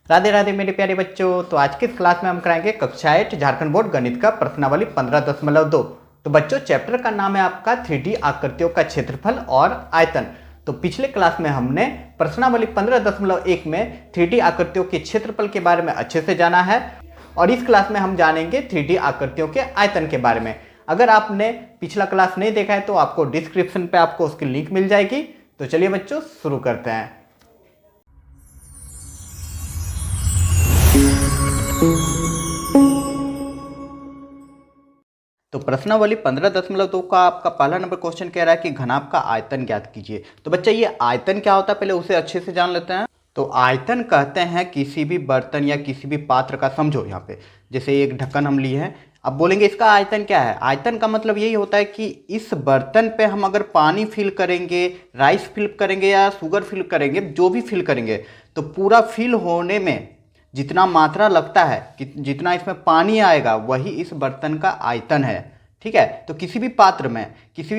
राधे राधे मेरे प्यारे बच्चों। तो आज की इस क्लास में हम कराएंगे कक्षा 8 झारखंड बोर्ड गणित का प्रश्नावली 15.2। तो बच्चों चैप्टर का नाम है आपका 3D आकृतियों का क्षेत्रफल और आयतन। तो पिछले क्लास में हमने प्रश्नावली 15.1 में 3D आकृतियों के क्षेत्रफल के बारे में अच्छे से जाना है और इस क्लास में हम जानेंगे 3D आकृतियों के आयतन के बारे में। अगर आपने पिछला क्लास नहीं देखा है तो आपको डिस्क्रिप्शन पे आपको उसकी लिंक मिल जाएगी। तो चलिए बच्चों शुरू करते हैं। तो प्रश्नावली 15.2 का आपका पहला नंबर क्वेश्चन कह रहा है कि घनाभ का आयतन ज्ञात कीजिए। तो बच्चा ये आयतन क्या होता है पहले उसे अच्छे से जान लेते हैं। तो आयतन कहते हैं किसी भी बर्तन या किसी भी पात्र का, समझो यहाँ पे जैसे एक ढक्कन हम लिए हैं, अब बोलेंगे इसका आयतन क्या है। आयतन का मतलब यही होता है कि इस बर्तन पे हम अगर पानी फिल करेंगे, राइस फिल करेंगे या शुगर फिल करेंगे, जो भी फिल करेंगे तो पूरा फिल होने में जितना मात्रा लगता है कि जितना इसमें पानी आएगा वही इस बर्तन का आयतन है। ठीक है, तो किसी भी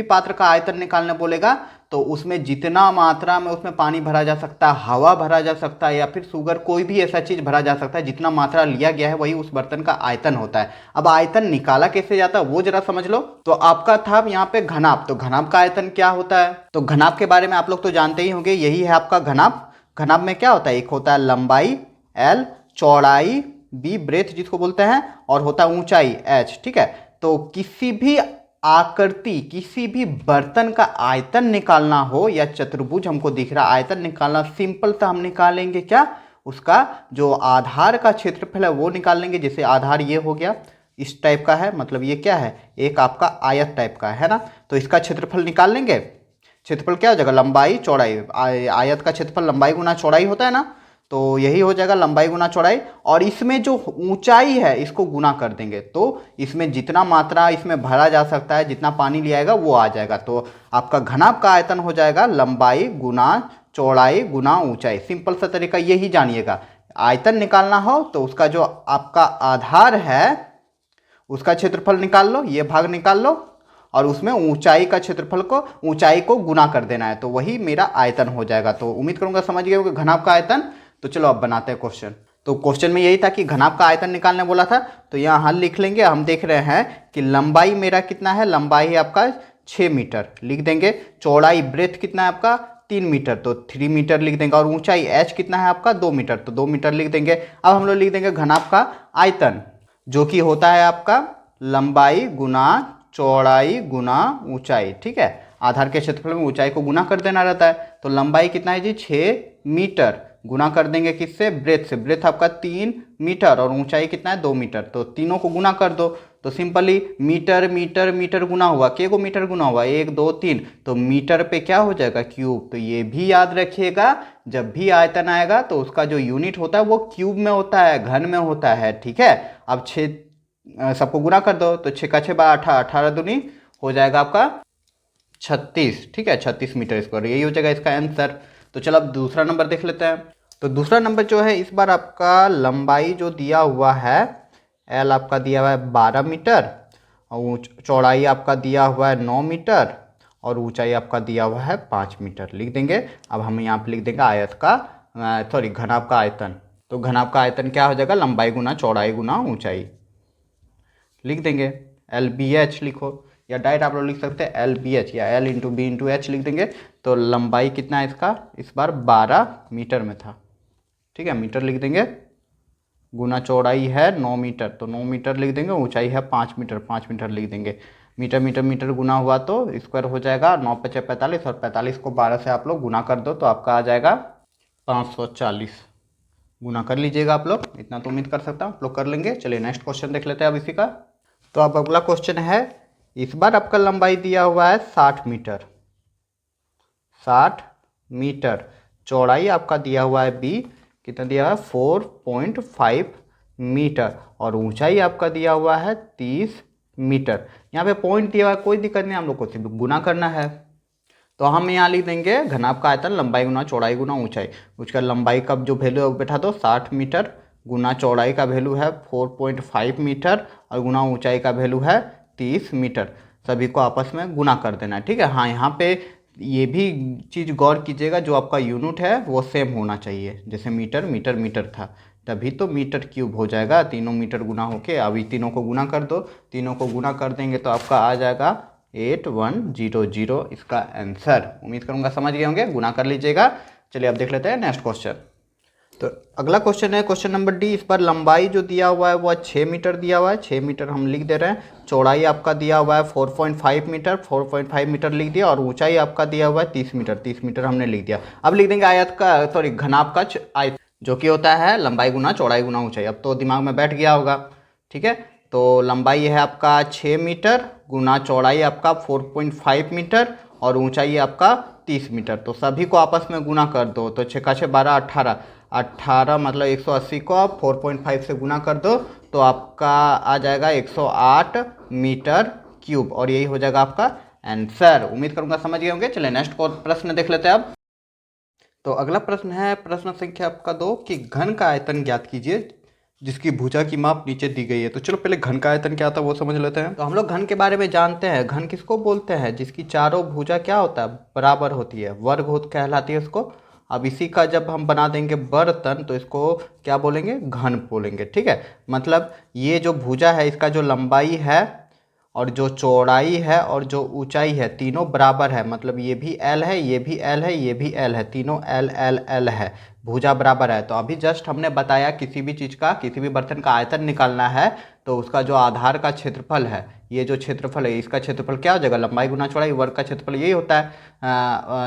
पात्र का आयतन निकालने बोलेगा तो उसमें जितना मात्रा में उसमें पानी भरा जा सकता है, हवा भरा जा सकता है या फिर शुगर, कोई भी ऐसा चीज भरा जा सकता है, जितना मात्रा लिया गया है वही उस बर्तन का आयतन होता है। अब आयतन निकाला कैसे जाता है वो जरा समझ लो। तो आपका था यहाँ पे घनाभ, तो घनाभ का आयतन क्या होता है। तो घनाभ के बारे में आप लोग तो जानते ही होंगे, यही है आपका घनाभ। घनाभ में क्या होता है, एक होता है लंबाई L, चौड़ाई B, ब्रेथ जिसको बोलते हैं, और होता है ऊंचाई H। ठीक है, तो किसी भी आकृति, किसी भी बर्तन का आयतन निकालना हो या चतुर्भुज हमको दिख रहा आयतन निकालना, सिंपल सा हम निकालेंगे क्या, उसका जो आधार का क्षेत्रफल है वो निकाल लेंगे। जैसे आधार ये हो गया, इस टाइप का है, मतलब ये क्या है, एक आपका आयत टाइप का है ना, तो इसका क्षेत्रफल निकाल लेंगे। क्षेत्रफल क्या हो जाएगा, लंबाई चौड़ाई, आयत का क्षेत्रफल लंबाई गुना चौड़ाई होता है ना, तो यही हो जाएगा लंबाई गुना चौड़ाई। और इसमें जो ऊंचाई है इसको गुना कर देंगे तो इसमें जितना मात्रा इसमें भरा जा सकता है, जितना पानी लिया जाएगा वो आ जाएगा। तो आपका घनाभ का आयतन हो जाएगा लंबाई गुना चौड़ाई गुना ऊंचाई। सिंपल सा तरीका यही जानिएगा। आयतन निकालना हो तो उसका जो आपका आधार है उसका क्षेत्रफल निकाल लो, ये भाग निकाल लो, और उसमें ऊंचाई का क्षेत्रफल को, ऊंचाई को गुना कर देना है, तो वही मेरा आयतन हो जाएगा। तो उम्मीद करूंगा समझ गए होंगे घनाभ का आयतन। तो चलो अब बनाते हैं क्वेश्चन। तो क्वेश्चन में यही था कि घनाभ का आयतन निकालने बोला था, तो यहाँ हल लिख लेंगे। हम देख रहे हैं कि लंबाई मेरा कितना है, लंबाई है आपका 6 मीटर, लिख देंगे। चौड़ाई ब्रेथ कितना है आपका 3 मीटर, तो 3 मीटर लिख देंगे। और ऊंचाई H कितना है आपका 2 मीटर, तो 2 मीटर लिख देंगे। अब हम लोग लिख देंगे घनाभ का आयतन, जो कि होता है आपका लंबाई गुना चौड़ाई गुना ऊंचाई। ठीक है, आधार के क्षेत्रफल में ऊंचाई को गुना कर देना रहता है। तो लंबाई कितना है जी 6 मीटर, गुना कर देंगे किससे, ब्रेथ से। ब्रेथ आपका 3 मीटर और ऊंचाई कितना है 2 मीटर, तो तीनों को गुना कर दो। तो सिंपली मीटर मीटर मीटर गुना हुआ, के को मीटर गुना हुआ 1 2 3, तो मीटर पे क्या हो जाएगा क्यूब। तो ये भी याद रखिएगा, जब भी आयतन आएगा तो उसका जो यूनिट होता है वो क्यूब में होता है, घन में होता है। ठीक है, अब 6 सबको गुना कर दो, तो 6 का 6 18, 18 दूनी हो जाएगा आपका 36। ठीक है, 36 मीटर स्क्वायर, यही हो जाएगा इसका आंसर। तो चलो अब दूसरा नंबर देख लेते हैं। तो दूसरा नंबर जो है, इस बार आपका लंबाई जो दिया हुआ है L आपका दिया हुआ है 12 मीटर, और चौड़ाई आपका दिया हुआ है 9 मीटर, और ऊंचाई आपका दिया हुआ है 5 मीटर, लिख देंगे। अब हम यहाँ पे लिख देंगे आयत का, सॉरी घनाभ का आयतन। तो घनाभ का आयतन क्या हो जाएगा, लंबाई गुना चौड़ाई गुना ऊंचाई, लिख देंगे। LBH लिखो, या डायरेक्ट आप लोग लिख सकते हैं LBH, या L into B into H लिख देंगे। तो लंबाई कितना है इसका, इस बार 12 मीटर में था। ठीक है, मीटर लिख देंगे, गुना चौड़ाई है 9 मीटर, तो 9 मीटर लिख देंगे। ऊंचाई है 5 मीटर, 5 मीटर लिख देंगे। मीटर मीटर मीटर गुना हुआ तो स्क्वायर हो जाएगा, 9 पचे 45, और 45 को 12 से आप लोग गुना कर दो तो आपका आ जाएगा 540। गुना कर लीजिएगा आप लोग, इतना तो उम्मीद कर सकता हूँ आप लोग कर लेंगे। चलिए नेक्स्ट क्वेश्चन देख लेते हैं अब इसी का। तो अब अगला क्वेश्चन है, इस बार आपका लंबाई दिया हुआ है 60 मीटर, 60 मीटर, चौड़ाई आपका दिया हुआ है B, कितना दिया हुआ है 4.5 मीटर, और ऊंचाई आपका दिया हुआ है 30 मीटर। यहाँ पे पॉइंट दिया हुआ है, कोई दिक्कत नहीं, हम लोग को सिर्फ गुना करना है। तो हम यहाँ लिख देंगे घनाभ का आयतन लंबाई गुना चौड़ाई गुना ऊंचाई। उसका लंबाई का जो वैल्यू है बैठा दो 60 मीटर, गुना चौड़ाई का वैल्यू है 4.5 मीटर, और गुना ऊंचाई का वैल्यू है 30 मीटर। सभी को आपस में गुना कर देना है। ठीक है, हाँ यहाँ पे ये भी चीज़ गौर कीजिएगा, जो आपका यूनिट है वो सेम होना चाहिए। जैसे मीटर मीटर मीटर था, तभी तो मीटर क्यूब हो जाएगा। तीनों मीटर गुना होके, अभी तीनों को गुना कर दो, तीनों को गुना कर देंगे तो आपका आ जाएगा 8100 इसका आंसर। उम्मीद करूँगा समझ गए होंगे, गुना कर लीजिएगा। चलिए अब देख लेते हैं नेक्स्ट क्वेश्चन। तो अगला क्वेश्चन है क्वेश्चन नंबर डी। इस पर लंबाई जो दिया हुआ है वह 6 मीटर दिया हुआ है, 6 मीटर हम लिख दे रहे हैं। चौड़ाई आपका दिया हुआ है 4.5 मीटर, 4.5 मीटर लिख दिया। और ऊंचाई आपका दिया हुआ है 30 मीटर, 30 मीटर हमने लिख दिया। अब लिख देंगे आयत का, सॉरी घनाभ का आयत, जो कि होता है लंबाई गुना चौड़ाई गुना ऊंचाई। अब तो दिमाग में बैठ गया होगा, ठीक है। तो लंबाई है आपका 6 मीटर गुना चौड़ाई आपका 4.5 मीटर और ऊंचाई आपका 30 मीटर। तो सभी को आपस में गुना कर दो, तो 6 का 6 12, 18, 18 मतलब 180 को आप 4.5 से गुना कर दो तो आपका आ जाएगा 108 मीटर क्यूब, और यही हो जाएगा आपका आंसर। उम्मीद करूंगा समझ गए होंगे। चलिए नेक्स्ट प्रश्न देख लेते हैं अब। तो अगला प्रश्न है प्रश्न संख्या आपका 2 कि घन का आयतन ज्ञात कीजिए जिसकी भुजा की माप नीचे दी गई है। तो चलो पहले घन का आयतन क्या होता है वो समझ लेते हैं। तो हम लोग घन के बारे में जानते हैं। घन किसको बोलते हैं? जिसकी चारों भुजा क्या होता है, बराबर होती है, वर्ग होत कहलाती है उसको। अब इसी का जब हम बना देंगे बर्तन तो इसको क्या बोलेंगे? घन बोलेंगे, ठीक है। मतलब ये जो भुजा है इसका जो लंबाई है और जो चौड़ाई है और जो ऊंचाई है तीनों बराबर है। मतलब ये भी एल है, ये भी एल है, ये भी एल है, तीनों एल एल एल है, भुजा बराबर है। तो अभी जस्ट हमने बताया किसी भी चीज़ का, किसी भी बर्तन का आयतन निकालना है तो उसका जो आधार का क्षेत्रफल है, ये जो क्षेत्रफल है इसका क्षेत्रफल क्या हो जाएगा? लंबाई गुना चौड़ाई। वर्ग का क्षेत्रफल यही होता है,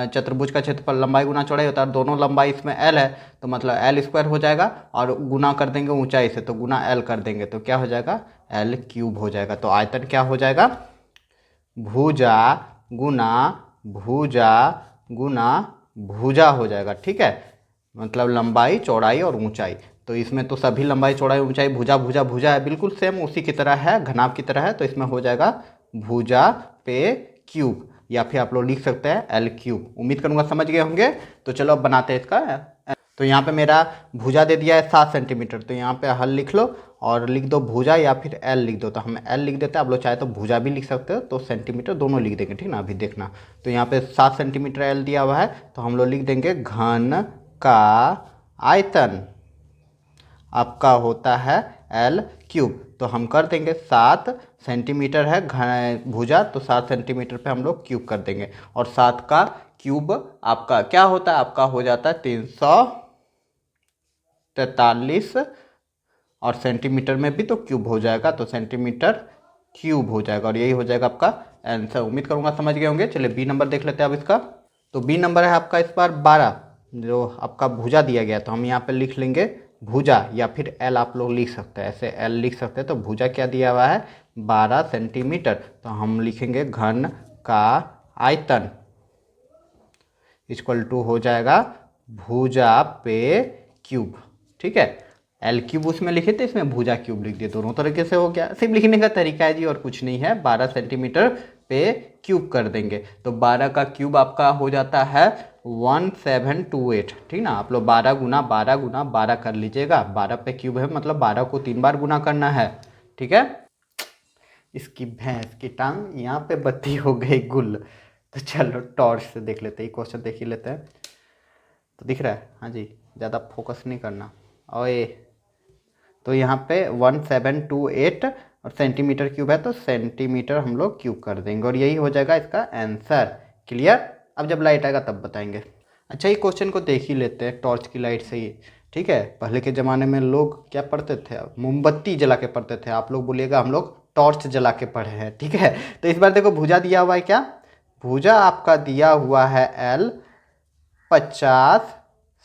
चतुर्भुज का क्षेत्रफल लंबाई गुना चौड़ाई होता है, और दोनों लंबाई इसमें एल है तो मतलब एल स्क्वायर हो जाएगा। और गुना कर देंगे ऊंचाई से तो गुना एल कर देंगे तो क्या हो जाएगा? एल क्यूब हो जाएगा। तो आयतन क्या हो जाएगा? भुजा गुना भुजा गुना भुजा हो जाएगा, ठीक है। मतलब लंबाई चौड़ाई और ऊंचाई। तो इसमें तो सभी लंबाई चौड़ाई ऊंचाई भुजा भुजा भुजा है, बिल्कुल सेम उसी की तरह है, घनाभ की तरह है। तो इसमें हो जाएगा भुजा पे क्यूब, या फिर आप लोग लिख सकते हैं एल क्यूब। उम्मीद करूंगा समझ गए होंगे। तो चलो अब बनाते हैं इसका। तो यहाँ पे मेरा भुजा दे दिया है 7 सेंटीमीटर, तो यहाँ पे हल लिख लो और लिख दो भुजा या फिर एल लिख दो। तो हम एल लिख देते हैं, आप लोग चाहे तो भुजा भी लिख सकते हो, तो सेंटीमीटर दोनों लिख देंगे, ठीक ना। अभी देखना, तो यहाँ पे 7 सेंटीमीटर एल दिया हुआ है तो हम लोग लिख देंगे घन का आयतन आपका होता है एल क्यूब। तो हम कर देंगे 7 सेंटीमीटर है घन भुजा, तो 7 सेंटीमीटर पे हम लोग क्यूब कर देंगे। और 7 का क्यूब आपका क्या होता है? आपका हो जाता है 343, और सेंटीमीटर में भी तो क्यूब हो जाएगा, तो सेंटीमीटर क्यूब हो जाएगा, और यही हो जाएगा आपका आंसर। उम्मीद करूंगा समझ गए होंगे। चलिए बी नंबर देख लेते हैं अब इसका। तो बी नंबर है आपका इस बार 12, जो आपका भुजा दिया गया। तो हम यहाँ पे लिख लेंगे भुजा, या फिर एल आप लोग लिख सकते हैं, ऐसे एल लिख सकते हैं। तो भुजा क्या दिया हुआ है? 12 सेंटीमीटर। तो हम लिखेंगे घन का आयतन इक्वल टू हो जाएगा भुजा पे क्यूब, ठीक है। एल क्यूब उसमें लिखे थे, इसमें भुजा क्यूब लिख दिए, दोनों तरीके से हो गया। सिर्फ लिखने का तरीका है जी, और कुछ नहीं है। 12 सेंटीमीटर पे क्यूब कर देंगे तो 12 का क्यूब आपका हो जाता है 1728, ठीक ना। आप लोग 12 गुना 12 गुना 12 कर लीजिएगा। 12 पे क्यूब है मतलब 12 को 3 बार गुना करना है, ठीक है। इसकी भैंस की टांग, यहाँ पे बत्ती हो गई गुल। तो चलो टॉर्च से देख लेते हैं, क्वेश्चन देख ही लेते हैं। तो दिख रहा है? हाँ जी, ज़्यादा फोकस नहीं करना। ओए, तो यहाँ पे 1728 और सेंटीमीटर क्यूब है तो सेंटीमीटर हम लोग क्यूब कर देंगे, और यही हो जाएगा इसका आंसर। क्लियर? अब जब लाइट आएगा तब बताएंगे। अच्छा, ये क्वेश्चन को देख ही लेते हैं टॉर्च की लाइट से ही, ठीक है। पहले के ज़माने में लोग क्या पढ़ते थे? मोमबत्ती जला के पढ़ते थे। आप लोग बोलिएगा हम लोग टॉर्च जला के पढ़े हैं, ठीक है। तो इस बार देखो भुजा दिया हुआ है क्या? भुजा आपका दिया हुआ है एल 50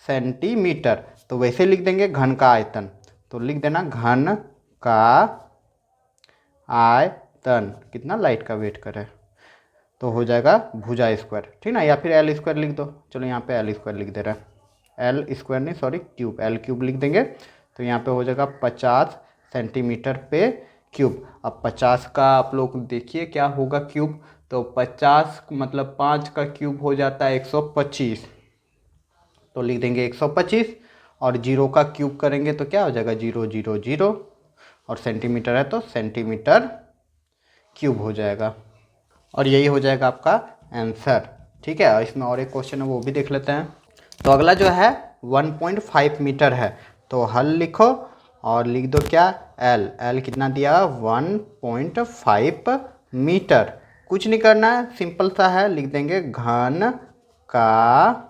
सेंटीमीटर। तो वैसे लिख देंगे घन का आयतन। तो लिख देना घन का आयतन, कितना लाइट का वेट करे, तो हो जाएगा भुजा स्क्वायर, ठीक ना। या फिर एल स्क्वायर लिख दो। चलो यहाँ पे एल स्क्वायर लिख दे रहा है, एल स्क्वायर नहीं सॉरी क्यूब, एल क्यूब लिख देंगे। तो यहाँ पे हो जाएगा 50 सेंटीमीटर पे क्यूब। अब 50 का आप लोग देखिए क्या होगा क्यूब। तो 50 मतलब 5 का क्यूब हो जाता है 125, तो लिख देंगे 125। और जीरो का क्यूब करेंगे तो क्या हो जाएगा? 0 0 0, और सेंटीमीटर है तो सेंटीमीटर क्यूब हो जाएगा, और यही हो जाएगा आपका आंसर। ठीक है, इसमें और एक क्वेश्चन है वो भी देख लेते हैं। तो अगला जो है 1.5 मीटर है, तो हल लिखो और लिख दो क्या, एल। एल कितना दिया, 1.5 मीटर। कुछ नहीं करना है, सिंपल सा है, लिख देंगे घन का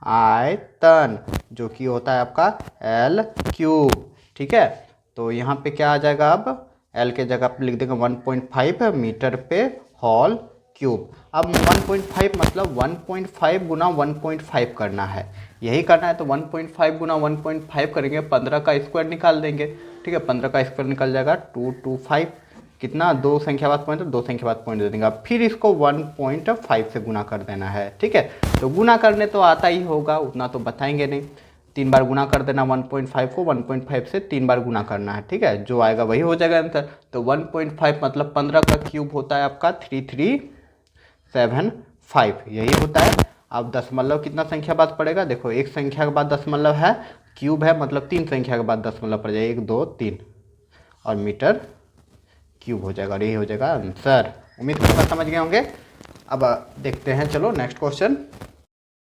आयतन, जो कि होता है आपका एल क्यूब। ठीक है, तो यहाँ पे क्या आ जाएगा, अब एल के जगह पे लिख देंगे 1.5 मीटर पे होल क्यूब। अब 1.5 मतलब 1.5 गुना 1.5 करना है, यही करना है। तो 1.5 गुना 1.5 करेंगे, 15 का स्क्वायर निकाल देंगे। ठीक है, 15 का स्क्वायर निकल जाएगा 225, कितना, दो संख्या बाद पॉइंट, तो दो संख्या बाद पॉइंट दे देंगे। अब फिर इसको 1.5 से गुना कर देना है। ठीक है, तो गुना करने तो आता ही होगा, उतना तो बताएंगे नहीं। 3 बार गुना कर देना 1.5 को, 1.5 से 3 बार गुना करना है। ठीक है, जो आएगा वही हो जाएगा आंसर। तो 1.5 मतलब 15 का क्यूब होता है आपका 3375, यही होता है। अब दशमलव कितना संख्या बाद पड़ेगा, देखो एक संख्या के बाद दशमलव है, क्यूब है मतलब 3 संख्या के बाद दशमलव पड़ जाएगा, 1 2 3, और मीटर क्यूब हो जाएगा, और यही हो जाएगा आंसर। उम्मीद करूँगा समझ गए होंगे। अब देखते हैं, चलो नेक्स्ट क्वेश्चन।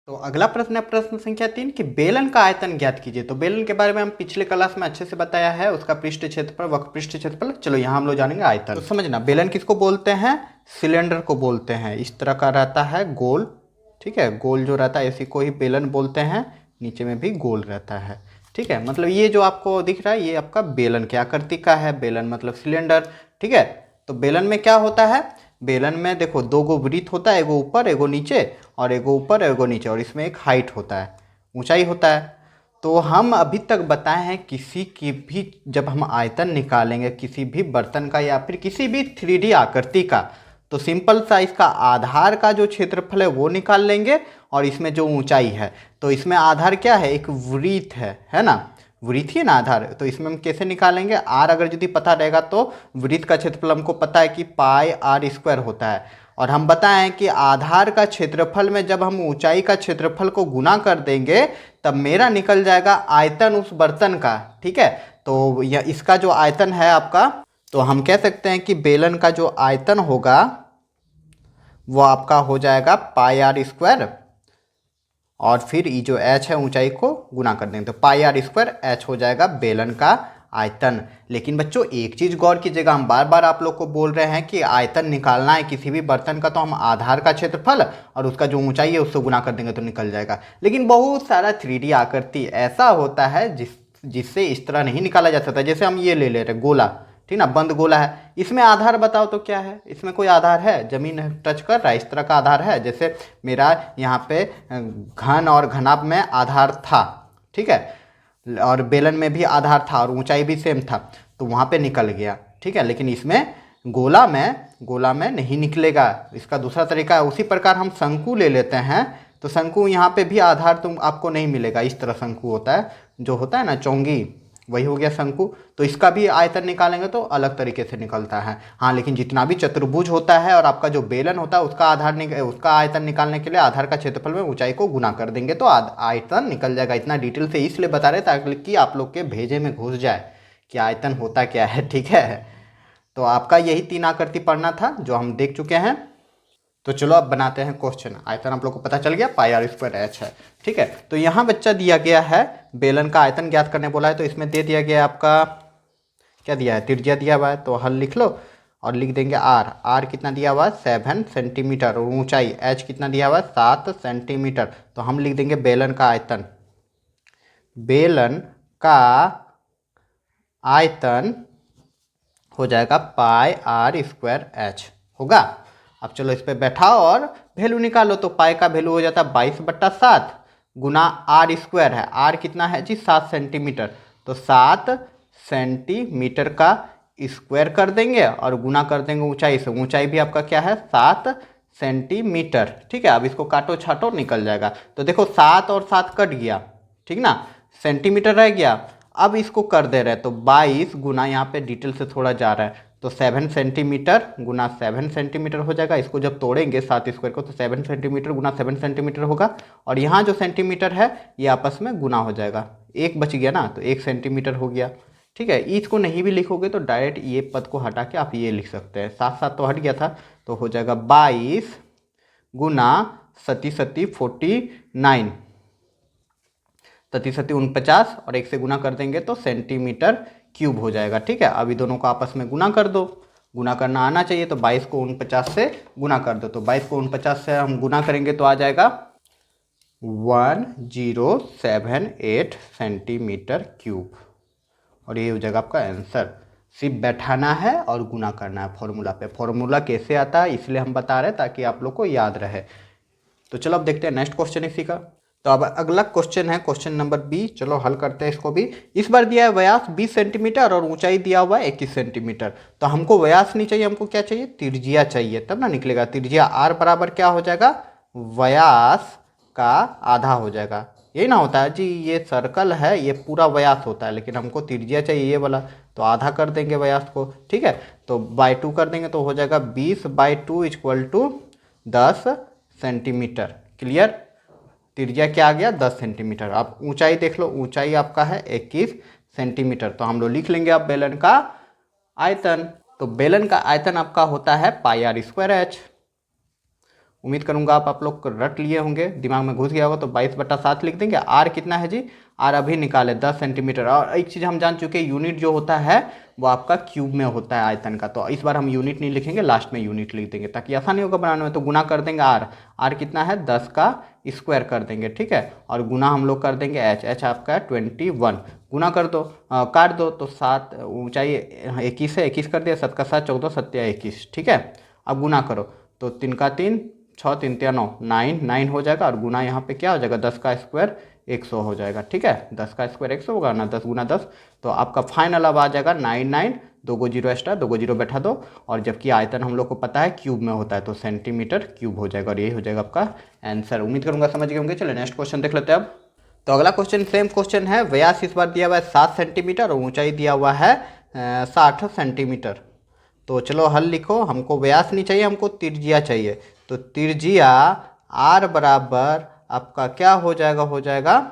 तो अगला प्रश्न है प्रश्न संख्या 3 कि बेलन का आयतन ज्ञात कीजिए। तो बेलन के बारे में हम पिछले क्लास में अच्छे से बताया है, उसका पृष्ठ क्षेत्रफल, वक्र पृष्ठ क्षेत्रफल। चलो यहाँ हम लोग जानेंगे आयतन। तो समझना, बेलन किसको बोलते हैं, सिलेंडर को बोलते हैं। इस तरह का रहता है गोल, ठीक है, गोल जो रहता है इसी को ही बेलन बोलते हैं, नीचे में भी गोल रहता है। ठीक है, मतलब ये जो आपको दिख रहा है ये आपका बेलन की आकृति का है, बेलन मतलब सिलेंडर। ठीक है, तो बेलन में क्या होता है, बेलन में देखो दो गो वृत्त होता है, एगो ऊपर एगो नीचे, और एगो ऊपर एगो नीचे, और इसमें एक हाइट होता है, ऊंचाई होता है। तो हम अभी तक बताए हैं किसी की भी जब हम आयतन निकालेंगे किसी भी बर्तन का या फिर किसी भी 3D आकृति का, तो सिंपल सा इसका आधार का जो क्षेत्रफल है वो निकाल लेंगे, और इसमें जो ऊंचाई है, तो इसमें आधार क्या है, एक वृत्त है ना, वृत्त ही ना आधार। तो इसमें हम कैसे निकालेंगे, आर अगर यदि पता रहेगा तो वृत्त का क्षेत्रफल हमको पता है कि पाई आर स्क्वायर होता है, और हम बताएं कि आधार का क्षेत्रफल में जब हम ऊंचाई का क्षेत्रफल को गुना कर देंगे तब मेरा निकल जाएगा आयतन उस बर्तन का। ठीक है, तो यह इसका जो आयतन है आपका, तो हम कह सकते हैं कि बेलन का जो आयतन होगा वो आपका हो जाएगा पाई आर स्क्वायर, और फिर ये जो एच है ऊंचाई को गुना कर देंगे, तो पाई आर स्क्वायर एच हो जाएगा बेलन का आयतन। लेकिन बच्चों एक चीज़ गौर कीजिएगा, हम बार बार आप लोग को बोल रहे हैं कि आयतन निकालना है किसी भी बर्तन का, तो हम आधार का क्षेत्रफल और उसका जो ऊंचाई है उससे गुना कर देंगे तो निकल जाएगा। लेकिन बहुत सारा 3D आकृति ऐसा होता है जिससे इस तरह नहीं निकाला जा सकता। जैसे हम ये ले ले रहे गोला, ठीक ना, बंद गोला है, इसमें आधार बताओ तो क्या है, इसमें कोई आधार है, जमीन टच कर रहा है, इस तरह का आधार है। जैसे मेरा यहाँ पे घन और घनाभ में आधार था, ठीक है, और बेलन में भी आधार था और ऊंचाई भी सेम था, तो वहाँ पे निकल गया। ठीक है, लेकिन इसमें गोला में नहीं निकलेगा, इसका दूसरा तरीका है। उसी प्रकार हम शंकु ले लेते हैं, तो शंकु यहाँ पे भी आधार तुम आपको नहीं मिलेगा, इस तरह शंकु होता है, जो होता है ना चौंगी, वही हो गया शंकु। तो इसका भी आयतन निकालेंगे तो अलग तरीके से निकलता है। हाँ, लेकिन जितना भी चतुर्भुज होता है और आपका जो बेलन होता है उसका आयतन निकालने के लिए आधार का क्षेत्रफल में ऊंचाई को गुना कर देंगे तो आयतन निकल जाएगा। इतना डिटेल से इसलिए बता रहे ताकि आप लोग के भेजे में घुस जाए कि आयतन होता क्या है। ठीक है, तो आपका यही 3 आकृति पढ़ना था जो हम देख चुके हैं। तो चलो अब बनाते हैं क्वेश्चन। आयतन आप लोग को पता चल गया, पाई आर स्क्वायर एच है। ठीक है, तो यहाँ बच्चा दिया गया है बेलन का आयतन ज्ञात करने बोला है, तो इसमें दे दिया गया आपका क्या दिया है, त्रिज्या दिया हुआ है, तो हल लिख लो और लिख देंगे आर। आर कितना दिया हुआ है 7 सेंटीमीटर, और ऊंचाई एच कितना दिया हुआ है 7 सेंटीमीटर। तो हम लिख देंगे बेलन का आयतन, बेलन का आयतन हो जाएगा पाई आर स्क्वायर एच होगा। अब चलो इस पर बैठाओ और वैल्यू निकालो, तो पाई का वैल्यू हो जाता है 22/7 गुना आर स्क्वायर है, आर कितना है जी 7 सेंटीमीटर, तो 7 सेंटीमीटर का स्क्वायर कर देंगे और गुना कर देंगे ऊंचाई से। ऊंचाई भी आपका क्या है 7 सेंटीमीटर। ठीक है, अब इसको काटो छाटो निकल जाएगा, तो देखो 7 और 7 कट गया, ठीक ना, सेंटीमीटर रह गया। अब इसको कर दे रहे हैं तो 22 गुना, यहाँ पे डिटेल से थोड़ा जा रहा है, तो 7 सेंटीमीटर गुना 7 सेंटीमीटर हो जाएगा। इसको जब तोड़ेंगे 7 स्क्वायर को तो 7 सेंटीमीटर गुना 7 सेंटीमीटर होगा, और यहाँ जो सेंटीमीटर है ये आपस में गुना हो जाएगा, एक बच गया ना, तो 1 सेंटीमीटर हो गया। ठीक है, इसको नहीं भी लिखोगे तो डायरेक्ट ये पद को हटा के आप ये लिख सकते हैं, 7 7 तो हट गया था, तो हो जाएगा 22 गुना सती सती 49, सती सती 49 और 1 से गुना कर देंगे तो सेंटीमीटर क्यूब हो जाएगा। ठीक है, अभी दोनों को आपस में गुना कर दो, गुना करना आना चाहिए, तो 22 को 49 से गुना कर दो। तो 22 को 49 से हम गुना करेंगे तो आ जाएगा 1078 सेंटीमीटर क्यूब, और ये हो जाएगा आपका आंसर। सिर्फ बैठाना है और गुना करना है फॉर्मूला पे। फॉर्मूला कैसे आता है इसलिए हम बता रहे हैं ताकि आप लोग को याद रहे। तो चलो अब देखते हैं नेक्स्ट क्वेश्चन इसी का। तो अब अगला क्वेश्चन है क्वेश्चन नंबर बी। चलो हल करते हैं इसको भी। इस बार दिया है व्यास 20 सेंटीमीटर और ऊंचाई दिया हुआ है 21 सेंटीमीटर। तो हमको व्यास नहीं चाहिए, हमको क्या चाहिए, त्रिज्या चाहिए, तब ना निकलेगा। त्रिज्या आर बराबर क्या हो जाएगा, व्यास का आधा हो जाएगा। यही ना होता है जी, ये सर्कल है, ये पूरा व्यास होता है, लेकिन हमको त्रिज्या चाहिए ये वाला, तो आधा कर देंगे व्यास को। ठीक है, तो बाई 2 कर देंगे तो हो जाएगा 20/2 = 10 सेंटीमीटर। क्लियर, त्रिज्या क्या आ गया 10 सेंटीमीटर। आप ऊंचाई देख लो, ऊंचाई आपका है 21 सेंटीमीटर। तो हम लोग लिख लेंगे अब बेलन का आयतन। तो बेलन का आयतन आपका होता है πr²h। उम्मीद करूंगा आप लोग रट लिए होंगे, दिमाग में घुस गया होगा। तो 22/7 लिख देंगे। आर कितना है जी, आर अभी निकाले 10 सेंटीमीटर। और एक चीज़ हम जान चुके हैं, यूनिट जो होता है वो आपका क्यूब में होता है आयतन का। तो इस बार हम यूनिट नहीं लिखेंगे, लास्ट में यूनिट लिख देंगे ताकि आसानी होगा बनाने में। तो गुना कर देंगे आर, आर कितना है 10 का स्क्वायर कर देंगे। ठीक है, और गुना हम लोग कर देंगे एच, एच आपका है 21। गुना कर दो, काट दो, तो 7 ऊंचाई 21 है, 21 कर दिया, 7 का 7 14, 7 या 21। ठीक है, अब गुना करो तो 3 का 3, 6 3 3 9, 9 हो जाएगा। और गुना यहाँ पे क्या हो जाएगा, 10 का स्क्वायर 100 हो जाएगा। ठीक है, 10 का स्क्वायर 100 होगा ना, 10 गुना 10। तो आपका फाइनल अब आ जाएगा 99, 2 को 0 एक्स्ट्रा, 2 को 0 बैठा दो। और जबकि आयतन हम लोग को पता है क्यूब में होता है, तो सेंटीमीटर क्यूब हो जाएगा, और यही हो जाएगा आपका आंसर। उम्मीद करूंगा समझ गए होंगे। चलिए नेक्स्ट क्वेश्चन देख लेते हैं अब। तो अगला क्वेश्चन सेम क्वेश्चन है। व्यास इस बार दिया हुआ है 7 सेंटीमीटर और ऊंचाई दिया हुआ है 60 सेंटीमीटर। तो चलो हल लिखो। हमको व्यास नहीं चाहिए, हमको त्रिज्या चाहिए। तो त्रिज्या आर बराबर आपका क्या हो जाएगा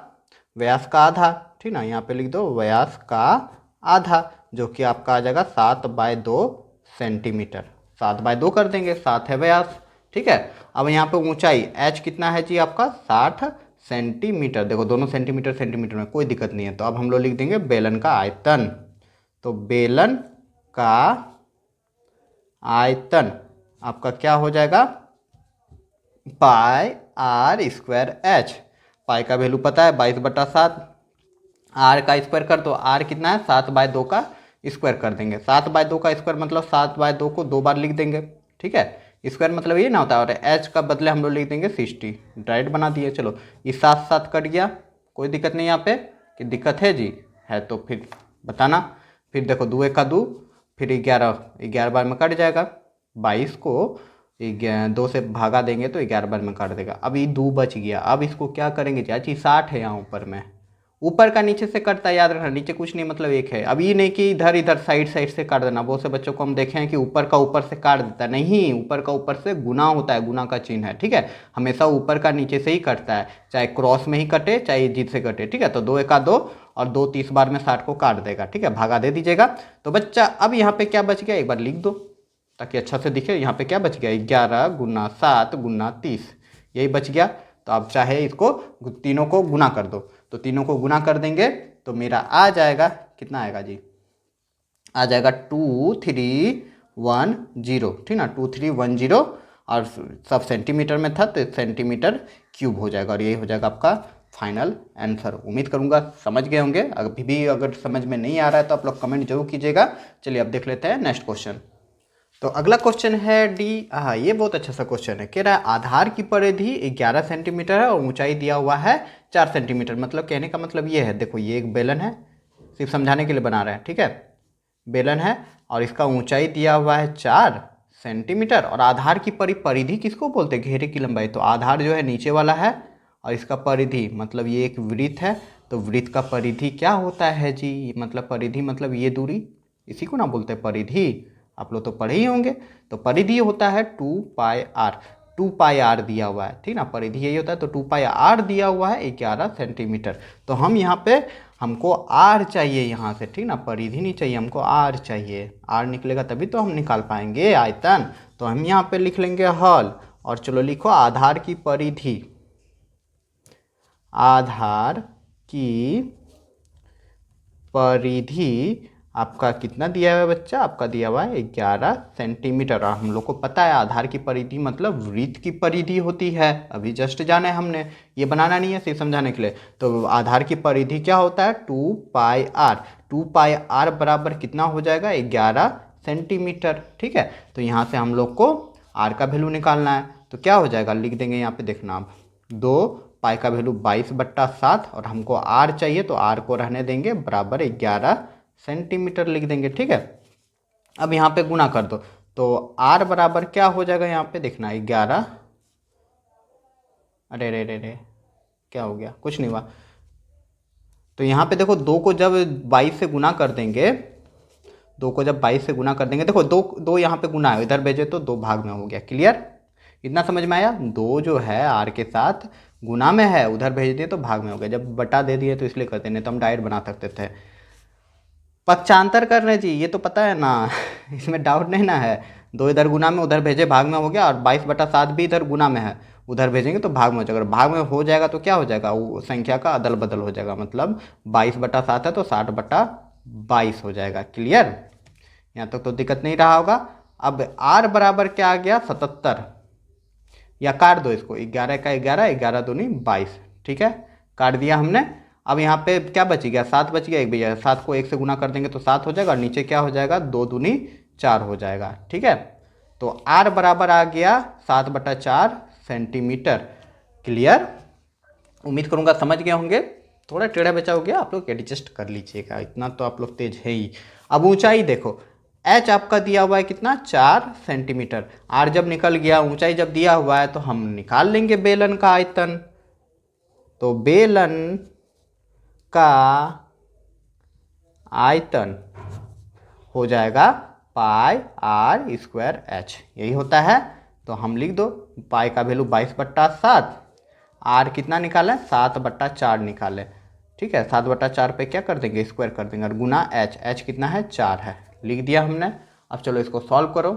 व्यास का आधा। ठीक ना, यहाँ पे लिख दो व्यास का आधा, जो कि आपका आ जाएगा 7/2 सेंटीमीटर। 7/2 कर देंगे, 7 है व्यास। ठीक है, अब यहाँ पे ऊंचाई एच कितना है जी आपका 60 सेंटीमीटर। देखो दोनों सेंटीमीटर सेंटीमीटर में कोई दिक्कत नहीं है। तो अब हम लोग लिख देंगे बेलन का आयतन। तो बेलन का आयतन आपका क्या हो जाएगा, πr²h। पाई का वैल्यू पता है 22/7, आर का स्क्वायर कर दो, आर कितना है 7/2 का स्क्वायर कर देंगे। 7/2 का स्क्वायर मतलब 7/2 को 2 बार लिख देंगे। ठीक है, स्क्वायर मतलब ये ना होता है। और एच का बदले हम लोग लिख देंगे 60, डायरेक्ट बना दिए। चलो ये 7 7 कट गया, कोई दिक्कत नहीं यहाँ पे। कि दिक्कत है जी, है तो फिर बताना। फिर देखो 2 1 का 2, फिर 11 बार में कट जाएगा। 22 को 2 से भागा देंगे तो 11 बार में काट देगा। अब ये 2 बच गया। अब इसको क्या करेंगे चाची, 60 है यहाँ ऊपर में, ऊपर का नीचे से कटता है, याद रखना। नीचे कुछ नहीं मतलब 1 है। अब ये नहीं कि इधर इधर साइड साइड से काट देना। बहुत से बच्चों को हम देखे हैं कि ऊपर का ऊपर से काट देता है। नहीं, ऊपर का ऊपर से गुना होता है, गुना का चिन्ह है। ठीक है, हमेशा ऊपर का नीचे से ही कटता है, चाहे क्रॉस में ही कटे चाहे जीत से कटे। ठीक है, तो 2 1 2 और 2 30 बार में 60 को काट देगा। ठीक है, भागा दे दीजिएगा। तो बच्चा अब यहाँ पे क्या बच गया, एक बार लिख दो ताकि अच्छा से दिखे। यहाँ पे क्या बच गया, 11 गुना 7 गुना 30, यही बच गया। तो आप चाहे इसको तीनों को गुना कर दो। तो तीनों को गुना कर देंगे तो मेरा आ जाएगा, कितना आएगा जी, आ जाएगा 2310। ठीक ना, 2310। और सब सेंटीमीटर में था तो सेंटीमीटर क्यूब हो जाएगा, और यही हो जाएगा आपका फाइनल आंसर। उम्मीद करूंगा समझ गए होंगे। अभी भी अगर समझ में नहीं आ रहा है तो आप लोग कमेंट जरूर कीजिएगा। चलिए अब देख लेते हैं नेक्स्ट क्वेश्चन। तो अगला क्वेश्चन है डी। हाँ, ये बहुत अच्छा सा क्वेश्चन है। कह रहा है आधार की परिधि 11 सेंटीमीटर है और ऊंचाई दिया हुआ है 4 सेंटीमीटर। मतलब कहने का मतलब ये है, देखो ये एक बेलन है, सिर्फ समझाने के लिए बना रहे हैं। ठीक है, बेलन है और इसका ऊंचाई दिया हुआ है 4 सेंटीमीटर। और आधार की परिधि किसको बोलते हैं, घेरे की लंबाई। तो आधार जो है नीचे वाला है और इसका परिधि मतलब ये एक वृत्त है। तो वृत्त का परिधि क्या होता है जी, मतलब परिधि मतलब ये दूरी, इसी को ना बोलते हैं परिधि। आप लोग तो पढ़े ही होंगे। तो परिधि होता है 2πr, 2πr दिया हुआ है। ठीक ना, परिधि यही होता है। तो 2πr दिया हुआ है 11 सेंटीमीटर। तो हम यहाँ पे हमको r चाहिए यहाँ से। ठीक ना, परिधि नहीं चाहिए, हमको r चाहिए। r निकलेगा तभी तो हम निकाल पाएंगे आयतन। तो हम यहाँ पे लिख लेंगे हल। और चलो लिखो आधार की परिधि, आधार की परिधि आपका कितना दिया हुआ है बच्चा, आपका दिया हुआ है 11 सेंटीमीटर। और हम लोग को पता है आधार की परिधि मतलब वृत्त की परिधि होती है, अभी जस्ट जाने हमने, ये बनाना नहीं है सिर्फ समझाने के लिए। तो आधार की परिधि क्या होता है 2πr, 2πr बराबर कितना हो जाएगा 11 सेंटीमीटर। ठीक है, तो यहाँ से हम लोग को r का वैल्यू निकालना है, तो क्या हो जाएगा लिख देंगे यहाँ पे, देखना आप 2 का वैल्यू 22/7 और हमको r चाहिए तो r को रहने देंगे बराबर 11 सेंटीमीटर लिख देंगे। ठीक है, अब यहाँ पे गुना कर दो तो r बराबर क्या हो जाएगा, यहाँ पे देखना 11, अरे रे रे रे क्या हो गया, कुछ नहीं हुआ। तो यहाँ पे देखो 2 को जब 22 से गुना कर देंगे, 2 को जब 22 से गुना कर देंगे, देखो 2 यहाँ पे गुना है, इधर भेजे तो 2 भाग में हो गया। क्लियर, इतना समझ में आया। 2 जो है r के साथ गुना में है, उधर भेज दिए तो भाग में हो गया, जब बटा दे दिए तो इसलिए करते, नहीं तो हम डायरेक्ट बना सकते थे। पक्षांतर करने जी, ये तो पता है ना इसमें डाउट नहीं ना है। 2 इधर गुना में, उधर भेजे भाग में हो गया, और 22/7 भी इधर गुना में है, उधर भेजेंगे तो भाग में हो जाएगा। अगर भाग में हो जाएगा तो क्या हो जाएगा, वो संख्या का अदल बदल हो जाएगा, मतलब 22/7 है तो 60/22 हो जाएगा। क्लियर, यहाँ तक तो दिक्कत नहीं रहा होगा। अब r बराबर क्या आ गया 77, या काट दो इसको, 11 का 11, 11 दूनी 22। ठीक है, काट दिया हमने। अब यहाँ पे क्या बच गया, 7 बच गया, 1 बचा, 7 को 1 से गुना कर देंगे तो 7 हो जाएगा, और नीचे क्या हो जाएगा 2 दूनी 4 हो जाएगा। ठीक है, तो r बराबर आ गया 7/4 सेंटीमीटर। क्लियर, उम्मीद करूँगा समझ गए होंगे। थोड़ा टेढ़ा बचा हो गया, आप लोग एडजस्ट कर लीजिएगा, इतना तो आप लोग तेज है ही। अब ऊंचाई देखो, h आपका दिया हुआ है कितना 4 सेंटीमीटर, r जब निकल गया, ऊंचाई जब दिया हुआ है तो हम निकाल लेंगे बेलन का आयतन। तो बेलन का आयतन हो जाएगा πr²h, यही होता है। तो हम लिख दो पाई का वैल्यू 22/7, r कितना निकालें 7/4 निकालें। ठीक है, 7/4 पे क्या कर देंगे स्क्वायर कर देंगे, और गुना h कितना है 4 है, लिख दिया हमने। अब चलो इसको सॉल्व करो,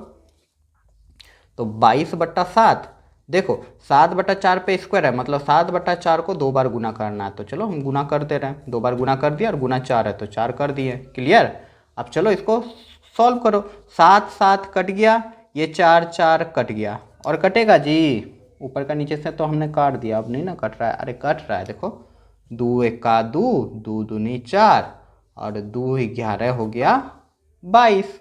तो 22/7, देखो 7/4 पे स्क्वायर है, मतलब 7/4 को 2 बार गुना करना है, तो चलो हम गुना कर दे रहे हैं, 2 बार गुना कर दिया, और गुना 4 है तो 4 कर दिए। क्लियर, अब चलो इसको सॉल्व करो, 7 7 कट गया, ये 4 4 कट गया, और कटेगा जी ऊपर का नीचे से तो हमने काट दिया, अब नहीं ना कट रहा है, अरे कट रहा है, देखो 2 1 2, 2 दूनी 4, और 2 11 हो गया 22।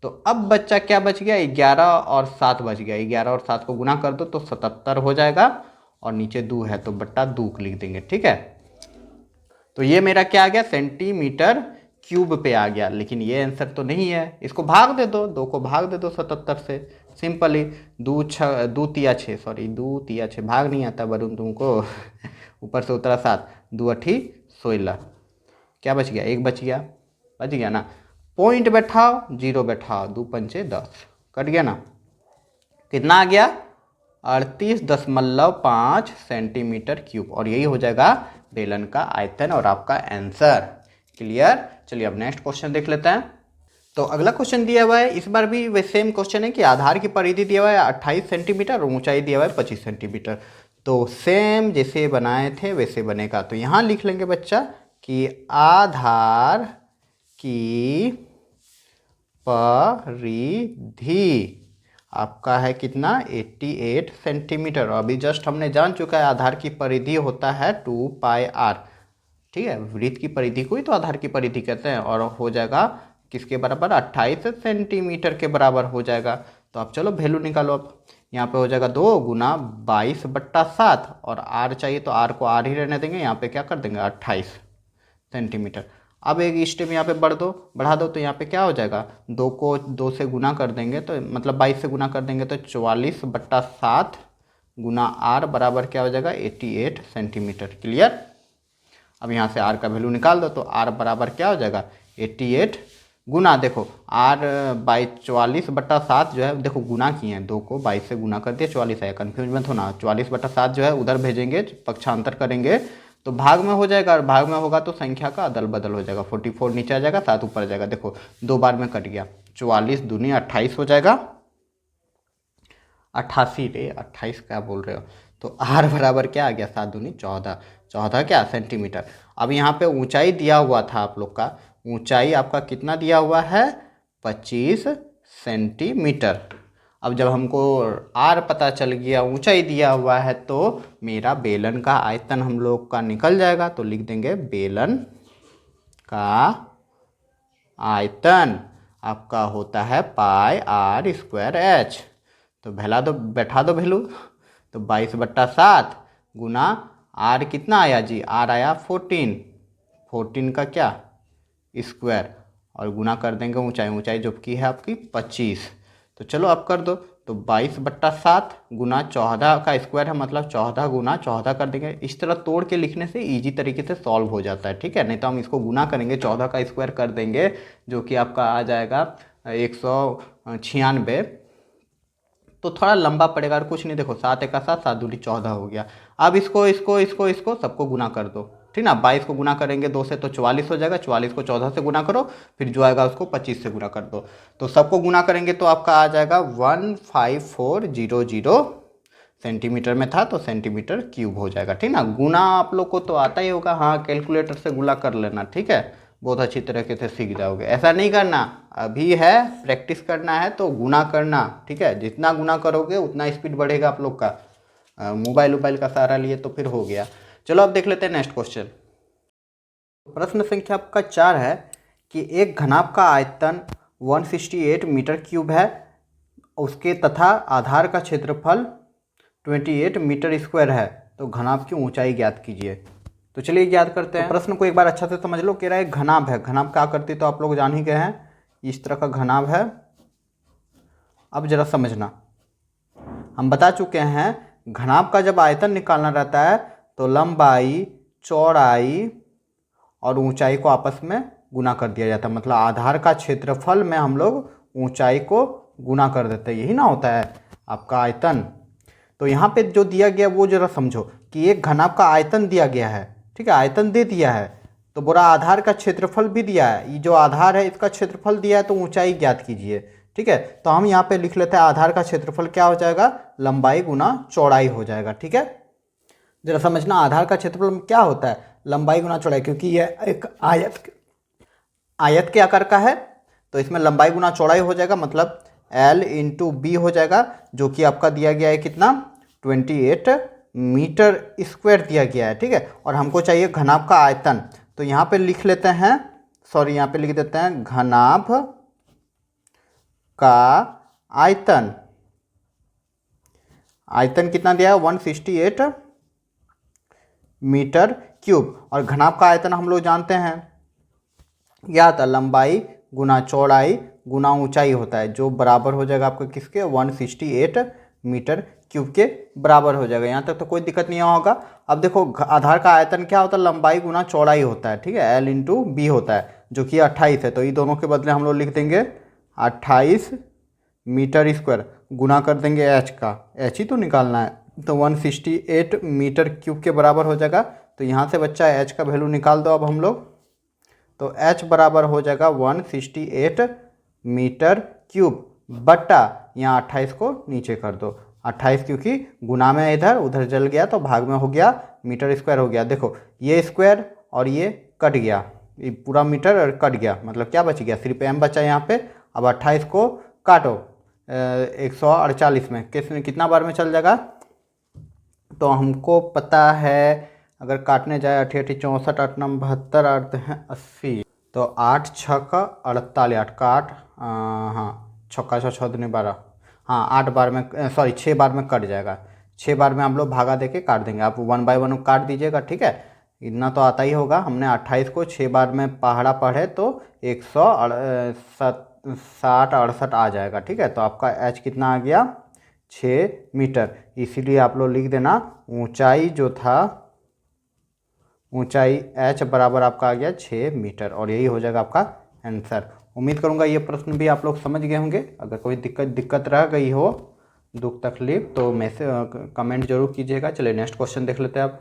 तो अब बच्चा क्या बच गया 11 और 7 बच गया, 11 और 7 को गुना कर दो तो 77 हो जाएगा, और नीचे 2 है तो बट्टा 2 लिख देंगे। ठीक है, तो ये मेरा क्या आ गया सेंटीमीटर क्यूब पे आ गया, लेकिन ये आंसर तो नहीं है, इसको भाग दे दो, 2 को भाग दे दो 77 से, सिंपली 2 तिया 6, सॉरी 2 तिया 6, भाग नहीं आता वरुण तुमको ऊपर से उतरा 7, 2 8 16, क्या बच गया 1 बच गया ना, पॉइंट बैठाओ 0 बैठाओ, 2 पंचे 10, कट गया ना, कितना आ गया 38.5 सेंटीमीटर क्यूब, और यही हो जाएगा बेलन का आयतन और आपका आंसर। क्लियर, चलिए अब नेक्स्ट क्वेश्चन देख लेते हैं। तो अगला क्वेश्चन दिया हुआ है, इस बार भी वही सेम क्वेश्चन है कि आधार की परिधि दिया हुआ है 28 सेंटीमीटर और ऊंचाई दिया हुआ है 25 सेंटीमीटर। तो सेम जैसे बनाए थे वैसे बनेगा, तो यहाँ लिख लेंगे बच्चा कि आधार की परिधि आपका है कितना 88 सेंटीमीटर, और अभी जस्ट हमने जान चुका है आधार की परिधि होता है 2πr। ठीक है, वृत्त की परिधि को ही तो आधार की परिधि कहते हैं, और हो जाएगा किसके बराबर 28 सेंटीमीटर के बराबर हो जाएगा। तो आप चलो वैल्यू निकालो, अब यहाँ पे हो जाएगा 2 गुना 22/7, और r चाहिए तो r को r ही रहने देंगे, यहाँ पे क्या कर देंगे 28 सेंटीमीटर। अब एक स्टेप यहाँ पे बढ़ा दो तो यहाँ पे क्या हो जाएगा 2 को 2 से गुना कर देंगे तो मतलब 22 से गुना कर देंगे तो 44/7 गुना r बराबर क्या हो जाएगा 88 सेंटीमीटर। क्लियर, अब यहाँ से r का वैल्यू निकाल दो, तो r बराबर क्या हो जाएगा 88 गुना, देखो r 44/7 जो है, देखो गुना किए हैं, 2 को 22 से गुना कर दिया 44 है, कन्फ्यूज मत होना, 44/7 जो है उधर भेजेंगे, पक्षांतर करेंगे तो भाग में हो जाएगा, और भाग में होगा तो संख्या का अदल बदल हो जाएगा, 44 नीचे आ जाएगा 7 ऊपर आ जाएगा, देखो 2 बार में कट गया, 44 दूनी 28 हो जाएगा, 88 रे 28 क्या बोल रहे हो। तो आर बराबर क्या आ गया, 7 दूनी 14, 14 क्या सेंटीमीटर। अब यहाँ पे ऊंचाई दिया हुआ था आप लोग का, ऊंचाई आपका कितना दिया हुआ है, 25 सेंटीमीटर। अब जब हमको आर पता चल गया, ऊंचाई दिया हुआ है, तो मेरा बेलन का आयतन हम लोग का निकल जाएगा। तो लिख देंगे बेलन का आयतन आपका होता है पाई आर स्क्वायर एच। तो बैठा दो वैल्यू। तो 22/7 गुना आर कितना आया जी, आर आया 14, 14 का क्या स्क्वायर, और गुना कर देंगे ऊंचाई, ऊंचाई जो की है आपकी 25। तो चलो अब कर दो। तो 22/7 गुना 14 का स्क्वायर है, मतलब 14 गुना 14 कर देंगे। इस तरह तोड़ के लिखने से इजी तरीके से सॉल्व हो जाता है, ठीक है। नहीं तो हम इसको गुना करेंगे, 14 का स्क्वायर कर देंगे, जो कि आपका आ जाएगा 196। तो थोड़ा लंबा पड़ेगा और कुछ नहीं। देखो 7 एक 7, 7 दूनी 14 हो गया। अब इसको सबको गुना कर दो, ठीक ना। 22 को गुना करेंगे 2 से तो 44 हो जाएगा, 44 को 14 से गुना करो, फिर जो आएगा उसको 25 से गुना कर दो। तो सबको गुना करेंगे तो आपका आ जाएगा 15400 सेंटीमीटर में था, तो सेंटीमीटर क्यूब हो जाएगा, ठीक ना। गुना आप लोग को तो आता ही होगा, हाँ कैलकुलेटर से गुना कर लेना, ठीक है। बहुत अच्छी तरीके से सीख जाओगे। ऐसा नहीं करना, अभी है प्रैक्टिस करना है तो गुना करना, ठीक है। जितना गुना करोगे उतना स्पीड बढ़ेगा आप लोग का। मोबाइल का सहारा लिए तो फिर हो गया। चलो अब देख लेते हैं नेक्स्ट क्वेश्चन। प्रश्न संख्या आपका 4 है कि एक घनाभ का आयतन 168 मीटर क्यूब है, उसके तथा आधार का क्षेत्रफल 28 मीटर स्क्वायर है, तो घनाभ की ऊंचाई ज्ञात कीजिए। तो चलिए ज्ञात करते हैं। तो प्रश्न को एक बार अच्छा से समझ लो। कह रहा है घनाभ है, घनाभ क्या करती है तो आप लोग जान ही गए हैं, इस तरह का घनाभ है। अब जरा समझना, हम बता चुके हैं घनाभ का जब आयतन निकालना रहता है तो लंबाई, चौड़ाई और ऊंचाई को आपस में गुना कर दिया जाता है। मतलब आधार का क्षेत्रफल में हम लोग ऊंचाई को गुना कर देते हैं, यही ना होता है आपका आयतन। तो यहाँ पे जो दिया गया वो जरा समझो कि एक घनाभ का आयतन दिया गया है, ठीक है, आयतन दे दिया है, तो बोरा आधार का क्षेत्रफल भी दिया है। ये जो आधार है इसका क्षेत्रफल दिया है, तो ऊंचाई ज्ञात कीजिए, ठीक है। तो हम यहाँ पे लिख लेते हैं आधार का क्षेत्रफल क्या हो जाएगा, लंबाई गुना चौड़ाई हो जाएगा, ठीक है। जरा समझना, आधार का क्षेत्रफल क्या होता है, लंबाई गुना चौड़ाई, क्योंकि यह एक आयत के आकार का है, तो इसमें लंबाई गुना चौड़ाई हो जाएगा, मतलब L इंटू बी हो जाएगा, जो कि आपका दिया गया है कितना, 28 मीटर स्क्वायर दिया गया है, ठीक है। और हमको चाहिए घनाभ का आयतन, तो यहाँ पे लिख लेते हैं, सॉरी यहाँ पे लिख देते हैं घनाभ का आयतन। आयतन कितना दिया है, 168 मीटर क्यूब। और घनाभ का आयतन हम लोग जानते हैं क्या था, लंबाई गुना चौड़ाई गुना ऊंचाई होता है, जो बराबर हो जाएगा आपको किसके, 168 मीटर क्यूब के बराबर हो जाएगा। यहाँ तक तो कोई दिक्कत नहीं होगा। अब देखो आधार का आयतन क्या होता है, लंबाई गुना चौड़ाई होता है, ठीक है, L इंटू बी होता है, जो कि 28 है। तो ये दोनों के बदले हम लोग लिख देंगे 28 मीटर स्क्वायर, गुना कर देंगे एच का, एच ही तो निकालना है, तो 168 मीटर क्यूब के बराबर हो जाएगा। तो यहाँ से बच्चा एच का वैल्यू निकाल दो अब हम लोग। तो एच बराबर हो जाएगा 168 मीटर क्यूब बट्टा यहाँ 28 को नीचे कर दो, 28 क्योंकि गुना में इधर उधर जल गया तो भाग में हो गया, मीटर स्क्वायर हो गया। देखो ये स्क्वायर और ये कट गया, ये पूरा मीटर और कट गया, मतलब क्या बच गया, सिर्फ m बचा यहाँ पे। अब 28 को काटो 148 में, कितना बार में चल जाएगा, तो हमको पता है अगर काटने जाए 8 8 64 8 9 72 8 हैं 80, तो 8 6 का 48, 8 का 8, हाँ छक्का 6 6 दूनी 12, हाँ 8 बार में, सॉरी 6 बार में कट जाएगा। 6 बार में हम लोग भागा देके काट देंगे, आप 1 बाय 1 काट दीजिएगा, ठीक है। इतना तो आता ही होगा। हमने 28 को 6 बार में पहाड़ा पढ़े तो 160 68 आ जाएगा, ठीक है। तो आपका एच कितना आ गया, 6 मीटर। इसीलिए आप लोग लिख देना ऊंचाई जो था, ऊंचाई एच बराबर आपका आ गया 6 मीटर, और यही हो जाएगा आपका आंसर। उम्मीद करूंगा ये प्रश्न भी आप लोग समझ गए होंगे। अगर कोई दिक्कत रह गई हो, दुख तकलीफ, तो मैसेज कमेंट जरूर कीजिएगा। चलिए नेक्स्ट क्वेश्चन देख लेते हैं आप।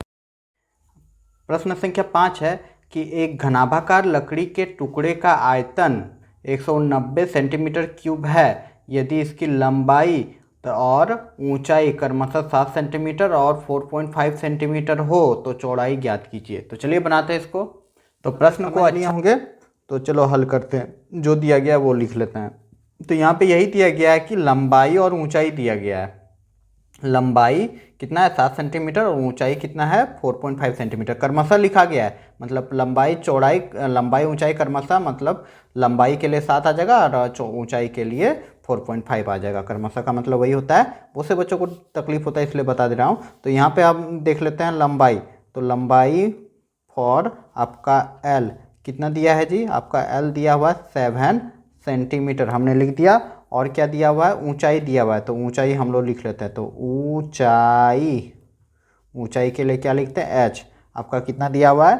प्रश्न संख्या 5 है कि एक घनाभाकार लकड़ी के टुकड़े का आयतन 190 सेंटीमीटर क्यूब है, यदि इसकी लंबाई तो और ऊंचाई क्रमशः 7 सेंटीमीटर और 4.5 सेंटीमीटर हो तो चौड़ाई ज्ञात कीजिए। तो चलिए बनाते हैं इसको। तो प्रश्न को अच्छा होंगे तो चलो हल करते हैं, जो दिया गया है वो लिख लेते हैं। तो यहाँ पे यही दिया गया है कि लंबाई और ऊंचाई दिया गया है। लंबाई कितना है 7 सेंटीमीटर और ऊंचाई कितना है 4.5 सेंटीमीटर, क्रमशः लिखा गया है। मतलब लंबाई ऊंचाई क्रमशः, मतलब लंबाई के लिए 7 आ जाएगा और ऊंचाई के लिए 4.5 आ जाएगा। क्रमशः का मतलब वही होता है। बहुत से बच्चों को तकलीफ होता है इसलिए बता दे रहा हूँ। तो यहाँ पे आप देख लेते हैं लंबाई। तो लंबाई फॉर आपका एल कितना दिया है जी, आपका एल दिया हुआ है 7 सेंटीमीटर, हमने लिख दिया। और क्या दिया हुआ है, ऊंचाई दिया हुआ है। तो ऊंचाई हम लोग लिख लेते हैं। तो ऊंचाई के लिए क्या लिखते हैं, एच। आपका कितना दिया हुआ है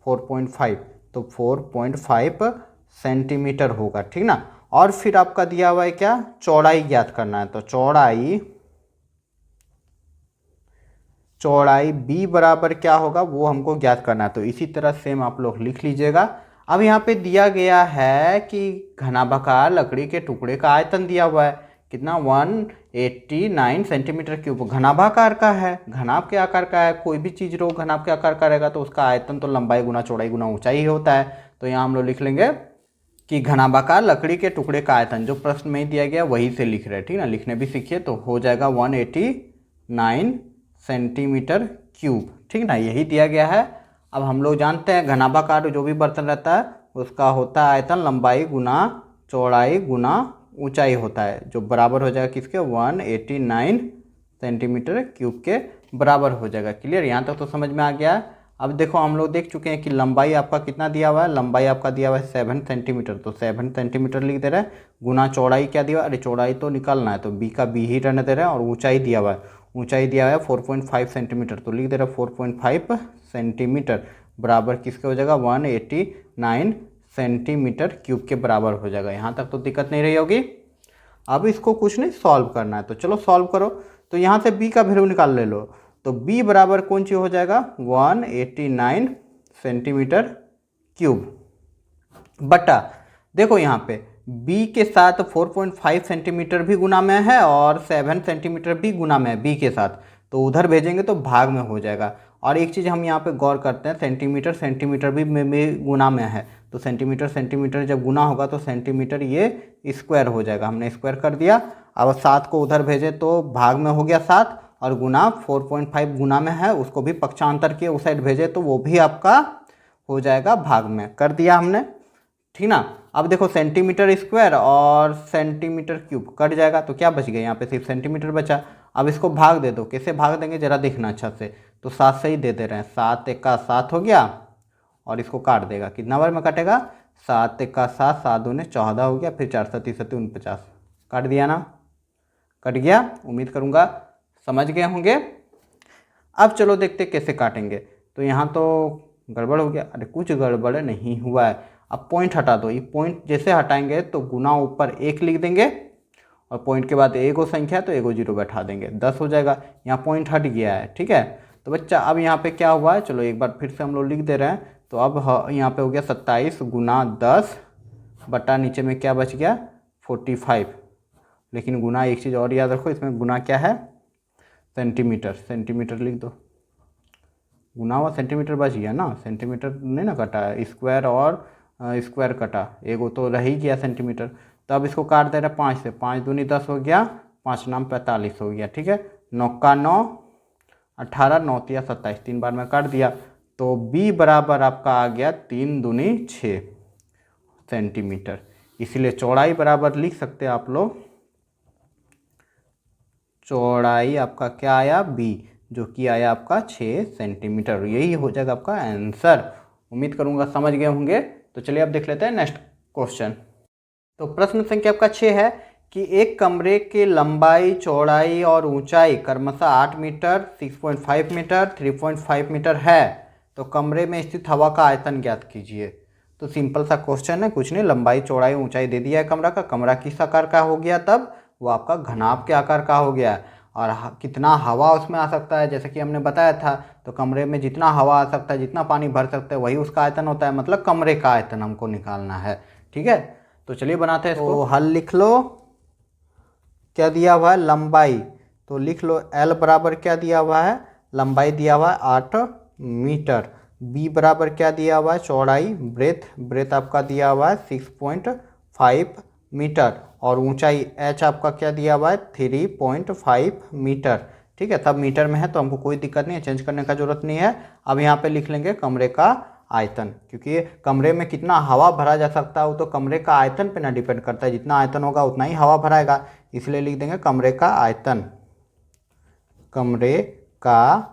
4.5, तो 4.5 सेंटीमीटर होगा, ठीक ना। और फिर आपका दिया हुआ है क्या, चौड़ाई ज्ञात करना है। तो चौड़ाई बी बराबर क्या होगा वो हमको ज्ञात करना है। तो इसी तरह सेम आप लोग लिख लीजिएगा। अब यहाँ पे दिया गया है कि घनाभाकार लकड़ी के टुकड़े का आयतन दिया हुआ है कितना, 189 सेंटीमीटर क्यूब। घनाभाकार का है, घनाभ के आकार का है। कोई भी चीज़ रो घनाभ के आकार का रहेगा तो उसका आयतन तो लंबाई गुना चौड़ाई गुना ऊंचाई ही होता है। तो यहाँ हम लोग लिख लेंगे कि घनाभाकार लकड़ी के टुकड़े का आयतन, जो प्रश्न में ही दिया गया वही से लिख रहे हैं, ठीक ना। लिखने भी सीखिए तो हो जाएगा 189 सेंटीमीटर क्यूब, ठीक ना, यही दिया गया है। अब हम लोग जानते हैं घनाभाकार जो भी बर्तन रहता है उसका होता है आयतन लंबाई गुना चौड़ाई गुना ऊंचाई होता है, जो बराबर हो जाएगा किसके, 189 सेंटीमीटर क्यूब के बराबर हो जाएगा। क्लियर, यहाँ तक तो समझ में आ गया है। अब देखो हम लोग देख चुके हैं कि लंबाई आपका कितना दिया हुआ है, लंबाई आपका दिया हुआ है 7 सेंटीमीटर। तो 7 सेंटीमीटर लिख दे रहे हैं, गुना चौड़ाई क्या दिया हुआ है, अरे चौड़ाई तो निकालना है तो बी का बी ही रहने दे रहे हैं। और ऊंचाई दिया हुआ है, ऊंचाई दिया हुआ है 4.5 सेंटीमीटर, तो लिख दे रहे हैं 4.5 सेंटीमीटर बराबर किसके हो जाएगा, 189 सेंटीमीटर क्यूब के बराबर हो जाएगा। यहाँ तक तो दिक्कत नहीं रही होगी। अब इसको कुछ नहीं सॉल्व करना है, तो चलो सॉल्व करो। तो यहाँ से b का वैल्यू निकाल ले लो। तो b बराबर कौन चीज़ हो जाएगा, 189 सेंटीमीटर क्यूब बटा, देखो यहाँ पे b के साथ 4.5 सेंटीमीटर भी गुना में है और 7 सेंटीमीटर भी गुना में है b के साथ, तो उधर भेजेंगे तो भाग में हो जाएगा। और एक चीज़ हम यहाँ पे गौर करते हैं, सेंटीमीटर भी में गुना में है। तो सेंटीमीटर जब गुना होगा तो सेंटीमीटर ये स्क्वायर हो जाएगा, हमने स्क्वायर कर दिया। अब 7 को उधर भेजे तो भाग में हो गया 7, और गुना 4.5 गुना में है उसको भी पक्षांतर किए उस साइड भेजे तो वो भी आपका हो जाएगा भाग में, कर दिया हमने, ठीक ना। अब देखो सेंटीमीटर स्क्वायर और सेंटीमीटर क्यूब कट जाएगा तो क्या बच गया, यहाँ पे सिर्फ सेंटीमीटर बचा। अब इसको भाग दे दो, कैसे भाग देंगे जरा देखना अच्छा से। तो 7 से ही दे दे रहे हैं, 7 का 7 हो गया और इसको काट देगा, कितना बार में कटेगा, 7 का 7, 7 दूने 14 हो गया, फिर 4 7 49, काट दिया ना, कट गया। उम्मीद करूँगा समझ गए होंगे। अब चलो देखते कैसे काटेंगे। तो यहाँ तो गड़बड़ हो गया, अरे कुछ गड़बड़ नहीं हुआ है। अब पॉइंट हटा दो, ये पॉइंट जैसे हटाएंगे तो गुना ऊपर 1 लिख देंगे और पॉइंट के बाद एगो संख्या तो एगो जीरो बैठा देंगे, 10 हो जाएगा। यहाँ पॉइंट हट गया है, ठीक है। तो बच्चा अब यहाँ पे क्या हुआ है, चलो एक बार फिर से हम लोग लिख दे रहे हैं। तो अब यहाँ पे हो गया 27 गुना 10 बटा नीचे में क्या बच गया 45। लेकिन गुना एक चीज़ और याद रखो, इसमें गुना क्या है, सेंटीमीटर लिख दो। गुना हुआ सेंटीमीटर बच गया ना, सेंटीमीटर नहीं ना कटा है, स्क्वायर और स्क्वायर कटा, एगो तो रह ही गया सेंटीमीटर। तो अब इसको काट दे रहे हैं 5 से, 5 दूनी 10 हो गया, 5 नाम 45 हो गया, ठीक है। 9 का 9 18, 9 तिया 27, 3 बार में काट दिया। तो b बराबर आपका आ गया 3 दूनी 6 सेंटीमीटर। इसीलिए चौड़ाई बराबर लिख सकते हैं आप लोग, चौड़ाई आपका क्या आया b, जो कि आया आपका 6 सेंटीमीटर। यही हो जाएगा आपका आंसर। उम्मीद करूंगा समझ गए होंगे। तो चलिए अब देख लेते हैं नेक्स्ट क्वेश्चन। तो प्रश्न संख्या आपका 6 है कि एक कमरे के लंबाई चौड़ाई और ऊंचाई क्रमशः 8 मीटर, 6.5 मीटर, 3.5 मीटर है, तो कमरे में स्थित हवा का आयतन ज्ञात कीजिए। तो सिंपल सा क्वेश्चन है, कुछ नहीं, लंबाई चौड़ाई ऊंचाई दे दिया है कमरा का, कमरा किस आकार का हो गया, तब वो आपका घनाभ के आकार का हो गया। और कितना हवा उसमें आ सकता है, जैसे कि हमने बताया था, तो कमरे में जितना हवा आ सकता है, जितना पानी भर सकते हैं, वही उसका आयतन होता है। मतलब कमरे का आयतन हमको निकालना है, ठीक है। तो चलिए बनाते हैं इसको। तो हल लिख लो। क्या दिया हुआ है, लंबाई। तो लिख लो L बराबर क्या दिया हुआ है, लंबाई दिया हुआ है 8 मीटर। B बराबर क्या दिया हुआ है, चौड़ाई, ब्रेथ आपका दिया हुआ है 6.5 मीटर। और ऊंचाई H आपका क्या दिया हुआ है, 3.5 मीटर। ठीक है, सब मीटर में है तो हमको कोई दिक्कत नहीं है, चेंज करने का जरूरत नहीं है। अब यहाँ पे लिख लेंगे कमरे का आयतन, क्योंकि कमरे में कितना हवा भरा जा सकता है वो तो कमरे का आयतन पे ना डिपेंड करता है, जितना आयतन होगा उतना ही हवा भराएगा, इसलिए लिख देंगे कमरे का आयतन। कमरे का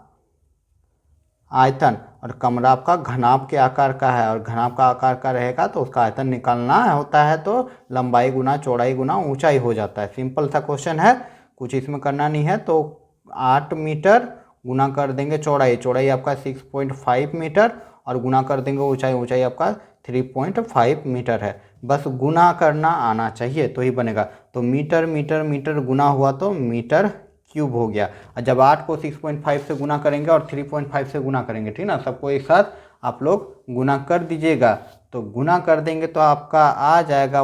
आयतन, और कमरा आपका घनाभ के आकार का है, और घनाभ का आकार का रहेगा तो उसका आयतन निकालना होता है तो लंबाई गुना चौड़ाई गुना ऊंचाई हो जाता है। सिंपल सा क्वेश्चन है, कुछ इसमें करना नहीं है। तो 8 मीटर गुना कर देंगे चौड़ाई आपका 6.5 मीटर, और गुना कर देंगे ऊंचाई आपका 3.5 मीटर है। बस गुना करना आना चाहिए तो ही बनेगा। तो मीटर मीटर मीटर गुना हुआ तो मीटर क्यूब हो गया। और जब 8 को 6.5 से गुना करेंगे और 3.5 से गुना करेंगे, ठीक ना, सबको एक साथ आप लोग गुना कर दीजिएगा। तो गुना कर देंगे तो आपका आ जाएगा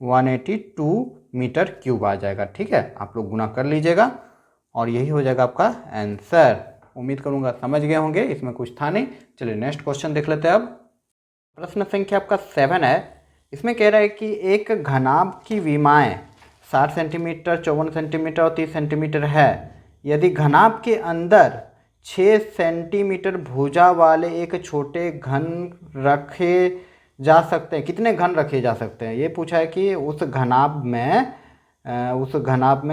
182 मीटर क्यूब आ जाएगा। ठीक है, आप लोग गुना कर लीजिएगा और यही हो जाएगा आपका आंसर। उम्मीद करूंगा समझ गए होंगे, इसमें कुछ था नहीं। चलिए नेक्स्ट क्वेश्चन देख लेते हैं। अब प्रश्न संख्या आपका 7 है। इसमें कह रहा है कि एक घनाभ की विमाएँ 60 सेंटीमीटर, 54 सेंटीमीटर और 30 सेंटीमीटर है। यदि घनाभ के अंदर 6 सेंटीमीटर भुजा वाले एक छोटे घन रखे जा सकते हैं, कितने घन रखे जा सकते हैं, ये पूछा है कि उस घनाभ में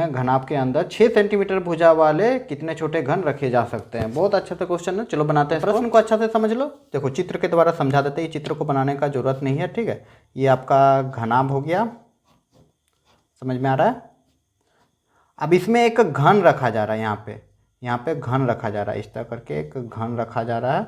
घनाभ के अंदर 6 सेंटीमीटर भुजा वाले कितने छोटे घन रखे जा सकते हैं। बहुत अच्छा सा क्वेश्चन है, चलो बनाते हैं। प्रश्न को अच्छा से समझ लो। देखो चित्र के द्वारा समझा देते हैं, ये चित्र को बनाने का जरूरत नहीं है। ठीक है, ये आपका घनाभ हो गया, समझ में आ रहा है। अब इसमें एक घन रखा जा रहा है, यहाँ पे घन रखा जा रहा है, इस तरह करके एक घन रखा जा रहा है,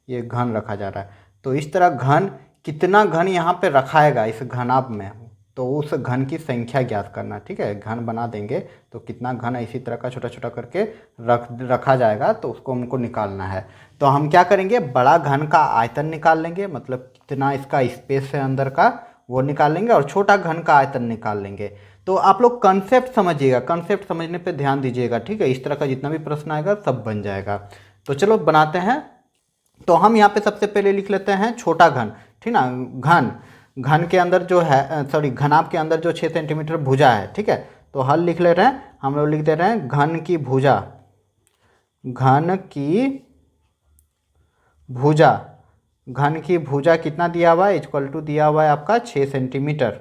ये घन रखा जा रहा है। तो इस तरह घन, कितना घन यहाँ पे रखाएगा इस घनाभ में, तो उस घन की संख्या ज्ञात करना। ठीक है, घन बना देंगे तो कितना घन इसी तरह का छोटा छोटा करके रखा जाएगा, तो उसको हमको निकालना है। तो हम क्या करेंगे, बड़ा घन का आयतन निकाल लेंगे, मतलब कितना इसका स्पेस है अंदर का वो निकाल लेंगे, और छोटा घन का आयतन निकाल लेंगे। तो आप लोग कंसेप्ट समझिएगा, कंसेप्ट समझने पे ध्यान दीजिएगा। ठीक है, इस तरह का जितना भी प्रश्न आएगा सब बन जाएगा। तो चलो बनाते हैं। तो हम यहाँ पे सबसे पहले लिख लेते हैं छोटा घन, ठीक ना। घन के अंदर जो है, सॉरी, घनाभ के अंदर जो 6 सेंटीमीटर भुजा है। ठीक है, तो हल लिख ले रहे हैं हम लोग, लिख दे रहे हैं घन की भुजा कितना दिया हुआ है, इक्वल टू दिया हुआ है आपका 6 सेंटीमीटर।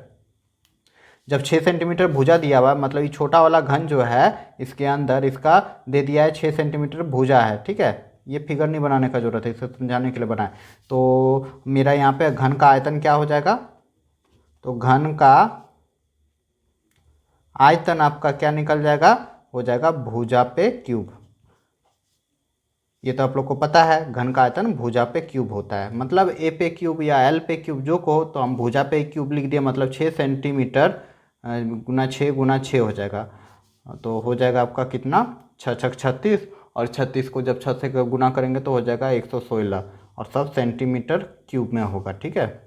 जब 6 सेंटीमीटर भुजा दिया हुआ है, मतलब ये छोटा वाला घन जो है इसके अंदर इसका दे दिया है 6 सेंटीमीटर भुजा है। ठीक है, ये फिगर नहीं बनाने का जरूरत है, इसे समझाने के लिए बनाए। तो मेरा यहाँ पे घन का आयतन क्या हो जाएगा, तो घन का आयतन आपका क्या निकल जाएगा, हो जाएगा भुजा पे क्यूब। ये तो आप लोग को पता है, घन का आयतन भुजा पे क्यूब होता है, मतलब ए पे क्यूब या एल पे क्यूब जो कहो, तो हम भुजा पे क्यूब लिख दिया, मतलब 6 सेंटीमीटर गुना 6 हो जाएगा। तो हो जाएगा आपका कितना, 6 छक 36, और 36 को जब 6 से गुना करेंगे तो हो जाएगा 116, और सब सेंटीमीटर क्यूब में होगा। ठीक है,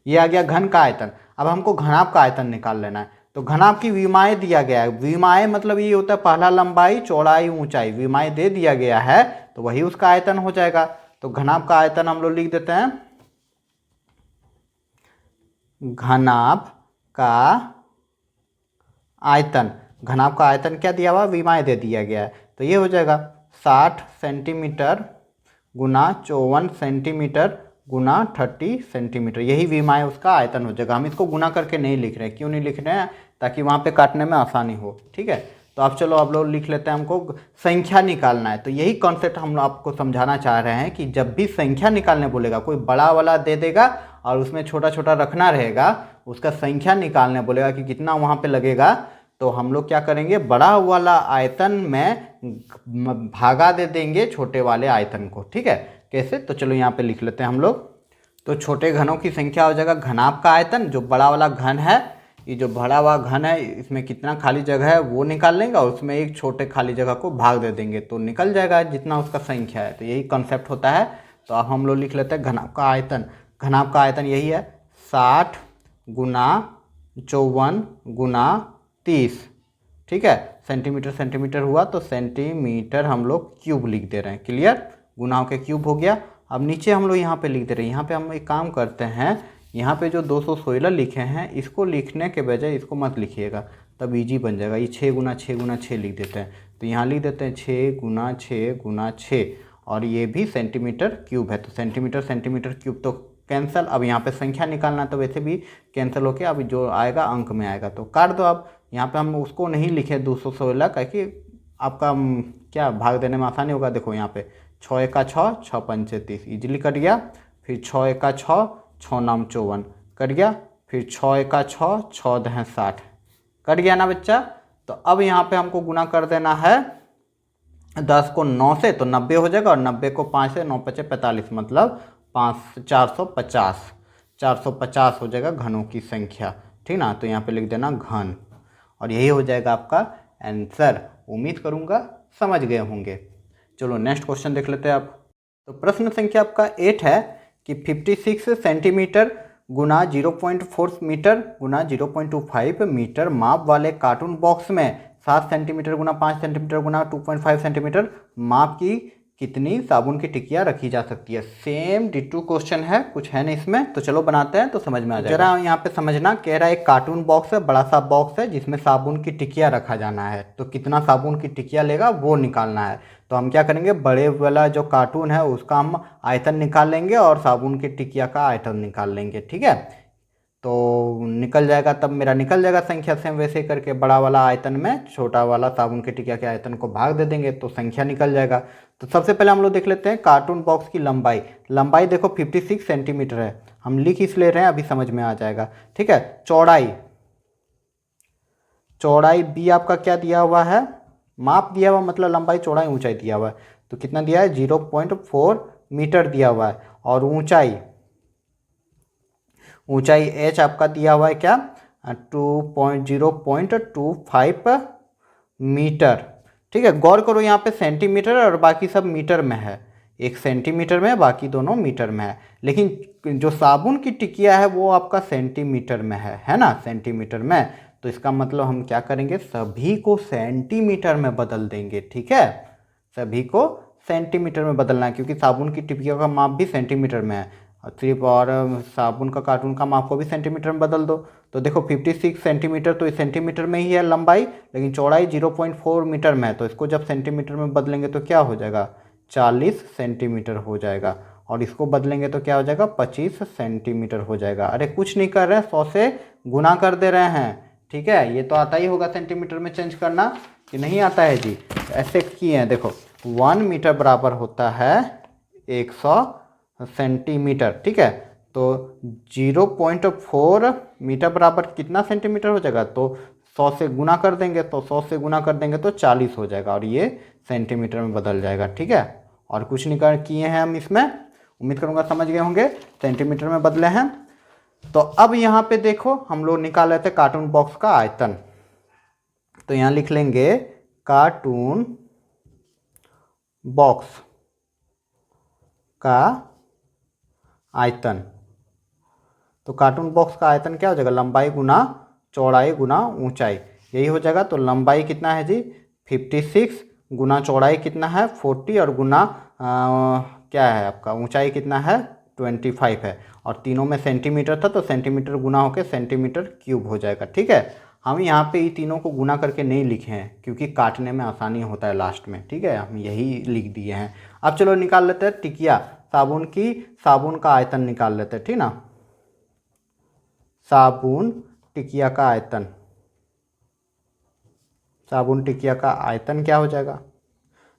ये आ गया घन का आयतन। अब हमको घनाभ का आयतन निकाल लेना है। तो घनाभ की विमाएँ दिया गया है, विमाएँ मतलब ये होता है पहला लंबाई चौड़ाई ऊंचाई, विमाएँ दे दिया गया है तो वही उसका आयतन हो जाएगा। तो घनाभ का आयतन हम लोग लिख देते हैं, घनाभ का आयतन। घनाभ का आयतन क्या दिया हुआ, विमाएँ दे दिया गया है, तो ये हो जाएगा 60 सेंटीमीटर गुना 54 सेंटीमीटर गुना 30 सेंटीमीटर, यही विमाएँ उसका आयतन हो जाएगा। हम इसको गुना करके नहीं लिख रहे हैं, क्यों नहीं लिख रहे हैं, ताकि वहाँ पे काटने में आसानी हो। ठीक है, तो आप चलो आप लोग लिख लेते हैं, हमको संख्या निकालना है। तो यही कॉन्सेप्ट हम आपको समझाना चाह रहे हैं कि जब भी संख्या निकालने बोलेगा, कोई बड़ा वाला दे देगा और उसमें छोटा छोटा रखना रहेगा, उसका संख्या निकालने बोलेगा कि कितना वहाँ पे लगेगा, तो हम लोग क्या करेंगे, बड़ा वाला आयतन में भागा दे देंगे छोटे वाले आयतन को। ठीक है, कैसे, तो चलो यहाँ पे लिख लेते हैं हम लोग। तो छोटे घनों की संख्या हो जाएगा घनाभ का आयतन, जो बड़ा वाला घन है, ये जो बड़ा वाला घन है इसमें कितना खाली जगह है वो निकाल लेंगे, और उसमें एक छोटे खाली जगह को भाग दे देंगे, तो निकल जाएगा जितना उसका संख्या है। तो यही कॉन्सेप्ट होता है। तो अब हम लोग लिख लेते हैं घनाभ का आयतन। घनाभ का आयतन यही है 60 गुना 54 गुना 30, ठीक है। सेंटीमीटर सेंटीमीटर हुआ तो सेंटीमीटर हम लोग क्यूब लिख दे रहे हैं, क्लियर। गुना के क्यूब हो गया। अब नीचे हम लोग यहाँ पे लिख दे रहे हैं। यहाँ पे हम एक काम करते हैं, यहाँ पे जो 216 लिखे हैं इसको लिखने के बजाय इसको मत लिखिएगा, तब इजी बन जाएगा। ये 6 गुना 6 गुना 6 लिख देते हैं, तो यहाँ लिख देते हैं 6 गुना 6 गुना 6, और ये भी सेंटीमीटर क्यूब है, तो सेंटीमीटर सेंटीमीटर क्यूब तो कैंसिल। अब यहाँ पे संख्या निकालना तो वैसे भी कैंसिल होके अब जो आएगा अंक में आएगा, तो काट दो। अब यहाँ पे हम उसको नहीं लिखे 216 का, कि आपका क्या भाग देने में आसानी होगा। देखो यहाँ पे 6 एका 6, 6 पंचे 30, ईजिली कट गया। फिर 6 एका 6, 6 नाम 54 कट गया। फिर 6 एका 6, 6 दहें 60 कट गया ना बच्चा। तो अब यहाँ पे हमको गुना कर देना है 10 को 9 से, तो 90 हो जाएगा, और 90 को 5 से, 9 पचे 45, मतलब 450 450 हो जाएगा घनों की संख्या, ठीक ना। तो यहाँ पे लिख देना घन, और यही हो जाएगा आपका आंसर। उम्मीद करूँगा समझ गए होंगे। चलो नेक्स्ट क्वेश्चन देख लेते हैं आप। तो प्रश्न संख्या आपका 8 है कि 56 सेंटीमीटर गुना 0.4 मीटर गुना 0.25 मीटर माप वाले कार्टून बॉक्स में 7 सेंटीमीटर गुना 5 सेंटीमीटर गुना 2.5 सेंटीमीटर माप की कितनी साबुन की टिकिया रखी जा सकती है। सेम डिटू क्वेश्चन है, कुछ है नहीं इसमें, तो चलो बनाते हैं तो समझ में आ जाएगा। जरा यहाँ पे समझना, कह रहा है एक कार्टून बॉक्स है, बड़ा सा बॉक्स है जिसमें साबुन की टिकिया रखा जाना है, तो कितना साबुन की टिकिया लेगा वो निकालना है। तो हम क्या करेंगे, बड़े वाला जो कार्टून है उसका हम आयतन निकाल लेंगे और साबुन की टिकिया का आयतन निकाल लेंगे, ठीक है। तो निकल जाएगा, तब मेरा निकल जाएगा संख्या। सेम वैसे करके बड़ा वाला आयतन में छोटा वाला साबुन की टिकिया के आयतन को भाग दे देंगे तो संख्या निकल जाएगा। तो सबसे पहले हम लोग देख लेते हैं कार्टून बॉक्स की लंबाई। लंबाई देखो 56 सेंटीमीटर है, हम लिख इसलिए रहे हैं, अभी समझ में आ जाएगा, ठीक है। चौड़ाई, चौड़ाई बी आपका क्या दिया हुआ है, माप दिया हुआ, मतलब लंबाई चौड़ाई ऊंचाई दिया हुआ है, तो कितना दिया है 0.4 मीटर दिया हुआ है। और ऊंचाई, ऊंचाई एच आपका दिया हुआ है क्या 0.25 मीटर, ठीक है। गौर करो यहाँ पे सेंटीमीटर और बाकी सब मीटर में है, एक सेंटीमीटर में है बाकी दोनों मीटर में है, लेकिन जो साबुन की टिकिया है वो आपका सेंटीमीटर में है ना, सेंटीमीटर में। तो इसका मतलब हम क्या करेंगे, सभी को सेंटीमीटर में बदल देंगे, ठीक है। सभी को सेंटीमीटर में बदलना है, क्योंकि साबुन की टिकिया का माप भी सेंटीमीटर में है, सिर्फ और साबुन का कार्टून का माप को भी सेंटीमीटर में बदल दो। तो देखो 56 सेंटीमीटर तो इस सेंटीमीटर में ही है लंबाई, लेकिन चौड़ाई 0.4 मीटर में है, तो इसको जब सेंटीमीटर में बदलेंगे तो क्या हो जाएगा 40 सेंटीमीटर हो जाएगा, और इसको बदलेंगे तो क्या हो जाएगा 25 सेंटीमीटर हो जाएगा। अरे कुछ नहीं कर रहे हैं, 100 से गुना कर दे रहे हैं, ठीक है। ये तो आता ही होगा सेंटीमीटर में चेंज करना, कि नहीं आता है जी। ऐसे किए हैं, देखो 1 मीटर बराबर होता है 100 सेंटीमीटर, ठीक है। तो 0.4 मीटर बराबर कितना सेंटीमीटर हो जाएगा, तो 100 से गुना कर देंगे, तो 100 से गुना कर देंगे तो 40 हो जाएगा, और ये सेंटीमीटर में बदल जाएगा, ठीक है। और कुछ नहीं कर किए हैं हम इसमें, उम्मीद करूँगा समझ गए होंगे, सेंटीमीटर में बदले हैं। तो अब यहाँ पे देखो हम लोग निकाल लेते हैं कार्टून बॉक्स का आयतन। तो यहाँ लिख लेंगे कार्टून बॉक्स का आयतन। तो कार्टून बॉक्स का आयतन क्या हो जाएगा, लंबाई गुना चौड़ाई गुना ऊंचाई, यही हो जाएगा। तो लंबाई कितना है जी 56 गुना चौड़ाई कितना है 40, और गुना क्या है आपका ऊंचाई कितना है 25 है, और तीनों में सेंटीमीटर था तो सेंटीमीटर गुना होकर सेंटीमीटर क्यूब हो जाएगा, ठीक है। हम यहाँ पे ये तीनों को गुना करके नहीं लिखे हैं क्योंकि काटने में आसानी होता है लास्ट में, ठीक है, हम यही लिख दिए हैं। अब चलो निकाल लेते हैं टिकिया, साबुन की, साबुन का आयतन निकाल लेते हैं, ठीक ना। साबुन टिकिया का आयतन, साबुन टिकिया का आयतन क्या हो जाएगा,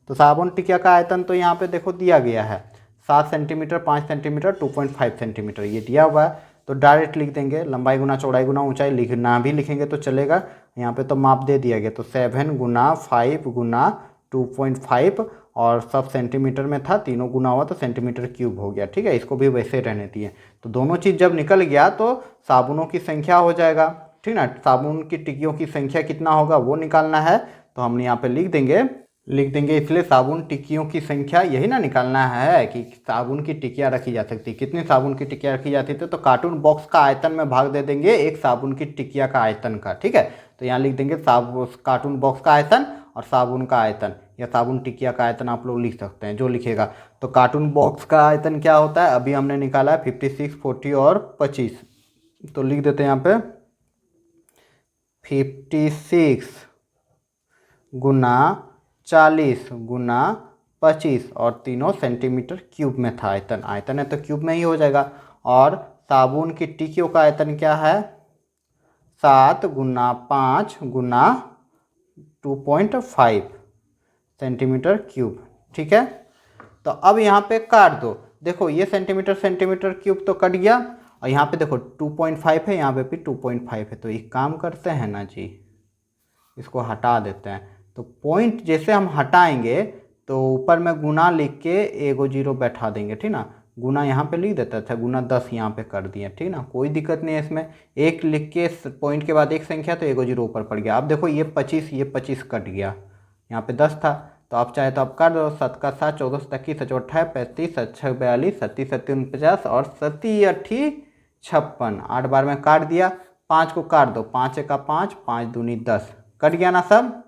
तो साबुन टिकिया का आयतन तो यहाँ पे देखो दिया गया है 7 सेंटीमीटर 5 सेंटीमीटर 2.5 सेंटीमीटर, ये दिया हुआ है। तो डायरेक्ट लिख देंगे लंबाई गुना चौड़ाई गुना ऊंचाई, लिखना भी लिखेंगे तो चलेगा, यहाँ पे तो माप दे दिया गया। तो 7 गुना 5 गुना 2.5, और सब सेंटीमीटर में था, तीनों गुना हुआ तो सेंटीमीटर क्यूब हो गया, ठीक है। इसको भी वैसे रहने दिए। तो दोनों चीज़ जब निकल गया तो साबुनों की संख्या हो जाएगा, ठीक ना। साबुन की टिकियों की संख्या कितना होगा वो निकालना है, तो हम यहाँ पे लिख देंगे लिख देंगे, इसलिए साबुन टिक्कियों की संख्या यही ना निकालना है कि साबुन की टिक्कियाँ रखी जा सकती, कितनी साबुन की टिक्कियाँ रखी जाती थी। तो कार्टून बॉक्स का आयतन में भाग दे देंगे एक साबुन की टिक्किया का आयतन का, ठीक है। तो यहाँ लिख देंगे कार्टून बॉक्स का आयतन और साबुन का आयतन, या साबुन टिक्किया का आयतन आप लोग लिख सकते हैं जो लिखेगा। तो कार्टून बॉक्स का आयतन क्या होता है, अभी हमने निकाला है 56, 40 और 25। तो लिख देते हैं यहाँ पे 56 गुना 40 गुना 25 और तीनों सेंटीमीटर क्यूब में था। आयतन, आयतन है तो क्यूब में ही हो जाएगा। और साबुन की टिक्कियों का आयतन क्या है, 7 गुना 5 गुना 2.5 सेंटीमीटर क्यूब, ठीक है। तो अब यहाँ पे काट दो, देखो ये सेंटीमीटर सेंटीमीटर क्यूब तो कट गया, और यहाँ पे देखो 2.5 है, यहाँ पे भी 2.5 है। तो एक काम करते हैं ना जी, इसको हटा देते हैं। तो पॉइंट जैसे हम हटाएंगे तो ऊपर में गुना लिख के एगो जीरो बैठा देंगे, ठीक ना। गुना यहाँ पे लिख देता था, गुना 10 यहाँ पे कर दिया, ठीक ना, कोई दिक्कत नहीं है इसमें। एक लिख के पॉइंट के बाद एक संख्या तो एगो जीरो ऊपर पड़ गया। अब देखो ये 25, ये 25 कट गया, यहाँ पे 10 था, तो आप चाहे तो आप कर दो। 7 का 7, 14 21, 28, 35, 6 42, 37 49 और 37 56, 8 बार में काट दिया। 5 को काट दो, 5 का 5, 5 दूनी 10, कट गया ना सब।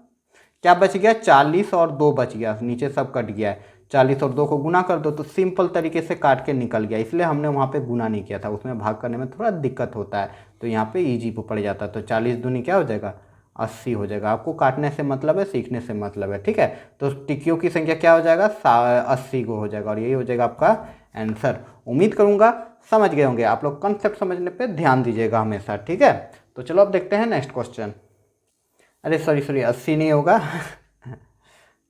क्या बच गया, 40 और 2 बच गया, नीचे सब कट गया है। 40 और 2 को गुना कर दो तो सिंपल तरीके से काट के निकल गया, इसलिए हमने वहाँ पे गुना नहीं किया था, उसमें भाग करने में थोड़ा दिक्कत होता है, तो यहाँ पे ईजी पे पड़ जाता है। तो 40 दूनी क्या हो जाएगा, 80 हो जाएगा। आपको काटने से मतलब है, सीखने से मतलब है, ठीक है। तो टिक्कियों की संख्या क्या हो जाएगा, 80 को हो जाएगा, और यही हो जाएगा आपका आंसर। उम्मीद करूँगा समझ गए होंगे आप लोग, कंसेप्ट समझने पर ध्यान दीजिएगा हमेशा, ठीक है। तो चलो अब देखते हैं नेक्स्ट क्वेश्चन। अरे सॉरी 80 नहीं होगा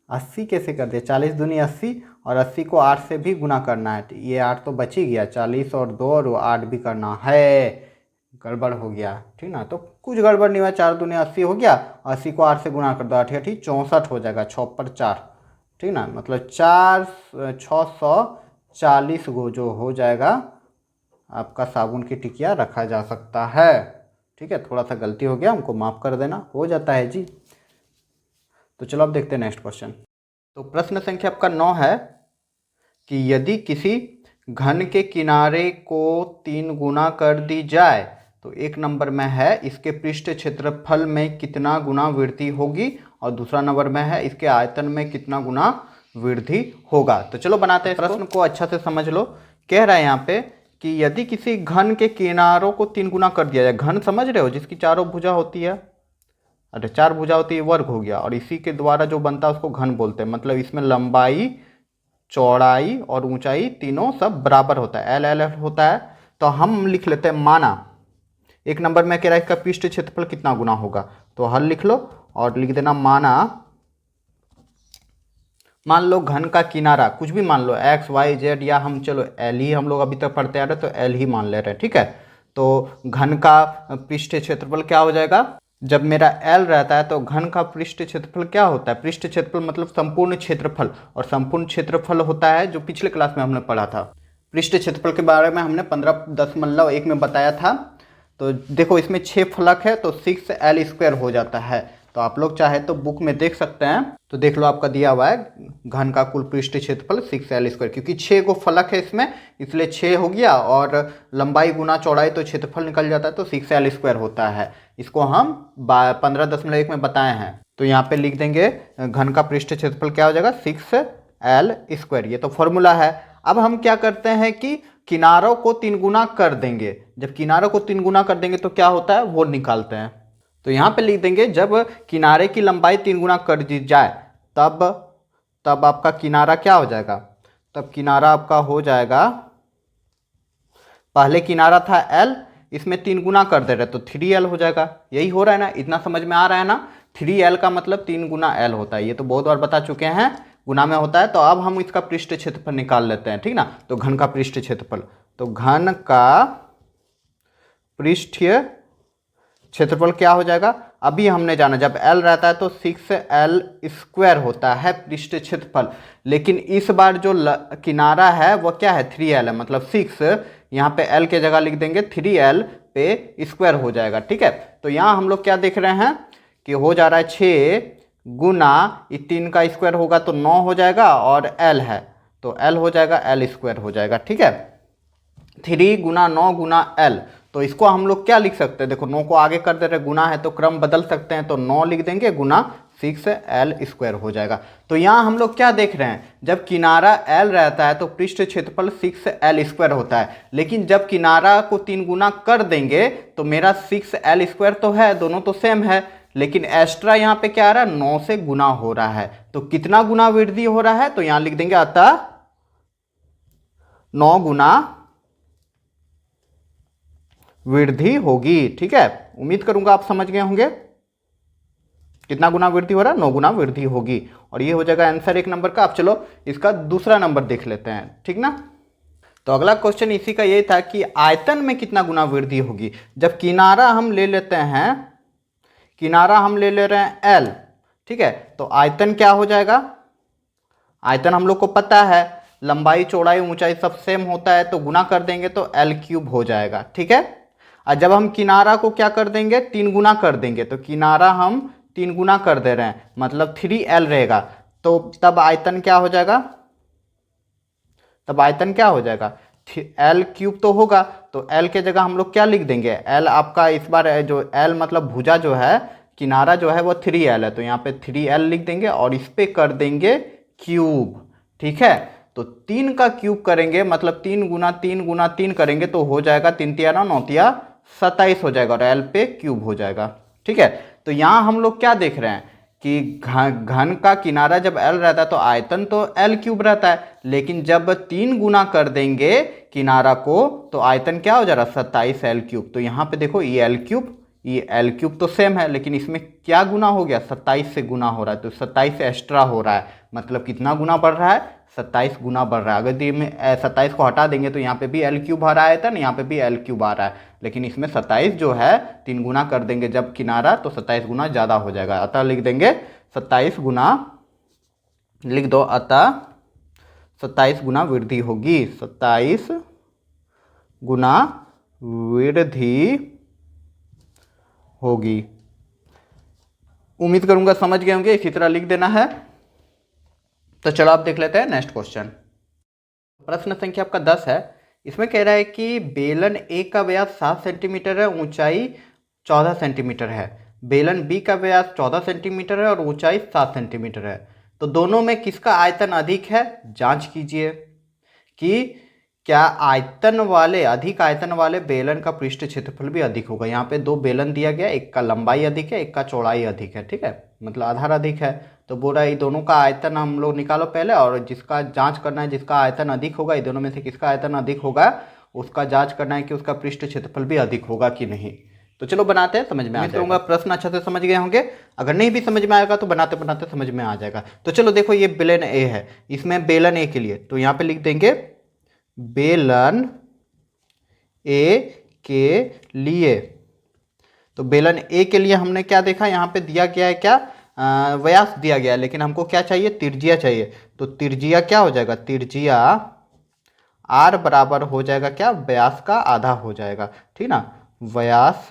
80 कैसे कर दिया, 40 दूनी 80, और 80 को 8 से भी गुना करना है, ये 8 तो बच ही गया, 40 और 2 और 8 भी करना है, गड़बड़ हो गया, ठीक ना। तो कुछ गड़बड़ नहीं हुआ, 4 दूनी 80 हो गया, 80 को 8 से गुना कर दो, 8 8 64 हो जाएगा, 6 पर 4, ठीक ना, मतलब 640 गो जो हो जाएगा आपका साबुन की टिकिया रखा जा सकता है, ठीक है। थोड़ा सा गलती हो गया, हमको माफ़ कर देना, हो जाता है जी। तो चलो अब देखते हैं नेक्स्ट क्वेश्चन। तो प्रश्न संख्या आपका 9 है कि यदि किसी घन के किनारे को 3 गुना कर दी जाए तो एक नंबर में है इसके पृष्ठ क्षेत्रफल में कितना गुना वृद्धि होगी, और दूसरा नंबर में है इसके आयतन में कितना गुना वृद्धि होगा। तो चलो बनाते हैं, प्रश्न को अच्छा से समझ लो। कह रहा है यहाँ पे कि यदि किसी घन के किनारों को 3 गुना कर दिया जाए, घन समझ रहे हो जिसकी चारों भुजा होती है, अरे 4 भुजा होती है, वर्ग हो गया, और इसी के द्वारा जो बनता है उसको घन बोलते हैं। मतलब इसमें लंबाई चौड़ाई और ऊंचाई तीनों सब बराबर होता है, एल एल होता है। तो हम लिख लेते हैं माना, एक नंबर में कह रहा है इसका पृष्ठ क्षेत्रफल कितना गुना होगा, तो हल लिख लो और लिख देना माना, मान लो घन का किनारा कुछ भी मान लो, एक्स वाई जेड, या हम चलो एल ही हम लोग अभी तक पढ़ते आ रहे तो एल ही मान ले रहे हैं, ठीक है। तो घन का पृष्ठ क्षेत्रफल क्या हो जाएगा, जब मेरा एल रहता है तो घन का पृष्ठ क्षेत्रफल क्या होता है, पृष्ठ क्षेत्रफल मतलब संपूर्ण क्षेत्रफल, और संपूर्ण क्षेत्रफल होता है जो पिछले क्लास में हमने पढ़ा था। पृष्ठ क्षेत्रफल के बारे में हमने 15.1 में बताया था। तो देखो इसमें 6 फलक है तो 6l² हो जाता है। तो आप लोग चाहे तो बुक में देख सकते हैं, तो देख लो आपका दिया हुआ है घन का कुल पृष्ठ क्षेत्रफल 6l², क्योंकि 6 को फलक है इसमें इसलिए 6 हो गया, और लंबाई गुना चौड़ाई तो क्षेत्रफल निकल जाता है तो 6l² होता है। इसको हम 15.1 में बताए हैं। तो यहाँ पे लिख देंगे घन का पृष्ठ क्षेत्रफल क्या हो जाएगा 6l², ये तो फॉर्मूला है। अब हम क्या करते हैं कि किनारों को 3 गुना कर देंगे, जब किनारों को 3 गुना कर देंगे तो क्या होता है वो निकालते हैं। तो यहाँ पे लिख देंगे जब किनारे की लंबाई 3 गुना कर दी जाए तब आपका किनारा क्या हो जाएगा, तब किनारा आपका हो जाएगा, पहले किनारा था l, इसमें 3 गुना कर दे रहे तो 3l हो जाएगा। यही हो रहा है ना, इतना समझ में आ रहा है ना, 3l का मतलब 3 गुना l होता है, ये तो बहुत बार बता चुके हैं, गुना में होता है। तो अब हम इसका पृष्ठ क्षेत्रफल निकाल लेते हैं, ठीक ना। तो घन का पृष्ठ क्षेत्रफल, तो घन का पृष्ठ क्षेत्रफल क्या हो जाएगा, अभी हमने जाना जब l रहता है तो 6l² होता है पृष्ठ क्षेत्रफल, लेकिन इस बार जो किनारा है वो क्या है 3l है, मतलब 6, यहाँ पे l के जगह लिख देंगे 3l पे स्क्वायर हो जाएगा, ठीक है। तो यहाँ हम लोग क्या देख रहे हैं कि हो जा रहा है 6 गुना ये 3 का स्क्वायर होगा तो 9 हो जाएगा, और एल है तो एल हो जाएगा, एल स्क्वायर हो जाएगा। ठीक है, 3 गुना 9 गुना एल, तो इसको हम लोग क्या लिख सकते हैं, देखो 9 को आगे कर दे रहे, गुना है तो क्रम बदल सकते हैं, तो 9 लिख देंगे गुना 6l स्क्वायर हो जाएगा। तो यहाँ हम लोग क्या देख रहे हैं, जब किनारा l रहता है तो पृष्ठ क्षेत्रफल 6l स्क्वायर होता है, लेकिन जब किनारा को 3 गुना कर देंगे तो मेरा 6l स्क्वायर तो है, दोनों तो सेम है, लेकिन एक्स्ट्रा यहाँ पे क्या आ रहा है, 9 से गुना हो रहा है। तो कितना गुना वृद्धि हो रहा है, तो यहाँ लिख देंगे अतः 9 गुना वृद्धि होगी। ठीक है, उम्मीद करूंगा आप समझ गए होंगे कितना गुना वृद्धि हो रहा है, 9 गुना वृद्धि होगी, और ये हो जाएगा आंसर 1 नंबर का। अब चलो इसका दूसरा नंबर देख लेते हैं, ठीक ना। तो अगला क्वेश्चन इसी का यही था कि आयतन में कितना गुना वृद्धि होगी। जब किनारा हम ले लेते हैं, किनारा हम ले ले रहे हैं एल, ठीक है, तो आयतन क्या हो जाएगा, आयतन हम लोग को पता है लंबाई चौड़ाई ऊंचाई सब सेम होता है, तो गुना कर देंगे तो एल क्यूब हो जाएगा। ठीक है, और जब हम किनारा को क्या कर देंगे, 3 गुना कर देंगे, तो किनारा हम 3 गुना कर दे रहे हैं, मतलब 3l रहेगा, तो तब आयतन क्या हो जाएगा, तब आयतन क्या हो जाएगा, एल क्यूब तो होगा, तो एल के जगह हम लोग क्या लिख देंगे, एल आपका इस बार जो एल मतलब भुजा जो है, किनारा जो है वो 3l है, तो यहाँ पे 3l लिख देंगे और इस पे कर देंगे क्यूब। ठीक है, तो 3 का क्यूब करेंगे, मतलब 3 गुना 3 गुना 3 करेंगे तो हो जाएगा 3 तिया 9 9 तिया 27 हो जाएगा, और एल पे क्यूब हो जाएगा। ठीक है, तो यहाँ हम लोग क्या देख रहे हैं कि घन का किनारा जब एल रहता है तो आयतन तो एल क्यूब रहता है, लेकिन जब 3 गुना कर देंगे किनारा को तो आयतन क्या हो जा रहा है, 27l क्यूब। तो यहाँ पे देखो ये एल क्यूब, ये एल क्यूब तो सेम है, लेकिन इसमें क्या गुना हो गया, 27 से गुना हो रहा है, तो 27 से एक्स्ट्रा हो रहा है, मतलब कितना गुना बढ़ रहा है, 27 गुना बढ़ रहा है। अगर ये में 27 को हटा देंगे तो यहाँ पे भी एल क्यूब आ रहा है, था ना, यहाँ पे भी एल क्यूब आ रहा है, लेकिन इसमें 27 जो है 3 गुना कर देंगे जब किनारा, तो 27 गुना ज़्यादा हो जाएगा, अतः लिख देंगे 27 गुना, लिख दो अतः 27 गुना वृद्धि होगी, 27 गुना वृद्धि होगी। उम्मीद करूंगा समझ गए होंगे, इसी तरह लिख देना है। तो चलो आप देख लेते हैं नेक्स्ट क्वेश्चन। प्रश्न संख्या आपका 10 है। इसमें कह रहा है कि बेलन ए का व्यास 7 सेंटीमीटर है, ऊंचाई 14 सेंटीमीटर है, बेलन बी का व्यास 14 सेंटीमीटर है और ऊंचाई 7 सेंटीमीटर है, तो दोनों में किसका आयतन अधिक है, जांच कीजिए कि क्या आयतन वाले, अधिक आयतन वाले बेलन का पृष्ठ क्षेत्रफल भी अधिक होगा। यहाँ पे 2 बेलन दिया गया, एक का लंबाई अधिक है, एक का चौड़ाई अधिक है। ठीक है, मतलब आधार अधिक है, तो बोल रहा है दोनों का आयतन हम लोग निकालो पहले, और जिसका जांच करना है, जिसका आयतन अधिक होगा, ये दोनों में से किसका आयतन अधिक होगा उसका जांच करना है कि उसका पृष्ठ क्षेत्रफल भी अधिक होगा कि नहीं। तो चलो बनाते हैं, समझ में आ जाएगा। प्रश्न अच्छा से समझ गए होंगे, अगर नहीं भी समझ में आएगा तो बनाते बनाते समझ में आ जाएगा। तो चलो देखो, ये बेलन ए है, इसमें बेलन ए के लिए तो यहाँ पे लिख देंगे बेलन ए के लिए। तो बेलन ए के लिए हमने क्या देखा, यहाँ पे दिया गया है क्या, व्यास दिया गया है, लेकिन हमको क्या चाहिए, त्रिज्या चाहिए। तो त्रिज्या क्या हो जाएगा, त्रिज्या आर बराबर हो जाएगा क्या, व्यास का आधा हो जाएगा। ठीक ना, व्यास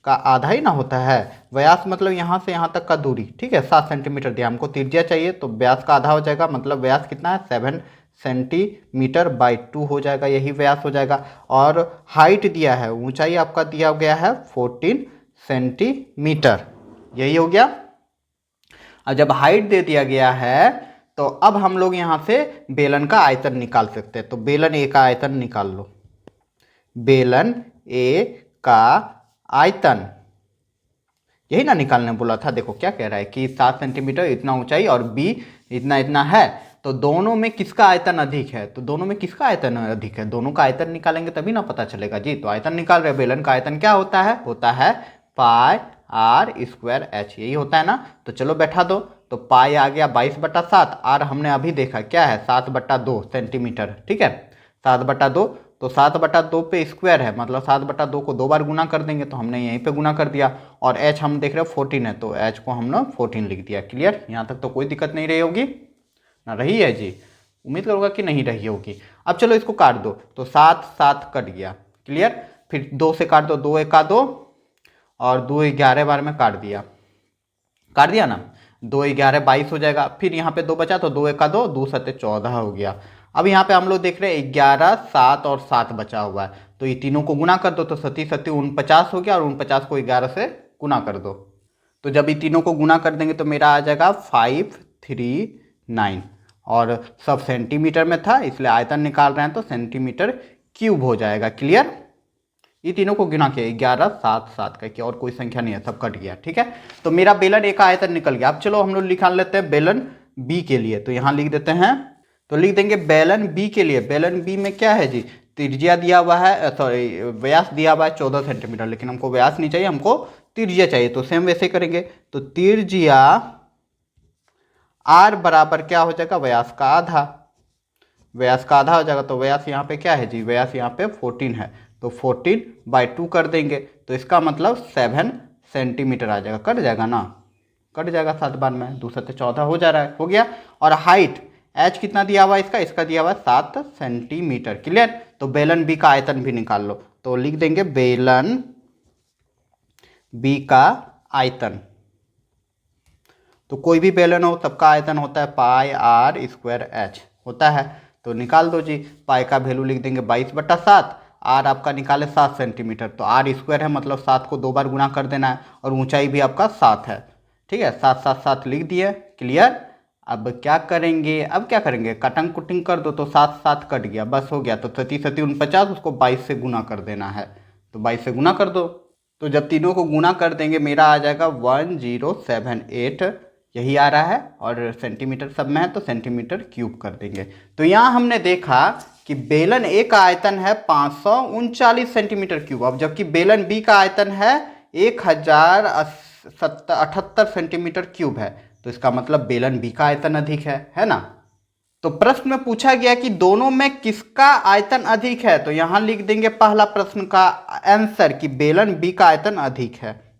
का आधा ही ना होता है, व्यास मतलब यहाँ से यहाँ तक का दूरी। ठीक है, 7 सेंटीमीटर दिया, हमको त्रिज्या चाहिए तो व्यास का आधा हो जाएगा, मतलब व्यास कितना है, 7 सेंटीमीटर बाई 2 हो जाएगा, यही व्यास हो जाएगा। और हाइट दिया है, ऊंचाई आपका दिया गया है 14 सेंटीमीटर, यही हो गया। और जब हाइट दे दिया गया है तो अब हम लोग यहाँ से बेलन का आयतन निकाल सकते हैं। तो बेलन ए का आयतन निकाल लो, बेलन ए का आयतन, यही ना निकालने बोला था। देखो क्या कह रहा है कि 7 सेंटीमीटर इतना ऊंचाई और बी इतना इतना है, तो दोनों में किसका आयतन अधिक है, तो दोनों में किसका आयतन अधिक है, दोनों का आयतन निकालेंगे तभी ना पता चलेगा जी। तो आयतन निकाल रहे, बेलन का आयतन क्या होता है पाई आर स्क्वायर एच, यही होता है ना। तो चलो बैठा दो, तो पाई आ गया 22/7, आर हमने अभी देखा क्या है 7/2 सेंटीमीटर। ठीक है, 7/2, तो 7/2 पे स्क्वायर है, मतलब 7/2 को 2 बार गुना कर देंगे, तो हमने यहीं पे गुना कर दिया। और एच हम देख रहे हो 14 है, तो एच को हमने 14 लिख दिया। क्लियर, यहाँ तक तो कोई दिक्कत नहीं रही होगी ना, रही है जी, उम्मीद करूँगा कि नहीं रही होगी। अब चलो इसको काट दो, तो 7 7 कट गया। क्लियर, फिर 2 से काट दो, 2 1 2 और 2 11 बार में काट दिया ना। 2 11 22 हो जाएगा। फिर यहाँ पे 2 बचा तो 2 1 2, 2 7 14 हो गया। अब यहाँ पे हम लोग देख रहे हैं 11 7 और 7 बचा हुआ है, तो ये तीनों को गुना कर दो तो 37 37 49 हो गया, और 49 को 11 से गुना कर दो। तो जब ये तीनों को गुना कर देंगे तो मेरा आ जाएगा 539, और सब सेंटीमीटर में था इसलिए आयतन निकाल रहे हैं तो सेंटीमीटर क्यूब हो जाएगा। क्लियर? ये तीनों को गुना किया 11 7 7 का किया, और कोई संख्या नहीं है, सब कट गया। ठीक है, तो मेरा बेलन ए का आयतन निकल गया। अब चलो हम लोग निकाल लेते हैं बेलन बी के लिए। तो यहाँ लिख देते हैं, तो लिख देंगे बेलन बी के लिए। बेलन बी में क्या है जी, त्रिज्या दिया हुआ है, सॉरी व्यास दिया हुआ है 14 सेंटीमीटर, लेकिन हमको व्यास नहीं चाहिए, हमको त्रिज्या चाहिए। तो सेम वैसे करेंगे, तो त्रिज्या आर बराबर क्या हो जाएगा, व्यास का आधा। व्यास का आधा हो जाएगा, तो व्यास यहाँ पे क्या है जी, व्यास यहाँ पे 14 है, तो 14/2 कर देंगे, तो इसका मतलब 7 सेंटीमीटर आ जाएगा। कट जाएगा ना, कट जाएगा 7 बार में, 2 7 14 हो जा रहा है, हो गया। और हाइट एच कितना दिया हुआ है इसका, इसका दिया हुआ है 7 सेंटीमीटर। क्लियर? तो बेलन बी का आयतन भी निकाल लो, तो लिख देंगे बेलन बी का आयतन। तो कोई भी बेलन हो सबका आयतन होता है पाई आर स्क्वायर एच होता है, तो निकाल दो जी। पाई का वैल्यू लिख देंगे 22/7, आर आपका निकाले 7 सेंटीमीटर, तो आर स्क्वायर है मतलब 7 को 2 बार गुना कर देना है, और ऊंचाई भी आपका 7 है। ठीक है, 7 7 7 लिख दिए। क्लियर? अब क्या करेंगे, अब क्या करेंगे, कटंग कुटिंग कर दो, तो 7 7 कट गया, बस हो गया। तो 37 37 49, उसको 22 से गुना कर देना है, तो 22 से गुना कर दो। तो जब तीनों को गुना कर देंगे मेरा आ जाएगा 1078, यही आ रहा है, और सेंटीमीटर सब में है तो सेंटीमीटर क्यूब कर देंगे। तो यहाँ हमने देखा कि बेलन ए का आयतन है 539 सेंटीमीटर क्यूब, अब जबकि बेलन बी का आयतन है 1078 सेंटीमीटर क्यूब है, तो इसका मतलब बेलन बी का आयतन अधिक है ना। तो प्रश्न में पूछा गया कि दोनों में किसका आयतन अधिक है, तो यहां लिख देंगे पहला प्रश्न का आंसर कि बेलन बी का आयतन अधिक है।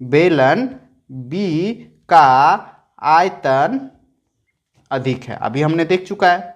बेलन बी का आयतन अधिक है, अभी हमने देख चुका है।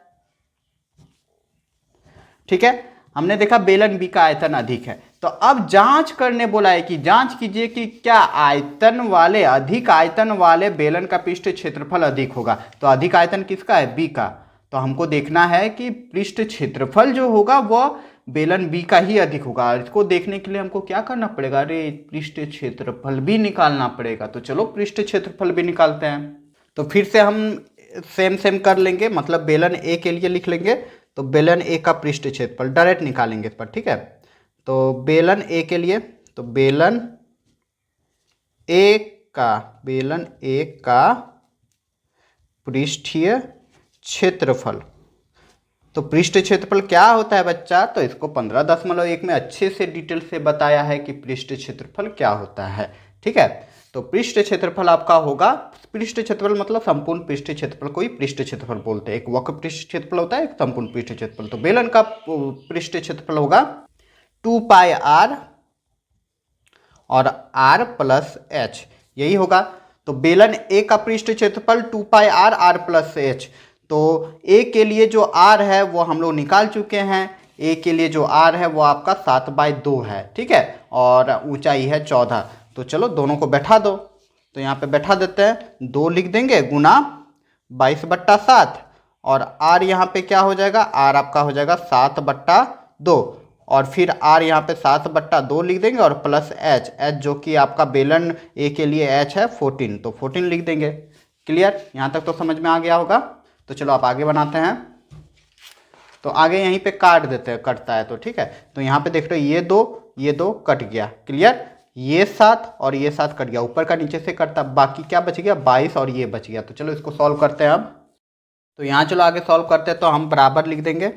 ठीक है, हमने देखा बेलन बी का आयतन अधिक है। तो अब जांच करने बोला है कि जांच कीजिए कि क्या आयतन वाले, अधिक आयतन वाले बेलन का पृष्ठ क्षेत्रफल अधिक होगा। तो अधिक आयतन किसका है, बी का, तो हमको देखना है कि पृष्ठ क्षेत्रफल जो होगा वह बेलन बी का ही अधिक होगा। इसको देखने के लिए हमको क्या करना पड़ेगा, अरे पृष्ठ क्षेत्रफल भी निकालना पड़ेगा। तो चलो पृष्ठ क्षेत्रफल भी निकालते हैं। तो फिर से हम सेम कर लेंगे, मतलब बेलन ए के लिए लिख लेंगे, तो बेलन ए का पृष्ठ क्षेत्रफल डायरेक्ट निकालेंगे इस पर। ठीक है, तो बेलन ए के लिए, तो बेलन ए का पृष्ठीय क्षेत्रफल। तो पृष्ठ क्षेत्रफल क्या होता है बच्चा, तो इसको 15.1 में अच्छे से डिटेल से बताया है कि पृष्ठ क्षेत्रफल क्या होता है। ठीक है, तो पृष्ठ क्षेत्रफल आपका होगा, पृष्ठ क्षेत्रफल मतलब संपूर्ण पृष्ठ क्षेत्रफल को ही पृष्ठ क्षेत्रफल बोलते हैं। एक वक्र पृष्ठ क्षेत्रफल होता है, एक संपूर्ण पृष्ठ क्षेत्रफल। तो बेलन का पृष्ठ क्षेत्रफल होगा 2πr और r+h, यही होगा। तो बेलन ए का पृष्ठ क्षेत्रफल 2πr r+h। तो ए के लिए जो r है वो हम लोग निकाल चुके हैं, ए के लिए जो r है वो आपका 7/2 है। ठीक है, और ऊंचाई है 14। तो चलो दोनों को बैठा दो, तो यहाँ पे बैठा देते हैं, 2 लिख देंगे गुना 22/7, और r यहाँ पे क्या हो जाएगा, r आपका हो जाएगा 7/2, और फिर r यहाँ पे 7/2 लिख देंगे, और प्लस h जो कि आपका बेलन ए के लिए h है 14, तो 14 लिख देंगे। क्लियर? यहाँ तक तो समझ में आ गया होगा। तो चलो आप आगे बनाते हैं, तो आगे यहीं पे काट देते हैं, कटता है तो। ठीक है, तो यहाँ पे देख रहे हो ये दो कट गया। क्लियर? ये 7 और ये 7 कट गया, ऊपर का नीचे से कटता, बाकी क्या बच गया 22 और ये बच गया। तो चलो इसको सॉल्व करते हैं अब। तो यहाँ चलो आगे सॉल्व करते हैं, तो हम बराबर लिख देंगे,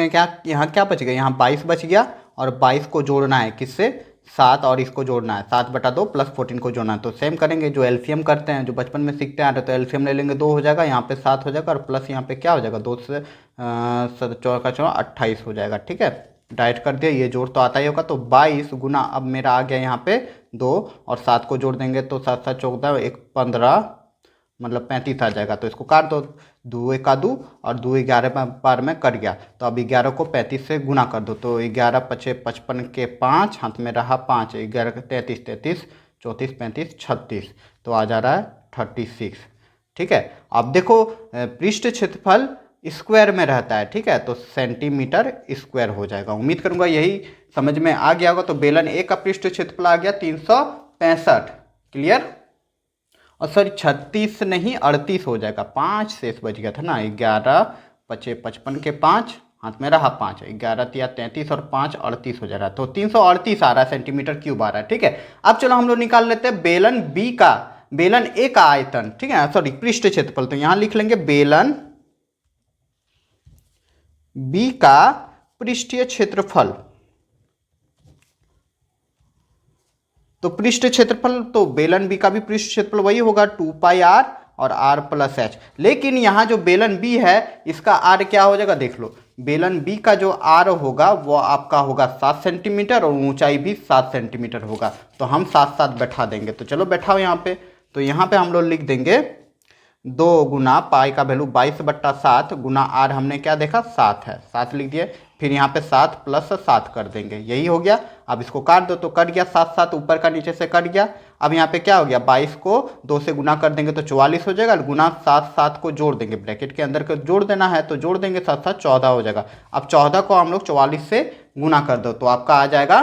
क्या यहाँ क्या बच गया, यहाँ 22 बच गया, और 22 को जोड़ना है किससे, 7, और इसको जोड़ना है 7/2 प्लस 14 को जोड़ना है। तो सेम करेंगे जो एलसीएम करते हैं, जो बचपन में सीखते आ रहे, तो एलसीएम ले लेंगे, 2 हो जाएगा, यहाँ पे 7 हो जाएगा, और प्लस यहाँ पे क्या हो जाएगा, 2 से 28 हो जाएगा। ठीक है, डाइट कर दिया, ये जोड़ तो आता ही होगा। तो 22 गुना, अब मेरा आ गया यहाँ पे 2, और 7 को जोड़ देंगे तो 7 7 14 1 15, मतलब 35 आ जाएगा। तो इसको काट दो, 2 1 2 और 2 11 बार में कट गया। तो अब 11 को 35 से गुना कर दो, तो 11 5 55 के 5, हाथ में रहा 5, 11 33 33 34, 35, 36, तो आ जा रहा है 36। ठीक है, अब देखो पृष्ठ क्षेत्रफल स्क्वायर में रहता है, ठीक है, तो सेंटीमीटर स्क्वायर हो जाएगा। उम्मीद करूंगा यही समझ में आ गया होगा। तो बेलन ए का पृष्ठ क्षेत्रफल आ गया 365। क्लियर। और सॉरी 36 नहीं 38 हो जाएगा, 5 शेष बच गया था ना, 11 पचे 55 के 5 हाथ में रहा 5, 11 तिया 33 और 5 38 हो जा रहा है, तो 338 आ रहा है, सेंटीमीटर क्यूब आ रहा है। ठीक है, अब चलो हम लोग निकाल लेते हैं बेलन बी का, बेलन ए का आयतन। ठीक है, सॉरी पृष्ठ क्षेत्रफल, तो यहां लिख लेंगे बेलन बी का पृष्ठीय क्षेत्रफल। तो पृष्ठ क्षेत्रफल, तो बेलन बी का भी पृष्ठ क्षेत्रफल वही होगा 2πr और r प्लस एच। लेकिन यहाँ जो बेलन बी है इसका r क्या हो जाएगा, देख लो, बेलन बी का जो r होगा वो आपका होगा 7 सेंटीमीटर और ऊंचाई भी 7 सेंटीमीटर होगा। तो हम साथ साथ बैठा देंगे, तो चलो बैठाओ यहाँ पे। तो यहाँ पे हम लोग लिख देंगे 2 गुना पाई का वैल्यू 22/7 गुना आर, हमने क्या देखा 7 है, 7 लिख दिए। फिर यहाँ पे 7 प्लस 7 कर देंगे, यही हो गया। अब इसको काट दो तो कट गया, 7 7 ऊपर का नीचे से कट गया। अब यहाँ पे क्या हो गया, 22 को 2 से गुना कर देंगे तो 44 हो जाएगा, गुना 7 7 को जोड़ देंगे, ब्रैकेट के अंदर को जोड़ देना है तो जोड़ देंगे, 7 7 14 हो जाएगा। अब 14 को हम लोग 44 से गुना कर दो तो आपका आ जाएगा,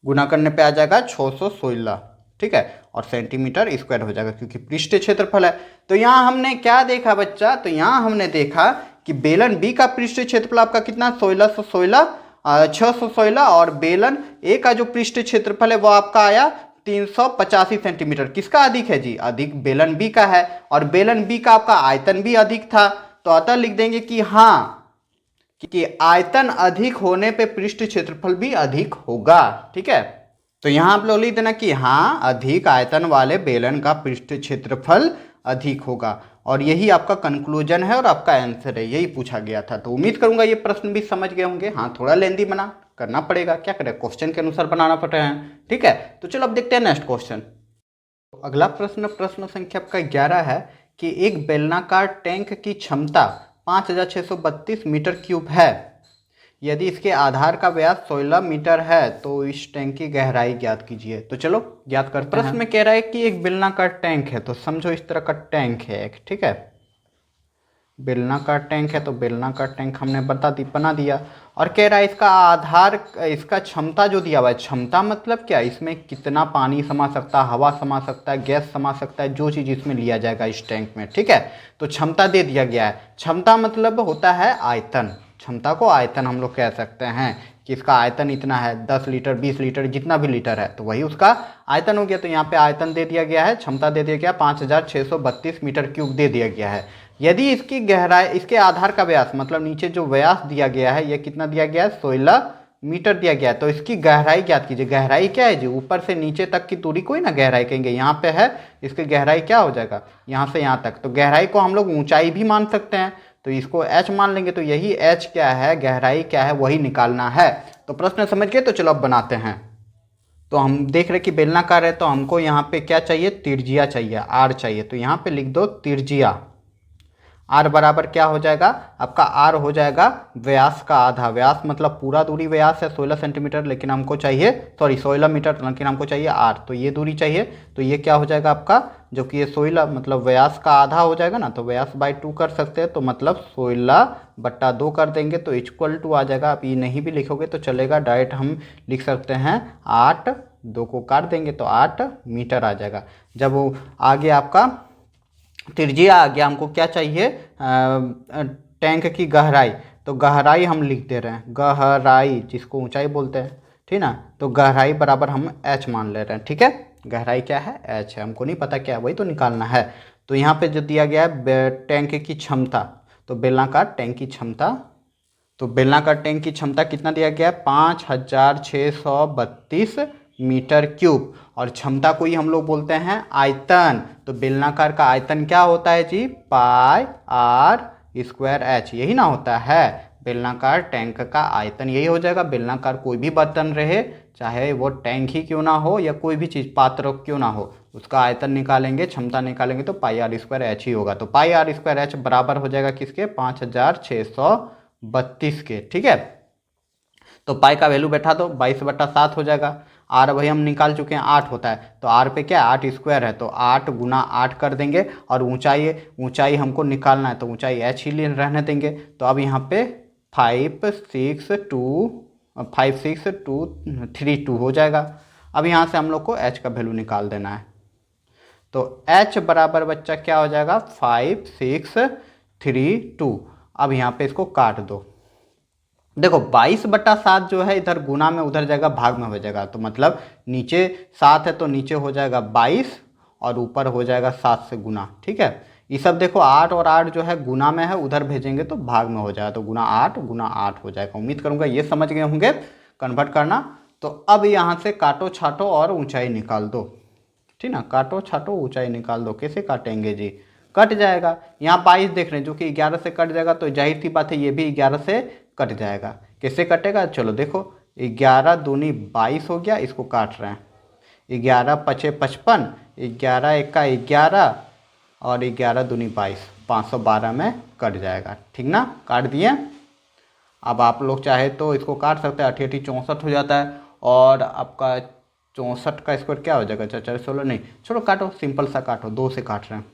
गुना करने पे आ जाएगा 616। ठीक है, और सेंटीमीटर स्क्वायर हो जाएगा क्योंकि पृष्ठ क्षेत्रफल है। तो यहाँ हमने क्या देखा बच्चा, तो यहाँ हमने देखा कि बेलन बी का पृष्ठ क्षेत्रफल आपका कितना 616 और बेलन ए का जो पृष्ठ क्षेत्रफल है वो आपका आया 385 सेंटीमीटर। किसका अधिक है जी, अधिक बेलन बी का है, और बेलन बी का आपका आयतन भी अधिक था, तो अतः लिख देंगे कि हाँ कि आयतन अधिक होने पे पृष्ठ क्षेत्रफल भी अधिक होगा। ठीक है, तो यहां आप लोग लिख देना कि हाँ अधिक आयतन वाले बेलन का पृष्ठ क्षेत्रफल अधिक होगा, और यही आपका कंक्लूजन है और आपका आंसर है, यही पूछा गया था। तो उम्मीद करूंगा ये प्रश्न भी समझ गए होंगे। हाँ थोड़ा लेंदी बना करना पड़ेगा, क्या करें, क्वेश्चन के अनुसार बनाना पड़ रहा है। ठीक है, तो चलो अब देखते हैं नेक्स्ट क्वेश्चन। अगला प्रश्न, प्रश्न संख्या आपका 11 है कि एक बेलनाकार टैंक की क्षमता 5632 मीटर क्यूब है, यदि इसके आधार का व्यास 16 मीटर है तो इस टैंक की गहराई ज्ञात कीजिए। तो चलो ज्ञात करते हैं। प्रश्न में कह रहा है कि एक बेलनाकार टैंक है, तो समझो इस तरह का टैंक है एक, ठीक है, बेलनाकार टैंक है, तो बेलनाकार टैंक हमने बना दिया, और कह रहा है इसका आधार, इसका क्षमता जो दिया हुआ है, क्षमता मतलब क्या, इसमें कितना पानी समा सकता है, हवा समा सकता है, गैस समा सकता है, जो चीज़ इसमें लिया जाएगा इस टैंक में। ठीक है, तो क्षमता दे दिया गया है। क्षमता मतलब होता है आयतन, क्षमता को आयतन हम लोग कह सकते हैं कि इसका आयतन इतना है, 10 लीटर 20 लीटर जितना भी लीटर है तो वही उसका आयतन हो गया। तो यहाँ पे आयतन दे दिया गया है, क्षमता दे दिया गया 5632 मीटर क्यूब दे दिया गया है। यदि इसकी गहराई, इसके आधार का व्यास मतलब नीचे जो व्यास दिया गया है ये कितना दिया गया है, 16 मीटर दिया गया है, तो इसकी गहराई ज्ञात कीजिए। गहराई क्या है जी, ऊपर से नीचे तक की दूरी कोई ना गहराई कहेंगे, यहाँ पे है, इसकी गहराई क्या हो जाएगा, यहाँ से यहाँ तक। तो गहराई को हम लोग ऊंचाई भी मान सकते हैं, तो इसको h मान लेंगे, तो यही h क्या है, गहराई क्या है, वही निकालना है। तो प्रश्न समझ गए, तो चलो अब बनाते हैं। तो हम देख रहे कि बेलनाकार है, तो हमको यहाँ पे क्या चाहिए, त्रिज्या चाहिए, r चाहिए, तो यहाँ पे लिख दो त्रिज्या। r बराबर क्या हो जाएगा आपका, r हो जाएगा व्यास का आधा, व्यास मतलब पूरा दूरी व्यास है 16 सेंटीमीटर, लेकिन हमको चाहिए 16 मीटर, लेकिन हमको चाहिए r, तो ये दूरी चाहिए, तो ये क्या हो जाएगा आपका, जो कि ये 16 मतलब व्यास का आधा हो जाएगा ना, तो व्यास बाई 2 कर सकते हैं, तो मतलब 16/2 कर देंगे तो इक्वल टू आ जाएगा। आप ये नहीं भी लिखोगे तो चलेगा, डायरेक्ट हम लिख सकते हैं 8, 2 को काट देंगे तो 8 मीटर आ जाएगा। जब वो आगे आपका त्रिज्या आ गया, हमको क्या चाहिए, टैंक की गहराई, तो गहराई हम लिख दे रहे हैं, गहराई जिसको ऊंचाई बोलते हैं, ठीक ना, तो गहराई बराबर हम h मान ले रहे हैं। ठीक है, गहराई क्या है, h है, हमको नहीं पता क्या है, वही तो निकालना है। तो यहाँ पे जो दिया गया है टैंक की क्षमता, तो बेलनाकार टैंक की क्षमता, तो बेलनाकार टैंक की क्षमता कितना दिया गया है, 5632 मीटर क्यूब, और क्षमता को ही हम लोग बोलते हैं आयतन। तो बेलनाकार का आयतन क्या होता है जी, पाई आर स्क्वायर एच, यही ना होता है बेलनाकार टैंक का आयतन, यही हो जाएगा। बेलनाकार कोई भी बर्तन रहे, चाहे वो टैंक ही क्यों ना हो या कोई भी चीज़ पात्र क्यों ना हो, उसका आयतन निकालेंगे, क्षमता निकालेंगे तो पाई आर स्क्वायर एच ही होगा। तो पाई आर स्क्वायर एच बराबर हो जाएगा किसके, 5632 के। ठीक है, तो पाई का वैल्यू बैठा दो, 22/7 हो जाएगा। आर भाई हम निकाल चुके हैं 8 होता है, तो आर पे क्या है 8 स्क्वायर है, तो 8 गुना 8 कर देंगे। और ऊंचाई हमको निकालना है तो ऊंचाई एच ही रहने देंगे। तो अब यहाँ पे 56232 हो जाएगा। अब यहाँ से हम लोग को एच का वैल्यू निकाल देना है। तो एच बराबर बच्चा क्या हो जाएगा 5632। अब यहाँ पे इसको काट दो। देखो 22/7 जो है इधर गुना में उधर जाएगा भाग में हो जाएगा, तो मतलब नीचे 7 है तो नीचे हो जाएगा 22 और ऊपर हो जाएगा 7 से गुना। ठीक है, ये सब देखो 8 और 8 जो है गुना में है, उधर भेजेंगे तो भाग में हो जाएगा, तो गुना 8 हो जाएगा। उम्मीद करूंगा ये समझ गए होंगे कन्वर्ट करना। तो अब यहाँ से काटो छाटो और ऊंचाई निकाल दो। ठीक ना, काटो छाटो ऊंचाई निकाल दो। कैसे काटेंगे जी, कट जाएगा। यहाँ 22 देख रहे हैं जो कि 11 से कट जाएगा, तो जाहिर सी बात है ये भी 11 से कट जाएगा। कैसे कटेगा, चलो देखो 11 दूनी 22 हो गया, इसको काट रहे हैं 11 पचे 55, 11 एका 11 और 11 दूनी 22, 512 में कट जाएगा। ठीक ना, काट दिए। अब आप लोग चाहे तो इसको काट सकते हैं, 8 8 64 हो जाता है। और आपका 64 का स्क्वायर क्या हो जाएगा, 4 16 नहीं, छोड़ो काटो, सिंपल सा काटो, 2 से काट रहे हैं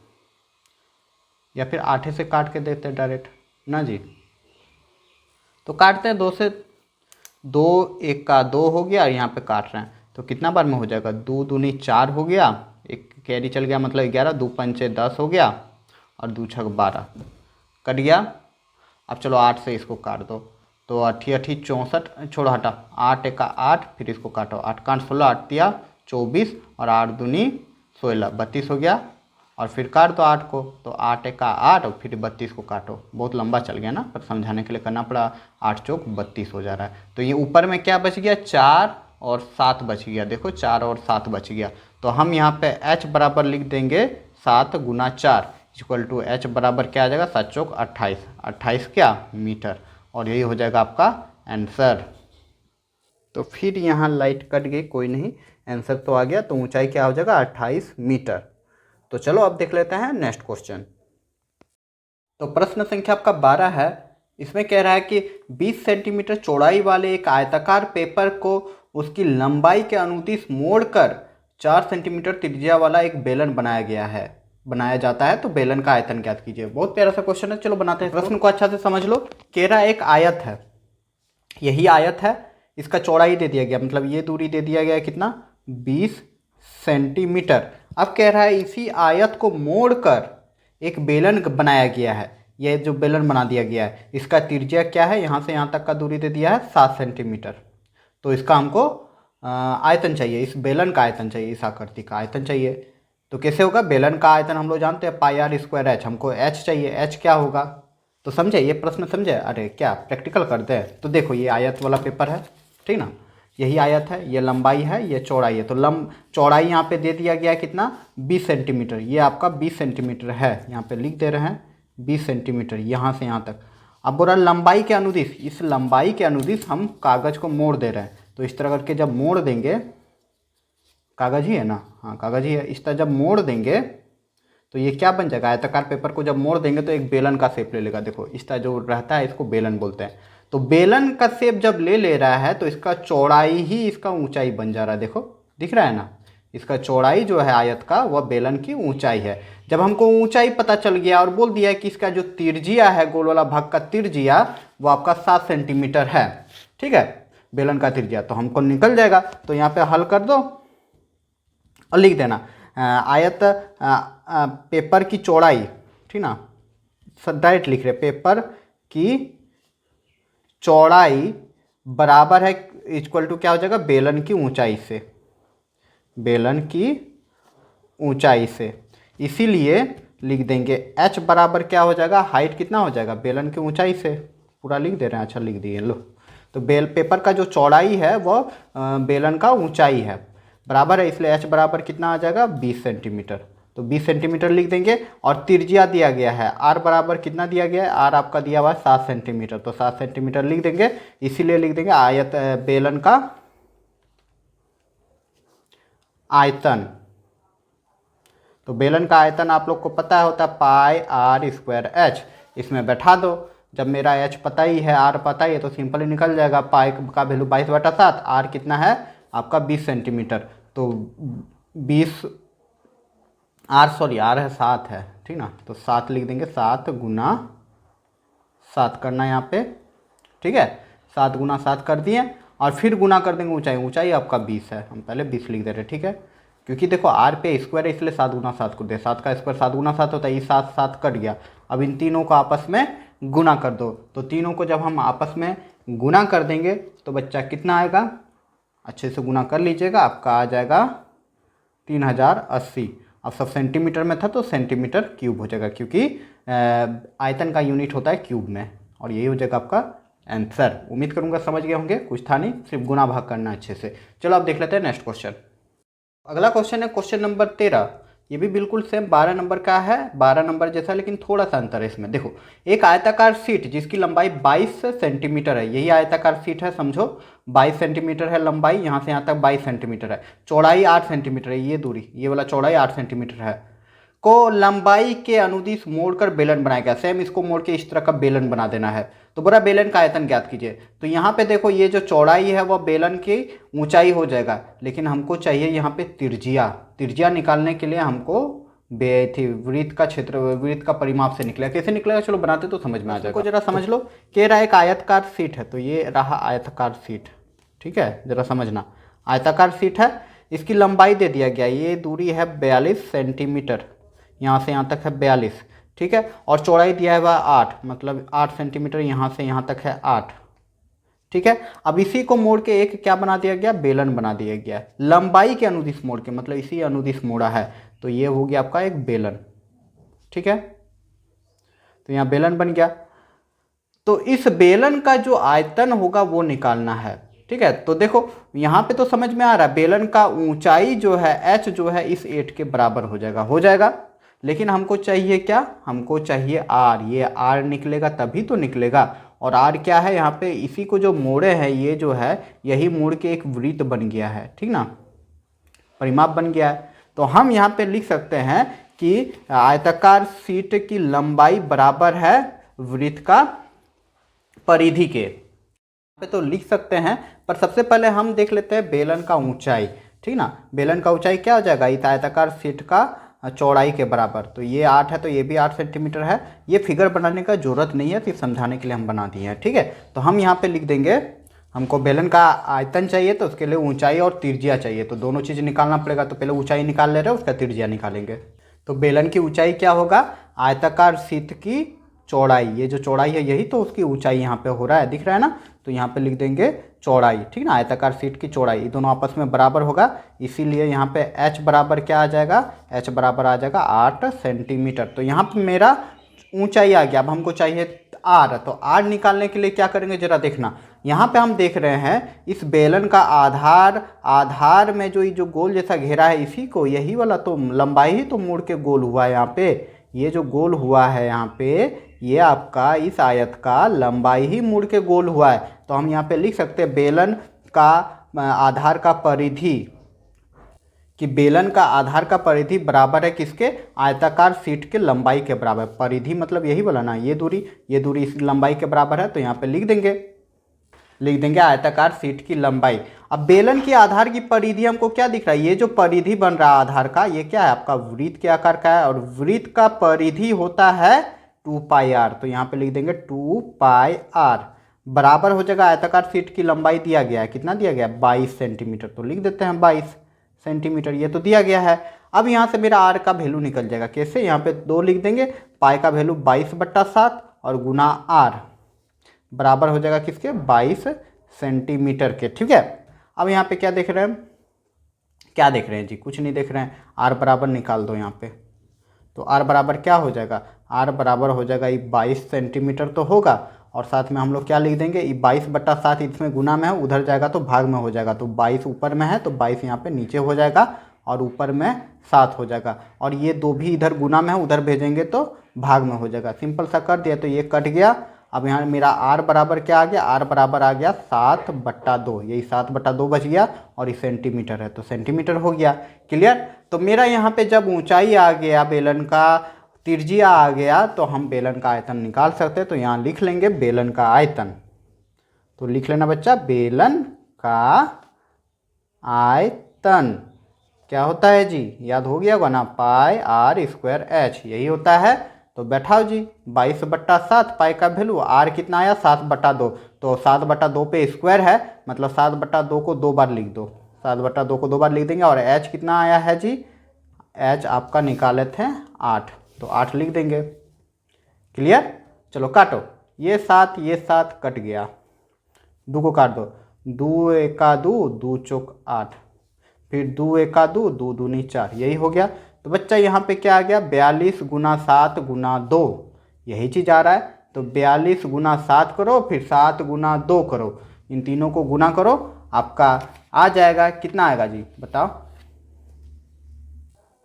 या फिर 8 से काट के देते हैं डायरेक्ट ना जी। तो काटते हैं 2 से, 2 1 का 2 हो गया, यहाँ पे काट रहे हैं तो कितना बार में हो जाएगा, 2 दूनी 4 हो गया, एक कैरी चल गया मतलब 11, 2 पंचे 10 हो गया और 2 छक 12 कट गया। अब चलो 8 से इसको काट दो, तो 8 8 64, छोड़ो हटा, 8 एका 8, फिर इसको काटो, 8 का 16, 8 तिया 24 और 8 दूनी 16, 32 हो गया। और फिर काट दो 8 को, तो 8 एका 8 और फिर 32 को काटो। बहुत लंबा चल गया ना, पर समझाने के लिए करना पड़ा। 8 चौक 32 हो जा रहा है। तो ये ऊपर में क्या बच गया, 4 और 7 बच गया। देखो 4 और 7 बच गया। तो हम यहाँ पे h बराबर लिख देंगे 7 गुना 4 इक्वल टू h बराबर क्या आ जाएगा, 7 चौक 28, 28 क्या मीटर। और यही हो जाएगा आपका आंसर। तो फिर यहाँ लाइट कट गई, कोई नहीं, आंसर तो आ गया। तो ऊंचाई क्या हो जाएगा 28 मीटर। तो चलो अब देख लेते हैं नेक्स्ट क्वेश्चन। तो प्रश्न संख्या आपका 12 है। इसमें कह रहा है कि 20 सेंटीमीटर चौड़ाई वाले एक आयताकार पेपर को उसकी लंबाई के अनुदिश मोड़कर 4 सेंटीमीटर त्रिज्या वाला एक बेलन बनाया जाता है, तो बेलन का आयतन ज्ञात कीजिए। बहुत प्यारा सा क्वेश्चन है, चलो बनाते हैं। प्रश्न को अच्छा से समझ लो। कह रहा है एक आयत है, यही आयत है, इसका चौड़ाई दे दिया गया, मतलब ये दूरी दे दिया गया कितना, 20 सेंटीमीटर। अब कह रहा है इसी आयत को मोड़कर एक बेलन बनाया गया है। यह जो बेलन बना दिया गया है, इसका त्रिज्या क्या है, यहाँ से यहाँ तक का दूरी दे दिया है 7 सेंटीमीटर। तो इसका हमको आयतन चाहिए, इस बेलन का आयतन चाहिए, इस आकृति का आयतन चाहिए। तो कैसे होगा, बेलन का आयतन हम लोग जानते हैं पाई आर स्क्वायर एच, हमको एच चाहिए, एच क्या होगा। तो समझे ये प्रश्न, समझे, अरे क्या प्रैक्टिकल करते हैं। तो देखो ये आयत वाला पेपर है, ठीक ना, यही आयत है, ये लंबाई है, ये चौड़ाई है। तो चौड़ाई यहाँ पे दे दिया गया है कितना, 20 सेंटीमीटर। ये आपका 20 सेंटीमीटर है, यहाँ पे लिख दे रहे हैं 20 सेंटीमीटर यहाँ से यहाँ तक। अब बोल रहा लंबाई के अनुदिश, इस लंबाई के अनुदिश हम कागज़ को मोड़ दे रहे हैं। तो इस तरह करके जब मोड़ देंगे, कागज़ ही है ना, हाँ कागज़ ही है, इस तरह जब मोड़ देंगे तो ये क्या बन जाएगा, आयताकार पेपर को जब मोड़ देंगे तो एक बेलन का शेप ले लेगा। देखो इस तरह जो रहता है इसको बेलन बोलते हैं। तो बेलन का शेप जब ले रहा है तो इसका चौड़ाई ही इसका ऊंचाई बन जा रहा है। देखो दिख रहा है ना, इसका चौड़ाई जो है आयत का वह बेलन की ऊंचाई है। जब हमको ऊंचाई पता चल गया और बोल दिया कि इसका जो त्रिज्या है, गोल वाला भाग का त्रिज्या, वो आपका 7 सेंटीमीटर है, ठीक है, बेलन का त्रिज्या, तो हमको निकल जाएगा। तो यहाँ पे हल कर दो और लिख देना आयत पेपर की चौड़ाई, ठीक ना, डायरेक्ट लिख रहे, पेपर की चौड़ाई बराबर है, इक्वल टू क्या हो जाएगा, बेलन की ऊंचाई से, बेलन की ऊंचाई से। इसीलिए लिख देंगे h बराबर क्या हो जाएगा, हाइट कितना हो जाएगा बेलन की ऊंचाई से, पूरा लिख दे रहे हैं, अच्छा लिख दिए लो। तो पेपर का जो चौड़ाई है वह बेलन का ऊंचाई है, बराबर है, इसलिए h बराबर कितना आ जाएगा 20 सेंटीमीटर। तो 20 सेंटीमीटर लिख देंगे। और त्रिज्या दिया गया है r बराबर कितना दिया गया है, r आपका दिया हुआ है 7 सेंटीमीटर, तो 7 सेंटीमीटर लिख देंगे। इसीलिए लिख देंगे आयत बेलन का आयतन। तो बेलन का आयतन आप लोग को पता होता है पाई आर स्क्वायर एच, इसमें बैठा दो। जब मेरा h पता ही है, r पता ही है, तो सिंपली निकल जाएगा। पाई का वैल्यू 22/7, r कितना है आपका 20 सेंटीमीटर। तो 20 आर है 7 है, ठीक ना, तो 7 लिख देंगे, 7 गुना 7 करना है यहाँ पे, ठीक है। 7 गुना 7 कर दिए और फिर गुना कर देंगे ऊंचाई, ऊंचाई आपका 20 है, हम पहले 20 लिख दे रहे हैं, ठीक है। क्योंकि देखो आर पे स्क्वायर है इसलिए 7 गुना 7 कर दे, 7 का स्क्वायर 7 गुना 7 होता है, ये 7 7 कट गया। अब इन तीनों को आपस में गुना कर दो, तो तीनों को जब हम आपस में गुना कर देंगे तो बच्चा कितना आएगा, अच्छे से गुना कर लीजिएगा, आपका आ जाएगा 3080। अब सब सेंटीमीटर में था तो सेंटीमीटर क्यूब हो जाएगा, क्योंकि आयतन का यूनिट होता है क्यूब में, और यही हो जाएगा आपका आंसर। उम्मीद करूंगा समझ गए होंगे, कुछ था नहीं, सिर्फ गुना भाग करना अच्छे से। चलो अब देख लेते हैं नेक्स्ट क्वेश्चन। अगला क्वेश्चन है क्वेश्चन नंबर 13। ये भी बिल्कुल सेम 12 नंबर का है, 12 नंबर जैसा, लेकिन थोड़ा सा अंतर है इसमें। देखो, एक आयताकार शीट जिसकी लंबाई 22 सेंटीमीटर है, यही आयताकार शीट है, समझो 22 सेंटीमीटर है लंबाई, यहाँ से यहाँ तक 22 सेंटीमीटर है, चौड़ाई 8 सेंटीमीटर है, ये दूरी, ये वाला चौड़ाई 8 सेंटीमीटर है, को लंबाई के अनुदिश मोड़कर बेलन बनाया गया। सेम इसको मोड़ के इस तरह का बेलन बना देना है। तो बोला बेलन का आयतन ज्ञात कीजिए। तो यहाँ पे देखो, ये जो चौड़ाई है वह बेलन की ऊंचाई हो जाएगा, लेकिन हमको चाहिए यहाँ पे त्रिज्या। त्रिज्या निकालने के लिए हमको वृत्त का क्षेत्र, वृत्त का परिमाप से निकलेगा। कैसे निकलेगा, चलो बनाते तो समझ में आ जाएगा। जरा समझ लो, कह रहा है एक आयताकार शीट है, तो ये रहा आयताकार शीट, ठीक है, जरा समझना। आयताकार शीट है, इसकी लंबाई दे दिया गया, ये दूरी है 42 सेंटीमीटर, यहाँ से यहाँ तक है 42, ठीक है, और चौड़ाई दिया है वह 8, मतलब 8 सेंटीमीटर, यहाँ से यहाँ तक है 8, ठीक है। अब इसी को मोड़ के एक क्या बना दिया गया, बेलन बना दिया गया, लंबाई के अनुदिश मोड़ के, मतलब इसी अनुदिश मोड़ा है, तो ये हो गया आपका एक बेलन, ठीक है। तो यहाँ बेलन बन गया। तो इस बेलन का जो आयतन होगा वो निकालना है, ठीक है। तो देखो यहाँ पे तो समझ में आ रहा है, बेलन का ऊंचाई जो है h जो है इस 8 के बराबर हो जाएगा, लेकिन हमको चाहिए क्या, हमको चाहिए r। ये r निकलेगा तभी तो निकलेगा, और r क्या है, यहाँ पे इसी को जो मोड़े हैं, ये जो है यही मोड़ के एक वृत्त बन गया है, ठीक ना, परिमाप बन गया है। तो हम यहाँ पे लिख सकते हैं कि आयताकार शीट की लंबाई बराबर है वृत्त का परिधि के, पे तो लिख सकते हैं, पर सबसे पहले हम देख लेते हैं बेलन का ऊंचाई, ठीक ना। बेलन का ऊंचाई क्या हो जाएगा, इस आयताकार शीट का चौड़ाई के बराबर। तो ये 8 है, तो ये भी 8 सेंटीमीटर है। ये फिगर बनाने का जरूरत नहीं है, सिर्फ समझाने के लिए हम बना दिए हैं, ठीक है। तो हम यहाँ पे लिख देंगे, हमको बेलन का आयतन चाहिए तो उसके लिए ऊंचाई और त्रिज्या चाहिए, तो दोनों चीज़ निकालना पड़ेगा। तो पहले ऊंचाई निकाल ले रहे हैं, उसका त्रिज्या निकालेंगे। तो बेलन की ऊंचाई क्या होगा, आयताकार शीट की चौड़ाई, ये जो चौड़ाई है यही तो उसकी ऊंचाई यहाँ पे हो रहा है, दिख रहा है ना। तो यहाँ पे लिख देंगे चौड़ाई, ठीक ना, आयताकार शीट की चौड़ाई, ये दोनों आपस में बराबर होगा, इसीलिए यहाँ पे h बराबर क्या आ जाएगा, h बराबर आ जाएगा 8 सेंटीमीटर। तो यहाँ पे मेरा ऊंचाई आ गया। अब हमको चाहिए r, तो r निकालने के लिए क्या करेंगे, जरा देखना। यहाँ पे हम देख रहे हैं इस बेलन का आधार में जो गोल जैसा घेरा है, इसी को, यही वाला तो लंबाई ही तो मोड़ के गोल हुआ है यहाँ पे। ये जो गोल हुआ है यहाँ पे, ये आपका इस आयत का लंबाई ही मुड़ के गोल हुआ है। तो हम यहाँ पे लिख सकते हैं बेलन का आधार का परिधि, कि बेलन का आधार का परिधि बराबर है किसके, आयताकार शीट के लंबाई के बराबर। परिधि मतलब यही वाला ना, ये दूरी इस लंबाई के बराबर है। तो यहाँ पे लिख देंगे आयताकार शीट की लंबाई। अब बेलन की आधार की परिधि हमको क्या दिख रहा है, ये जो परिधि बन रहा है आधार का, ये क्या है आपका वृत्त के आकार का है, और वृत्त का परिधि होता है 2 पाई r। तो यहाँ पे लिख देंगे 2 पाई r बराबर हो जाएगा, आयताकार शीट की लंबाई दिया गया है, कितना दिया गया है, 22 सेंटीमीटर। तो लिख देते हैं 22 सेंटीमीटर, ये तो दिया गया है। अब यहाँ से मेरा r का वैल्यू निकल जाएगा, कैसे, यहाँ पे 2 लिख देंगे, पाई का वैल्यू 22/7 और गुना r बराबर हो जाएगा किसके, 22 सेंटीमीटर के, ठीक है। अब यहाँ पे क्या देख रहे हैं जी, कुछ नहीं देख रहे हैं। r बराबर निकाल दो यहाँ पे, तो r बराबर क्या हो जाएगा, r बराबर हो जाएगा, ये 22 सेंटीमीटर तो होगा, और साथ में हम लोग क्या लिख देंगे, ये 22/7 इसमें गुना में है, उधर जाएगा तो भाग में हो जाएगा। तो 22 ऊपर में है तो 22 यहाँ पे नीचे हो जाएगा, और ऊपर में 7 हो जाएगा, और ये 2 भी इधर गुना में है, उधर भेजेंगे तो भाग में हो जाएगा। सिंपल सा कर दिया, तो ये कट गया। अब यहाँ मेरा r बराबर क्या आ गया, r बराबर आ गया 7/2, यही 7/2 बच गया, और ये सेंटीमीटर है तो सेंटीमीटर हो गया। क्लियर। तो मेरा यहाँ पे जब ऊंचाई आ गया, बेलन का त्रिज्या आ गया, तो हम बेलन का आयतन निकाल सकते हैं। तो यहाँ लिख लेंगे बेलन का आयतन, तो लिख लेना बच्चा, बेलन का आयतन क्या होता है जी, याद हो गया होगा ना, पाई आर स्क्वायर एच, यही होता है। तो बैठाओ जी, 22/7 पाई का वैल्यू, आर कितना आया 7/2, तो 7/2 पे स्क्वायर है, मतलब 7/2 को 2 बार लिख दो, 7/2 को 2 बार लिख देंगे। और एच कितना आया है जी, एच आपका निकाले थे 8, तो 8 लिख देंगे। क्लियर, चलो काटो, ये 7 कट गया, दो को काट दो, 2 × 2 2 × 8, फिर 2 × 2 2 दूनी 4, यही हो गया। तो बच्चा यहाँ पे क्या आ गया, 42 × 7 × 2, यही चीज़ आ रहा है। तो 42 × 7 करो, फिर 7 × 2 करो, इन तीनों को गुना करो, आपका आ जाएगा, कितना आएगा जी बताओ,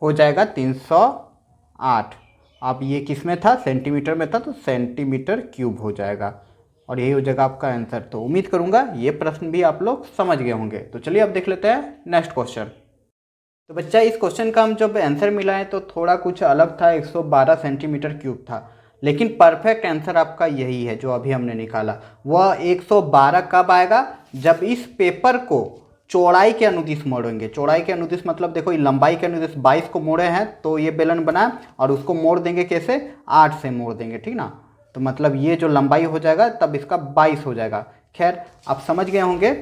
हो जाएगा 308। अब ये किस में था, सेंटीमीटर में था, तो सेंटीमीटर क्यूब हो जाएगा, और यही हो जाएगा आपका आंसर। तो उम्मीद करूंगा ये प्रश्न भी आप लोग समझ गए होंगे। तो चलिए अब देख लेते हैं नेक्स्ट क्वेश्चन। तो बच्चा इस क्वेश्चन का हम जब आंसर मिला है तो थोड़ा कुछ अलग था, 112 सेंटीमीटर क्यूब था, लेकिन परफेक्ट आंसर आपका यही है जो अभी हमने निकाला। वह 112 कब आएगा, जब इस पेपर को चौड़ाई के अनुदिश मोड़ेंगे। चौड़ाई के अनुदिश मतलब देखो, ये लंबाई के अनुदिश 22 को मोड़े हैं, तो ये बेलन बना, और उसको मोड़ देंगे कैसे, 8 से मोड़ देंगे, ठीक ना। तो मतलब ये जो लंबाई हो जाएगा तब इसका 22 हो जाएगा। खैर आप समझ गए होंगे।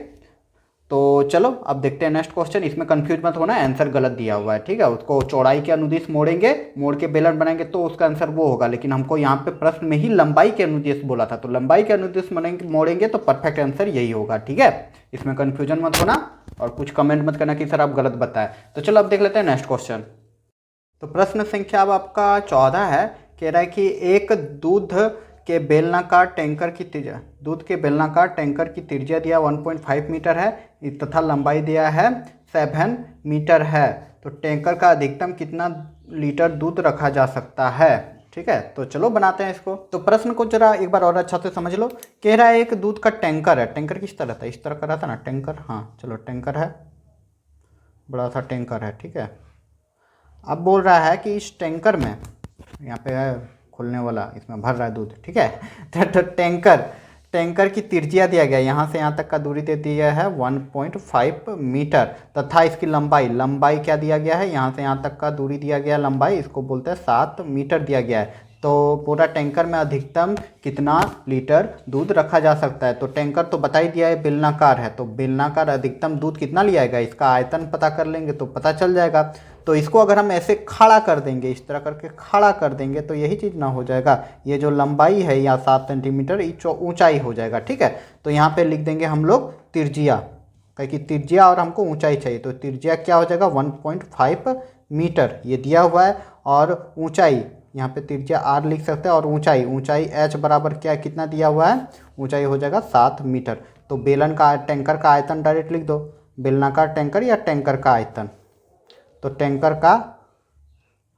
तो चलो अब देखते हैं नेक्स्ट क्वेश्चन। इसमें कंफ्यूज मत होना, आंसर गलत दिया हुआ है, ठीक है। उसको चौड़ाई के अनुदिश मोड़ेंगे, मोड़ के बेलन बनाएंगे तो उसका आंसर वो होगा, लेकिन हमको यहाँ पे प्रश्न में ही लंबाई के अनुदिश बोला था, तो लंबाई के अनुदिश मोड़ेंगे तो परफेक्ट आंसर यही होगा, ठीक है। इसमें कन्फ्यूजन मत होना, और कुछ कमेंट मत करना कि सर आप गलत बताए। तो चलो अब देख लेते हैं नेक्स्ट क्वेश्चन। तो प्रश्न संख्या अब आपका 14 है। कह रहा है कि एक दूध के बेलनाकार टैंकर की त्रिज्या, दूध के बेलनाकार टैंकर की त्रिज्या दिया 1.5 मीटर है, तथा लंबाई दिया है 7 मीटर है। तो टैंकर का अधिकतम कितना लीटर दूध रखा जा सकता है, ठीक है। तो चलो बनाते हैं इसको। तो प्रश्न को जरा एक बार और अच्छा से समझ लो। कह रहा है एक दूध का टैंकर है, टैंकर किस तरह था, इस तरह का रहता ना टैंकर, हाँ चलो टैंकर है, बड़ा सा टैंकर है, ठीक है। अब बोल रहा है कि इस टैंकर में, यहाँ पे है खुलने वाला, इसमें भर रहा है दूध, ठीक है। तो टैंकर की त्रिज्या दिया गया, यहाँ से यहाँ तक का दूरी दे दिया है 1.5 मीटर, तथा इसकी लंबाई क्या दिया गया है, यहाँ से यहाँ तक का दूरी दिया गया लंबाई, इसको बोलते हैं 7 मीटर दिया गया है। तो पूरा टैंकर में अधिकतम कितना लीटर दूध रखा जा सकता है। तो टैंकर तो बता ही दिया है बेलनाकार है, तो बेलनाकार अधिकतम दूध कितना लिया जाएगा, इसका आयतन पता कर लेंगे तो पता चल जाएगा। तो इसको अगर हम ऐसे खड़ा कर देंगे, इस तरह करके खड़ा कर देंगे, तो यही चीज़ ना हो जाएगा, ये जो लंबाई है या 7 सेंटीमीटर ऊंचाई हो जाएगा, ठीक है। तो यहाँ पे लिख देंगे हम लोग त्रिज्या, क्योंकि त्रिज्या और हमको ऊंचाई चाहिए, तो त्रिज्या क्या हो जाएगा 1.5 मीटर ये दिया हुआ है, और ऊंचाई यहाँ पे त्रिज्या आर लिख सकते हैं, और ऊंचाई एच बराबर क्या कितना दिया हुआ है, ऊंचाई हो जाएगा 7 मीटर। तो बेलन का टैंकर का आयतन डायरेक्ट लिख दो, बेलनाकार टैंकर या टैंकर का आयतन। तो टैंकर का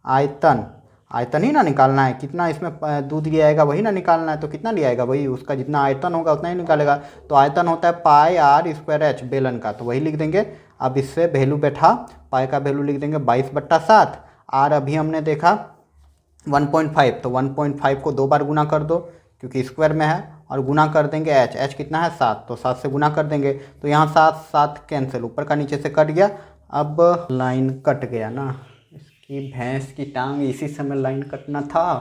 आयतन ही ना निकालना है, कितना इसमें दूध लिया जाएगा वही ना निकालना है, तो कितना लिया जाएगा वही, उसका जितना आयतन होगा उतना ही निकालेगा। तो आयतन होता है पाई आर स्क्वायर एच बेलन का, तो वही लिख देंगे। अब इससे वैल्यू बैठा, पाई का वैल्यू लिख देंगे 22/7, आर अभी हमने देखा 1.5, तो 1.5 को 2 बार गुना कर दो क्योंकि स्क्वायर में है, और गुना कर देंगे एच कितना है 7, तो 7 से गुना कर देंगे, तो यहाँ 7 कैंसिल, ऊपर का नीचे से कट गया। अब लाइन कट गया ना, इसकी भैंस की टांग, इसी समय लाइन कटना था।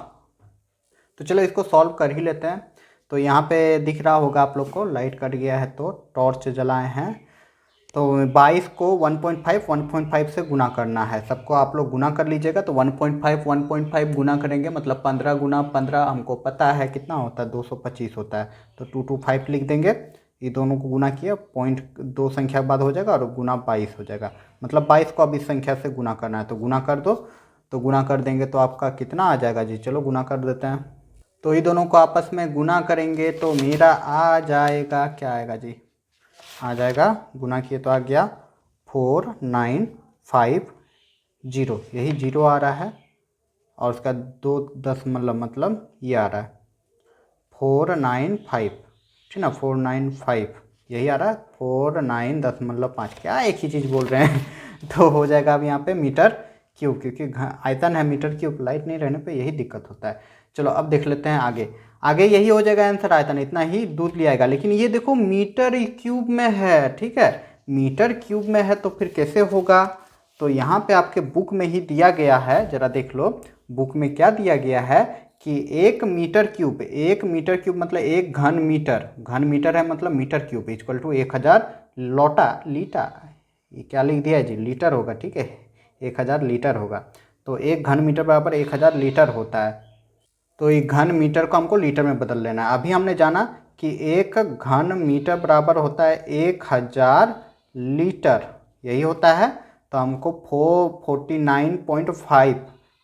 तो चलो इसको सॉल्व कर ही लेते हैं। तो यहाँ पे दिख रहा होगा आप लोग को, लाइट कट गया है तो टॉर्च जलाए हैं। तो 22 को 1.5 से गुना करना है, सबको आप लोग गुना कर लीजिएगा। तो 1.5 गुना करेंगे, मतलब 15 × 15 हमको पता है कितना होता है, 225 होता है। तो 225 लिख देंगे, ये दोनों को गुना किया, पॉइंट 2 संख्या के बाद हो जाएगा, और गुना 22 हो जाएगा, मतलब 22 को अब इस संख्या से गुना करना है, तो गुना कर दो। तो गुना कर देंगे तो आपका कितना आ जाएगा जी, चलो गुना कर देते हैं। तो ये दोनों को आपस में गुना करेंगे तो मेरा आ जाएगा, क्या आएगा जी, आ जाएगा, गुना किए तो आ गया 4950, यही 0 आ रहा है, और उसका 2 दशमलव मतलब ये आ रहा है 495, ठीक ना, 495 यही आ रहा है, 49.5, क्या एक ही चीज़ बोल रहे हैं। तो हो जाएगा अब यहाँ पे मीटर क्यूब, क्योंकि आयतन है मीटर क्यूब, लाइट नहीं रहने पे यही दिक्कत होता है। चलो अब देख लेते हैं आगे यही हो जाएगा आंसर, आयतन इतना ही दूध लिया जाएगा, लेकिन ये देखो मीटर क्यूब में है, ठीक है। मीटर क्यूब में है तो फिर कैसे होगा। तो यहाँ पे आपके बुक में ही दिया गया है, ज़रा देख लो बुक में क्या दिया गया है कि 1 मीटर क्यूब मतलब 1 घन मीटर, घन मीटर है मतलब मीटर क्यूब इक्वल टू 1000 लोटा लीटर, ये क्या लिख दिया है जी, लीटर होगा, ठीक है 1000 लीटर होगा। तो 1 घन मीटर बराबर 1000 लीटर होता है। तो 1 घन मीटर को हमको लीटर में बदल लेना है। अभी हमने जाना कि 1 घन मीटर बराबर होता है 1000 लीटर, यही होता है। तो हमको 449.5,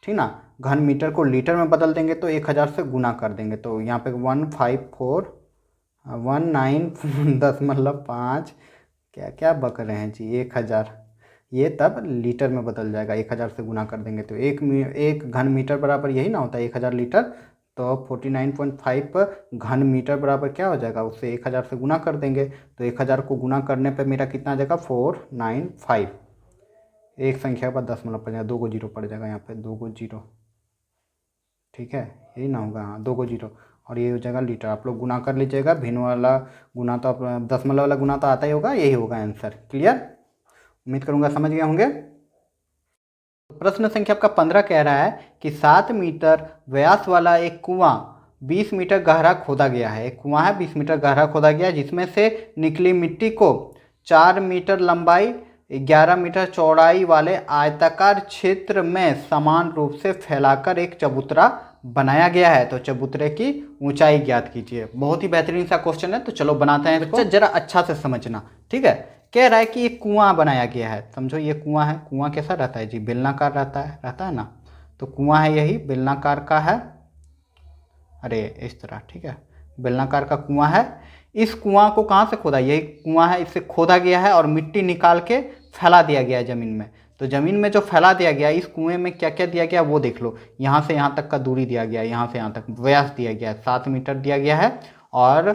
ठीक ना, घन मीटर को लीटर में बदल देंगे तो 1000 से गुना कर देंगे। तो यहाँ पे 15419.5, क्या क्या बक रहे हैं जी, 1000, ये तब लीटर में बदल जाएगा। 1000 से गुना कर देंगे तो 1 घन मीटर बराबर यही ना होता है 1000 लीटर। तो 49.5 घन मीटर बराबर क्या हो जाएगा, उससे 1000 से गुना कर देंगे। तो 1000 को गुना करने पे मेरा कितना आ जाएगा 495, एक संख्या के बाद 10 मतलब पड़ जाएगा, 2 को जीरो पड़ जाएगा यहाँ पे, 2 को जीरो, ठीक है यही ना होगा, हाँ 2 को जीरो, और ये हो जाएगा लीटर। आप लोग गुना कर लीजिएगा, भिन्न वाला गुना तो आप दशमलव वाला गुना तो आता ही होगा, यही होगा आंसर। क्लियर, उम्मीद करूंगा समझ गए होंगे। प्रश्न संख्या आपका 15 कह रहा है कि 7 मीटर व्यास वाला एक कुआं 20 मीटर गहरा खोदा गया है। एक कुआं है 20 मीटर गहरा खोदा गया है, जिसमें से निकली मिट्टी को 4 मीटर लंबाई 11 मीटर चौड़ाई वाले आयताकार क्षेत्र में समान रूप से फैलाकर एक चबूतरा बनाया गया है। तो चबूतरे की ऊंचाई ज्ञात कीजिए। बहुत ही बेहतरीन सा क्वेश्चन है, तो चलो बनाते हैं इसको, जरा अच्छा से समझना, ठीक है। कह रहा है कि एक कुआं बनाया गया है, समझो ये कुआं है। कुआं कैसा रहता है जी, बेलनाकार रहता है ना। तो कुआं है यही बेलनाकार का है, अरे इस तरह, ठीक है बेलनाकार का कुआं है। इस कुआं को कहाँ से खोदा, यही कुआं है, इससे खोदा गया है और मिट्टी निकाल के फैला दिया गया है ज़मीन में। तो ज़मीन में जो फैला दिया गया, इस कुएं में क्या क्या दिया गया वो देख लो। यहाँ से यहाँ तक का दूरी दिया गया, यहाँ से यहाँ तक व्यास दिया गया 7 मीटर दिया गया है। और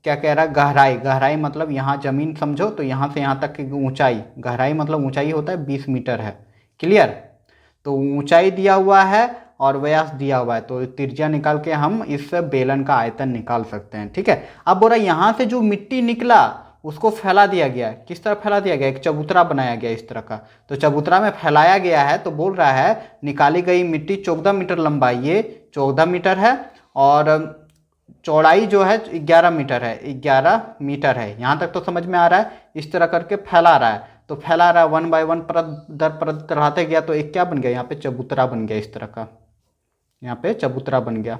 क्या कह रहा है, गहराई, गहराई मतलब यहाँ ज़मीन समझो तो यहाँ से यहाँ तक की ऊंचाई, गहराई मतलब ऊंचाई होता है 20 मीटर है। क्लियर, तो ऊंचाई दिया हुआ है और व्यास दिया हुआ है, तो त्रिज्या निकाल के हम इस बेलन का आयतन निकाल सकते हैं, ठीक है। अब बोल रहा है यहाँ से जो मिट्टी निकला उसको फैला दिया गया, किस तरह फैला दिया गया, एक चबूतरा बनाया गया इस तरह का। तो चबूतरा में फैलाया गया है, तो बोल रहा है निकाली गई मिट्टी 14 मीटर लंबाई, ये 14 मीटर है, और चौड़ाई जो है 11 मीटर है, 11 मीटर है। यहाँ तक तो समझ में आ रहा है। इस तरह करके फैला रहा है, तो फैला रहा है 1 बाय 1 परत दर परत चढ़ाते गया, तो एक क्या बन गया, यहाँ पे चबूतरा बन गया इस तरह का, यहाँ पे चबूतरा बन गया,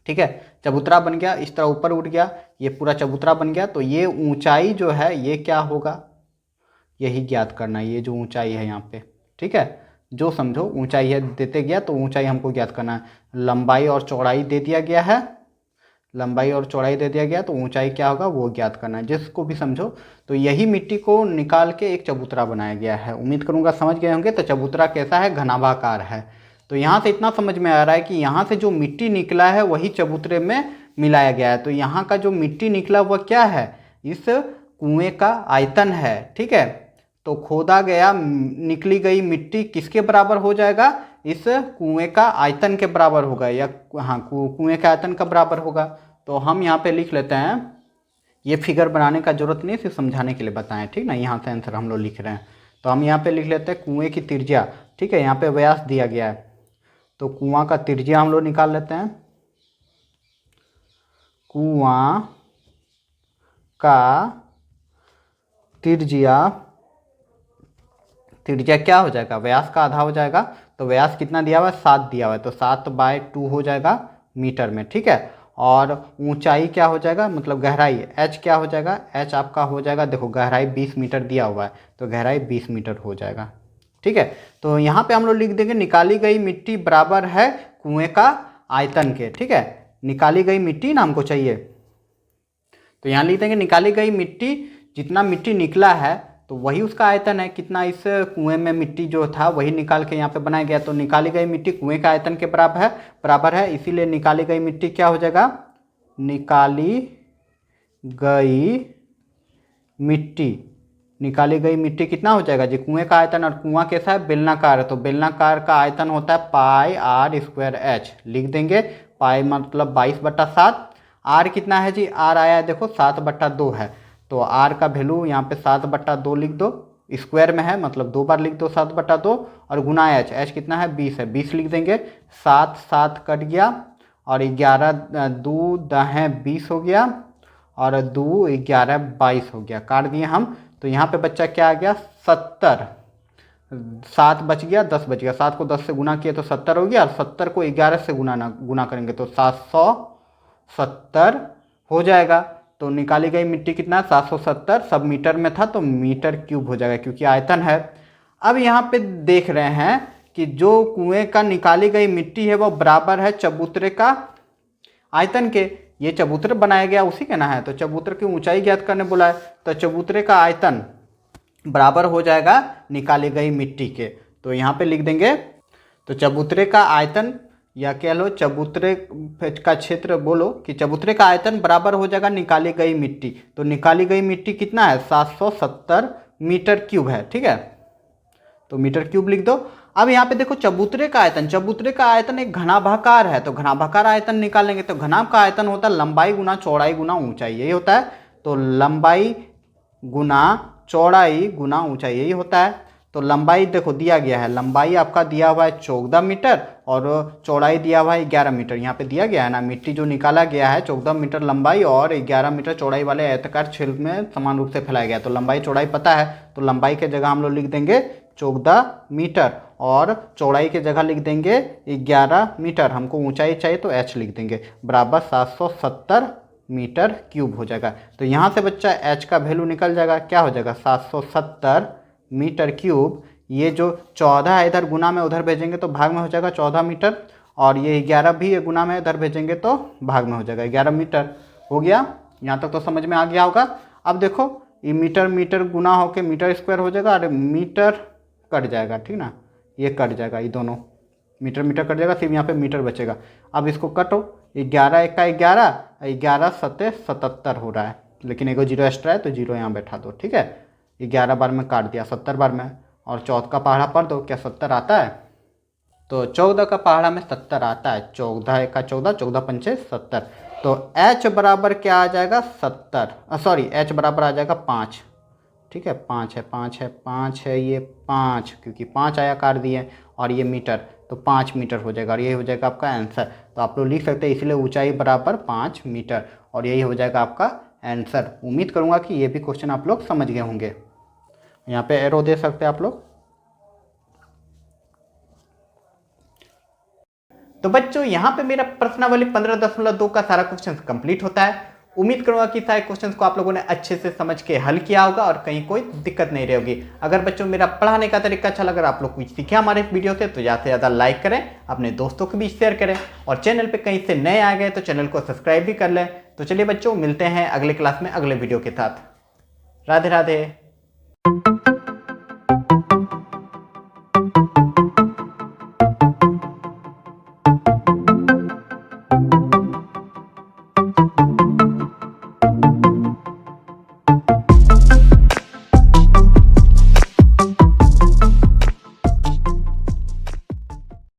ठीक है। चबूतरा बन गया, इस तरह ऊपर उठ गया, ये पूरा चबूतरा बन गया। तो ये ऊंचाई जो है ये क्या होगा, यही ज्ञात करना है, ये जो ऊंचाई है यहाँ पे, ठीक है। जो समझो ऊंचाई है देते गया, तो ऊंचाई हमको ज्ञात करना है। लंबाई और चौड़ाई दे दिया गया है, लंबाई और चौड़ाई दे दिया गया, तो ऊंचाई क्या होगा वो ज्ञात करना है, जिसको भी समझो। तो यही मिट्टी को निकाल के एक चबूतरा बनाया गया है। उम्मीद करूंगा समझ गए होंगे। तो चबूतरा कैसा है, घनाभाकार है। तो यहाँ से इतना समझ में आ रहा है कि यहाँ से जो मिट्टी निकला है वही चबूतरे में मिलाया गया है। तो यहाँ का जो मिट्टी निकला वह क्या है, इस कुएं का आयतन है, ठीक है। तो खोदा गया निकली गई मिट्टी किसके बराबर हो जाएगा, इस कुएं का आयतन के बराबर होगा, या हाँ कुएं के आयतन का बराबर होगा। तो हम यहाँ पे लिख लेते हैं, ये फिगर बनाने का जरूरत नहीं, सिर्फ समझाने के लिए बताएं, ठीक ना। यहाँ से आंसर हम लोग लिख रहे हैं, तो हम यहाँ पे लिख लेते हैं कुएं की त्रिज्या, ठीक है। यहाँ पे व्यास दिया गया है, तो कुआं का त्रिज्या हम लोग निकाल लेते हैं। कुआं का त्रिज्या, त्रिज्या क्या हो जाएगा, व्यास का आधा हो जाएगा। तो व्यास कितना दिया हुआ है, 7 दिया हुआ है, तो 7/2 हो जाएगा मीटर में, ठीक है। और ऊंचाई क्या हो जाएगा, मतलब गहराई h क्या हो जाएगा, h आपका हो जाएगा, देखो गहराई 20 मीटर दिया हुआ है, तो गहराई 20 मीटर हो जाएगा, ठीक है। तो यहाँ पे हम लोग लिख देंगे निकाली गई मिट्टी बराबर है कुएं का आयतन के, ठीक है। निकाली गई मिट्टी ना हमको चाहिए, तो यहाँ लिख देंगे निकाली गई मिट्टी, जितना मिट्टी निकला है तो वही उसका आयतन है, कितना इस कुएं में मिट्टी जो था वही निकाल के यहाँ पे बनाया गया। तो निकाली गई मिट्टी कुएं का आयतन के बराबर है, इसीलिए निकाली गई मिट्टी क्या हो जाएगा, निकाली गई मिट्टी, निकाली गई मिट्टी कितना हो जाएगा जी, कुएं का आयतन। और कुआं कैसा है, बेलनाकार है, तो बेलनाकार का आयतन होता है πr²h, लिख देंगे पाई मतलब 22/7। आर कितना है जी, आर आया है देखो 7/2 है, तो आर का वैल्यू यहाँ पे 7/2 लिख दो, स्क्वायर में है मतलब 2 बार लिख दो 7/2, और गुना एच, एच कितना है 20 है, 20 लिख देंगे। 7 7 कट गया और 11 2 10 20 हो गया, और 2 11 22 हो गया, काट दिए हम। तो यहाँ पे बच्चा क्या आ गया 70, 7 बच गया 10 बच गया, 7 को 10 से गुना किया तो 70 हो गया, और 70 को 11 से गुना करेंगे तो 770 हो जाएगा। तो निकाली गई मिट्टी कितना 770, सब मीटर में था तो मीटर क्यूब हो जाएगा क्योंकि आयतन है। अब यहाँ पे देख रहे हैं कि जो कुएं का निकाली गई मिट्टी है वो बराबर है चबूतरे का आयतन के। ये चबूतरा बनाया गया उसी के ना है, तो चबूतरे की ऊंचाई ज्ञात करने बोला है, तो चबूतरे का आयतन बराबर हो जाएगा निकाली गई मिट्टी के। तो यहाँ पे लिख देंगे, तो चबूतरे का आयतन या कह लो चबूतरे का क्षेत्र, बोलो कि चबूतरे का आयतन बराबर हो जाएगा निकाली गई मिट्टी। तो निकाली गई मिट्टी कितना है 770 मीटर क्यूब है, ठीक है, तो मीटर क्यूब लिख दो। अब यहाँ पे देखो चबूतरे का आयतन, चबूतरे का आयतन एक घनाभाकार है, तो घनाभाकार आयतन निकालेंगे तो घनाभ का आयतन होता है लंबाई गुना चौड़ाई गुना ऊंचाई, यही होता है। तो लंबाई गुना चौड़ाई गुना ऊंचाई यही होता है। तो लंबाई देखो दिया गया है, लंबाई आपका दिया हुआ है 14 मीटर और चौड़ाई दिया हुआ है 11 मीटर, यहाँ पे दिया गया है ना, मिट्टी जो निकाला गया है 14 मीटर लंबाई और 11 मीटर चौड़ाई वाले आयताकार क्षेत्र में समान रूप से फैलाया गया। तो लंबाई चौड़ाई पता है, तो लंबाई के जगह हम लोग लिख देंगे 14 मीटर और चौड़ाई के जगह लिख देंगे 11 मीटर, हमको ऊंचाई चाहिए तो h लिख देंगे, बराबर 770 मीटर क्यूब हो जाएगा। तो यहाँ से बच्चा h का वैल्यू निकल जाएगा, क्या हो जाएगा 770 मीटर क्यूब। ये जो 14 है इधर गुना में उधर भेजेंगे तो भाग में हो जाएगा 14 मीटर, और ये 11 भी गुना में इधर भेजेंगे तो भाग में हो जाएगा 11 मीटर हो गया। यहाँ तक तो समझ में आ गया होगा। अब देखो ये मीटर मीटर गुना होके मीटर स्क्वायर हो जाएगा, और मीटर कट जाएगा, ठीक ना, ये कट जाएगा, ये दोनों मीटर मीटर कट जाएगा, सिर्फ यहाँ पे मीटर बचेगा। अब इसको कटो, 11 1 का 11, 11 7 77 हो रहा है, लेकिन एगो जीरो एक्स्ट्रा है तो जीरो यहाँ बैठा दो, ठीक है। 11 बार में काट दिया 70 बार में, और 14 का पहाड़ा पढ़ दो, क्या 70 आता है, तो 14 का पहाड़ा में 70 आता है, 14 का 14, 14 पंचे 70। तो h बराबर क्या आ जाएगा 70, सॉरी h बराबर आ जाएगा 5, ठीक है, 5 है 5 है 5 है, ये 5 क्योंकि 5 आया काट दिए, और ये मीटर तो 5 मीटर हो जाएगा, और यही हो जाएगा आपका आंसर। तो आप लोग लिख सकते हैं इसलिए ऊंचाई बराबर 5 मीटर, और यही हो जाएगा आपका आंसर। उम्मीद करूंगा कि ये भी क्वेश्चन आप लोग समझ गए होंगे। यहाँ पे एरो दे सकते हैं आप लोग। तो बच्चों यहाँ पे मेरा प्रश्नावली 15.2 का सारा क्वेश्चन कंप्लीट होता है। उम्मीद करूंगा कि सारे क्वेश्चंस को आप लोगों ने अच्छे से समझ के हल किया होगा और कहीं कोई दिक्कत नहीं रही होगी। अगर बच्चों मेरा पढ़ाने का तरीका अच्छा लगा, आप लोग कुछ सीखे हमारे इस वीडियो से, तो ज़्यादा से ज़्यादा लाइक करें, अपने दोस्तों को भी शेयर करें, और चैनल पे कहीं से नए आ गए तो चैनल को सब्सक्राइब भी कर लें। तो चलिए बच्चों, मिलते हैं अगले क्लास में अगले वीडियो के साथ। राधे राधे।